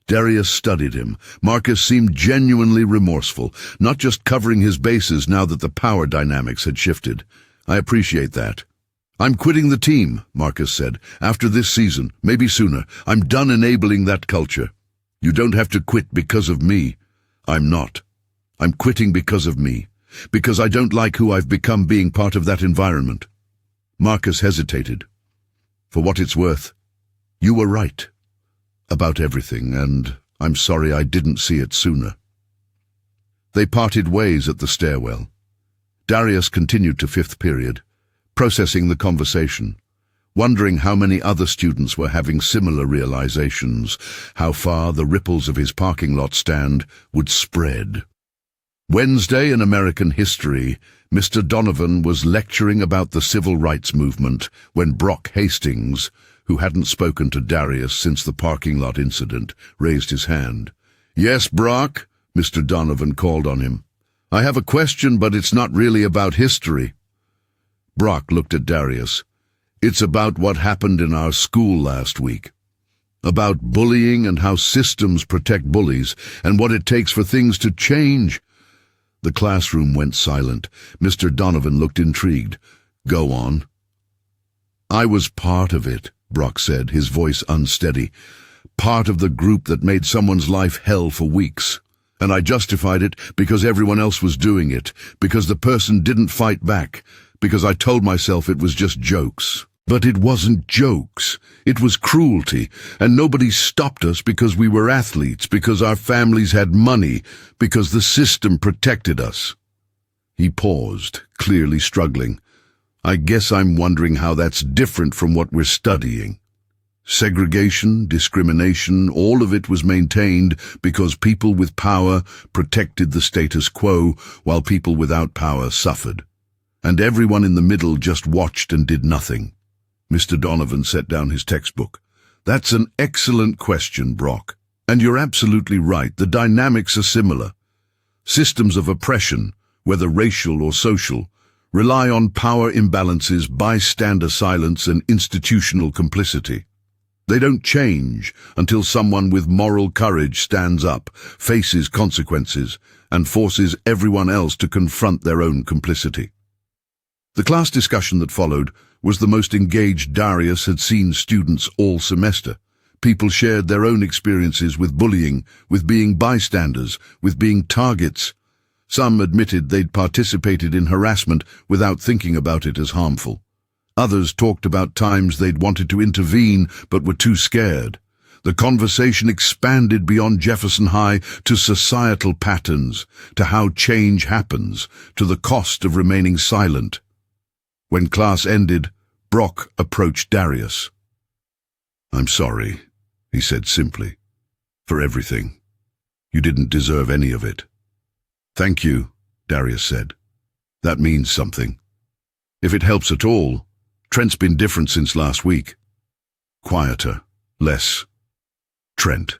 Darius studied him. Marcus seemed genuinely remorseful, not just covering his bases now that the power dynamics had shifted. "I appreciate that." "I'm quitting the team," Marcus said. "After this season, maybe sooner. I'm done enabling that culture." "You don't have to quit because of me." "I'm not. I'm quitting because of me. Because I don't like who I've become being part of that environment." Marcus hesitated. "For what it's worth, you were right about everything, and I'm sorry I didn't see it sooner." They parted ways at the stairwell. Darius continued to 5th period, processing the conversation, wondering how many other students were having similar realizations, how far the ripples of his parking lot stand would spread. Wednesday in American history, Mr. Donovan was lecturing about the civil rights movement when Brock Hastings, who hadn't spoken to Darius since the parking lot incident, raised his hand. "Yes, Brock," Mr. Donovan called on him. "I have a question, but it's not really about history." Brock looked at Darius. "It's about what happened in our school last week. About bullying and how systems protect bullies, and what it takes for things to change." The classroom went silent. Mr. Donovan looked intrigued. "Go on." "I was part of it," Brock said, his voice unsteady. "Part of the group that made someone's life hell for weeks. And I justified it because everyone else was doing it, because the person didn't fight back, because I told myself it was just jokes. But it wasn't jokes. It was cruelty, and nobody stopped us because we were athletes, because our families had money, because the system protected us." He paused, clearly struggling. "I guess I'm wondering how that's different from what we're studying. Segregation, discrimination, all of it was maintained because people with power protected the status quo while people without power suffered. And everyone in the middle just watched and did nothing." Mr. Donovan set down his textbook. "That's an excellent question, Brock. And you're absolutely right. The dynamics are similar. Systems of oppression, whether racial or social, rely on power imbalances, bystander silence, and institutional complicity. They don't change until someone with moral courage stands up, faces consequences, and forces everyone else to confront their own complicity." The class discussion that followed was the most engaged Darius had seen students all semester. People shared their own experiences with bullying, with being bystanders, with being targets. Some admitted they'd participated in harassment without thinking about it as harmful. Others talked about times they'd wanted to intervene but were too scared. The conversation expanded beyond Jefferson High to societal patterns, to how change happens, to the cost of remaining silent. When class ended, Brock approached Darius. "I'm sorry," he said simply, "for everything. You didn't deserve any of it." "Thank you," Darius said. "That means something. If it helps at all, Trent's been different since last week. Quieter, less. Trent,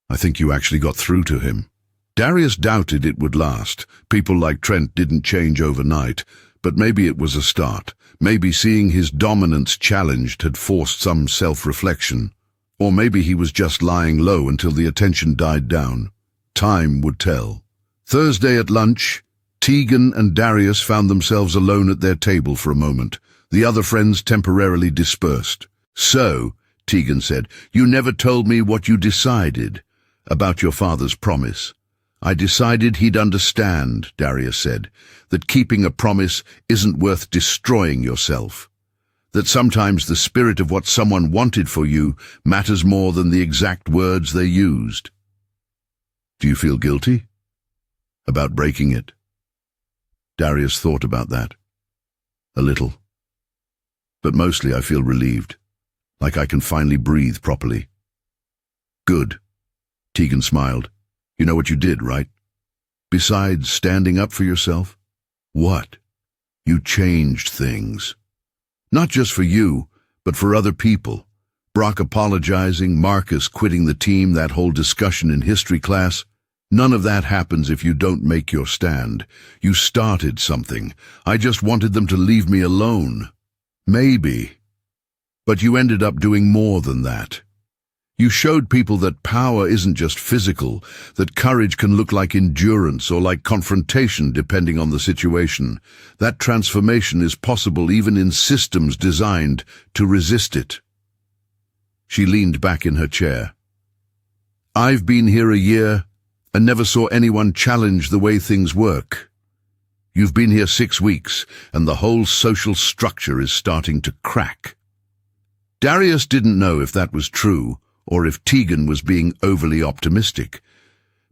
I think you actually got through to him." Darius doubted it would last. People like Trent didn't change overnight, but maybe it was a start. Maybe seeing his dominance challenged had forced some self-reflection. Or maybe he was just lying low until the attention died down. Time would tell. Thursday at lunch, Tegan and Darius found themselves alone at their table for a moment. The other friends temporarily dispersed. "So," Tegan said, "you never told me what you decided about your father's promise." "I decided he'd understand," Darius said, "that keeping a promise isn't worth destroying yourself. That sometimes the spirit of what someone wanted for you matters more than the exact words they used." "Do you feel guilty?" About breaking it? Darius thought about that. A little. But mostly I feel relieved, like I can finally breathe properly. Good. Tegan smiled. You know what you did, right? Besides standing up for yourself? What? You changed things. Not just for you, but for other people. Brock apologizing, Marcus quitting the team, that whole discussion in history class. None of that happens if you don't make your stand. You started something. I just wanted them to leave me alone. Maybe. But you ended up doing more than that. You showed people that power isn't just physical, that courage can look like endurance or like confrontation depending on the situation. That transformation is possible even in systems designed to resist it. She leaned back in her chair. I've been here a year and never saw anyone challenge the way things work. You've been here 6 weeks, and the whole social structure is starting to crack. Darius didn't know if that was true, or if Tegan was being overly optimistic,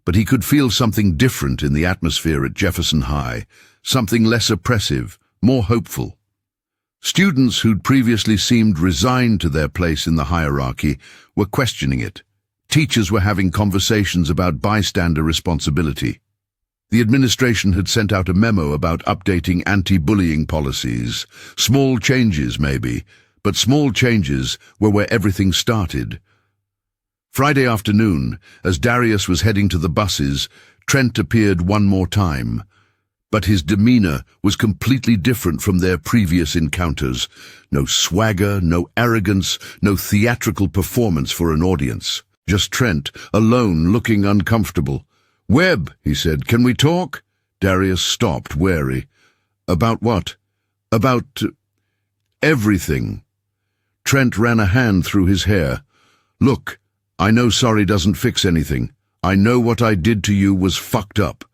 but he could feel something different in the atmosphere at Jefferson High, something less oppressive, more hopeful. Students who'd previously seemed resigned to their place in the hierarchy were questioning it. Teachers were having conversations about bystander responsibility. The administration had sent out a memo about updating anti-bullying policies. Small changes, maybe, but small changes were where everything started. Friday afternoon, as Darius was heading to the buses, Trent appeared one more time. But his demeanor was completely different from their previous encounters. No swagger, no arrogance, no theatrical performance for an audience. Just Trent, alone, looking uncomfortable. Webb, he said, can we talk? Darius stopped, wary. About what? About everything. Trent ran a hand through his hair. Look, I know sorry doesn't fix anything. I know what I did to you was fucked up.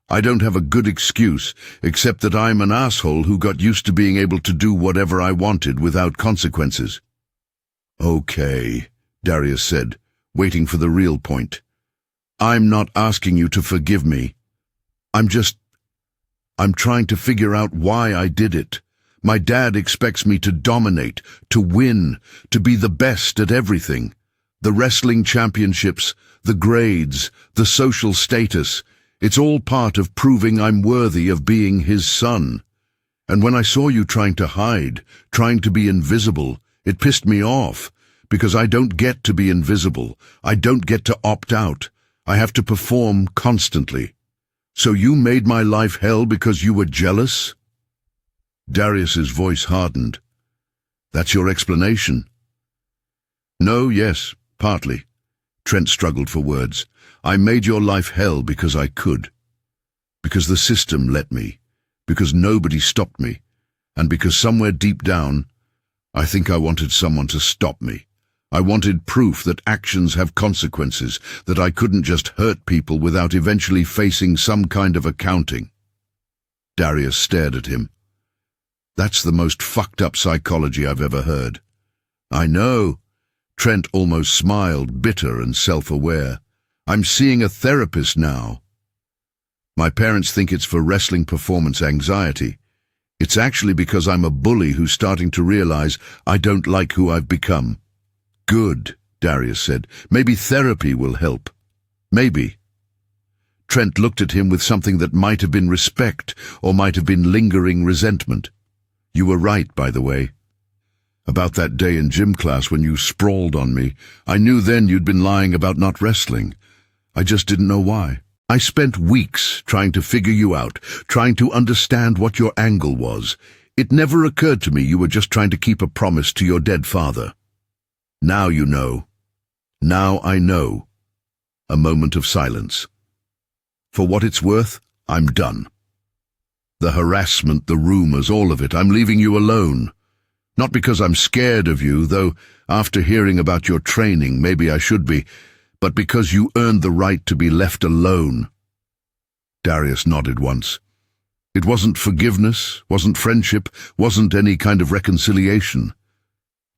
I don't have a good excuse, except that I'm an asshole who got used to being able to do whatever I wanted without consequences. Okay, Darius said, waiting for the real point. I'm not asking you to forgive me. I'm trying to figure out why I did it. My dad expects me to dominate, to win, to be the best at everything. The wrestling championships, the grades, the social status, it's all part of proving I'm worthy of being his son. And when I saw you trying to hide, trying to be invisible, it pissed me off, because I don't get to be invisible. I don't get to opt out. I have to perform constantly. So you made my life hell because you were jealous? Darius's voice hardened. That's your explanation? No, yes, partly. Trent struggled for words. I made your life hell because I could. Because the system let me. Because nobody stopped me. And because somewhere deep down, I think I wanted someone to stop me. I wanted proof that actions have consequences, that I couldn't just hurt people without eventually facing some kind of accounting. Darius stared at him. That's the most fucked up psychology I've ever heard. I know. Trent almost smiled, bitter and self-aware. I'm seeing a therapist now. My parents think it's for wrestling performance anxiety. It's actually because I'm a bully who's starting to realize I don't like who I've become. Good, Darius said. Maybe therapy will help. Maybe. Trent looked at him with something that might have been respect or might have been lingering resentment. You were right, by the way. About that day in gym class when you sprawled on me, I knew then you'd been lying about not wrestling. I just didn't know why. I spent weeks trying to figure you out, trying to understand what your angle was. It never occurred to me you were just trying to keep a promise to your dead father. Now you know. Now I know. A moment of silence. For what it's worth, I'm done. The harassment, the rumors, all of it, I'm leaving you alone. Not because I'm scared of you, though after hearing about your training, maybe I should be, but because you earned the right to be left alone. Darius nodded once. It wasn't forgiveness, wasn't friendship, wasn't any kind of reconciliation.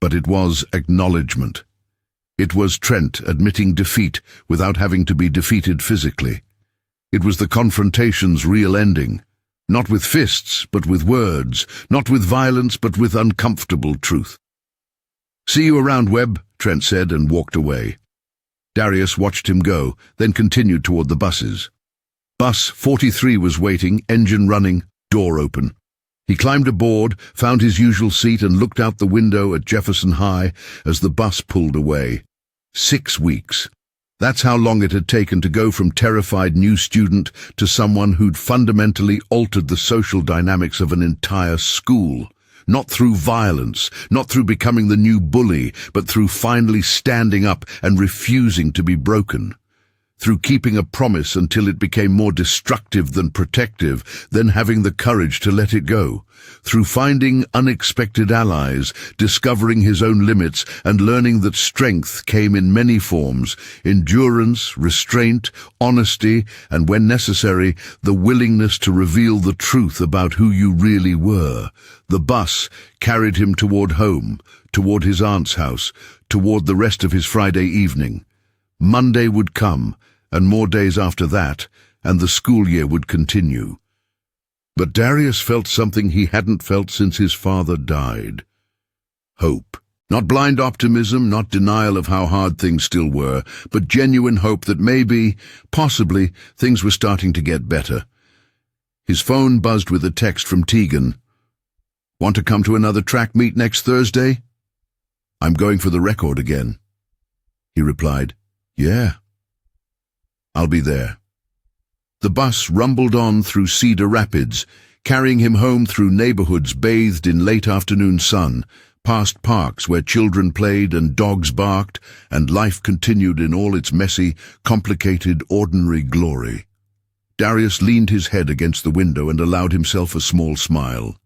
But it was acknowledgement. It was Trent admitting defeat without having to be defeated physically. It was the confrontation's real ending. Not with fists, but with words. Not with violence, but with uncomfortable truth. "See you around, Webb," Trent said and walked away. Darius watched him go, then continued toward the buses. Bus 43 was waiting, engine running, door open. He climbed aboard, found his usual seat and looked out the window at Jefferson High as the bus pulled away. 6 weeks. That's how long it had taken to go from terrified new student to someone who'd fundamentally altered the social dynamics of an entire school. Not through violence, not through becoming the new bully, but through finally standing up and refusing to be broken. Through keeping a promise until it became more destructive than protective, then having the courage to let it go. Through finding unexpected allies, discovering his own limits, and learning that strength came in many forms: endurance, restraint, honesty, and when necessary, the willingness to reveal the truth about who you really were. The bus carried him toward home, toward his aunt's house, toward the rest of his Friday evening. Monday would come, and more days after that, and the school year would continue. But Darius felt something he hadn't felt since his father died. Hope. Not blind optimism, not denial of how hard things still were, but genuine hope that maybe, possibly, things were starting to get better. His phone buzzed with a text from Tegan. "Want to come to another track meet next Thursday?" "I'm going for the record again." He replied, "Yeah. I'll be there." The bus rumbled on through Cedar Rapids, carrying him home through neighborhoods bathed in late afternoon sun, past parks where children played and dogs barked, and life continued in all its messy, complicated, ordinary glory. Darius leaned his head against the window and allowed himself a small smile.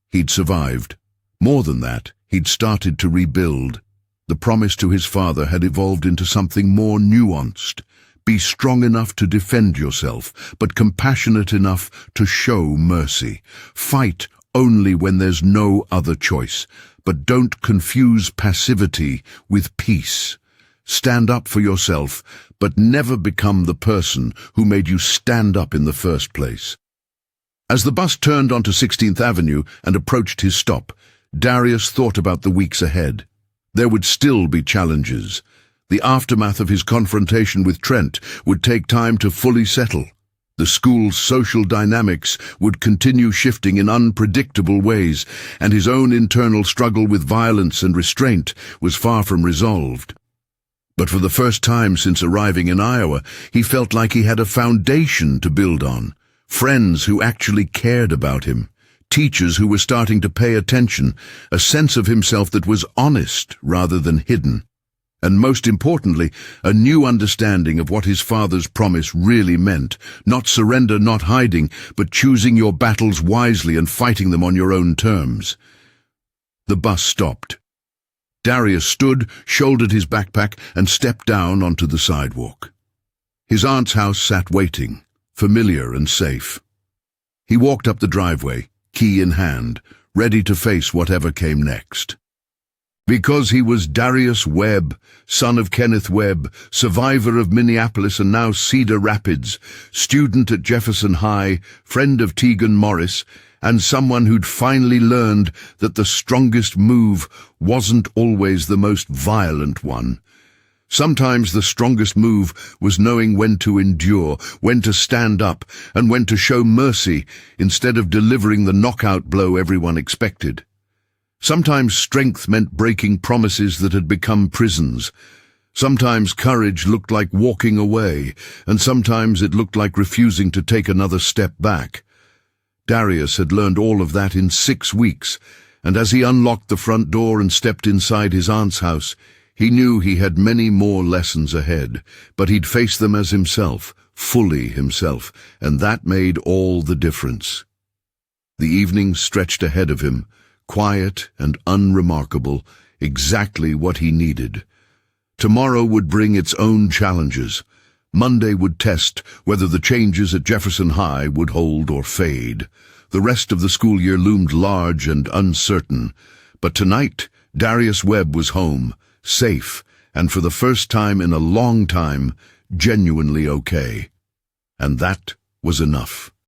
He'd survived. More than that, he'd started to rebuild. The promise to his father had evolved into something more nuanced. Be strong enough to defend yourself, but compassionate enough to show mercy. Fight only when there's no other choice, but don't confuse passivity with peace. Stand up for yourself, but never become the person who made you stand up in the first place. As the bus turned onto 16th Avenue and approached his stop, Darius thought about the weeks ahead. There would still be challenges. The aftermath of his confrontation with Trent would take time to fully settle. The school's social dynamics would continue shifting in unpredictable ways, and his own internal struggle with violence and restraint was far from resolved. But for the first time since arriving in Iowa, he felt like he had a foundation to build on. Friends who actually cared about him. Teachers who were starting to pay attention. A sense of himself that was honest rather than hidden. And most importantly, a new understanding of what his father's promise really meant. Not surrender, not hiding, but choosing your battles wisely and fighting them on your own terms. The bus stopped. Darius stood, shouldered his backpack, and stepped down onto the sidewalk. His aunt's house sat waiting, familiar and safe. He walked up the driveway, key in hand, ready to face whatever came next. Because he was Darius Webb, son of Kenneth Webb, survivor of Minneapolis and now Cedar Rapids, student at Jefferson High, friend of Tegan Morris, and someone who'd finally learned that the strongest move wasn't always the most violent one. Sometimes the strongest move was knowing when to endure, when to stand up, and when to show mercy instead of delivering the knockout blow everyone expected. Sometimes strength meant breaking promises that had become prisons. Sometimes courage looked like walking away, and sometimes it looked like refusing to take another step back. Darius had learned all of that in 6 weeks, and as he unlocked the front door and stepped inside his aunt's house, he knew he had many more lessons ahead, but he'd face them as himself, fully himself, and that made all the difference. The evening stretched ahead of him, quiet and unremarkable, exactly what he needed. Tomorrow would bring its own challenges. Monday would test whether the changes at Jefferson High would hold or fade. The rest of the school year loomed large and uncertain. But tonight, Darius Webb was home, safe, and for the first time in a long time, genuinely okay. And that was enough.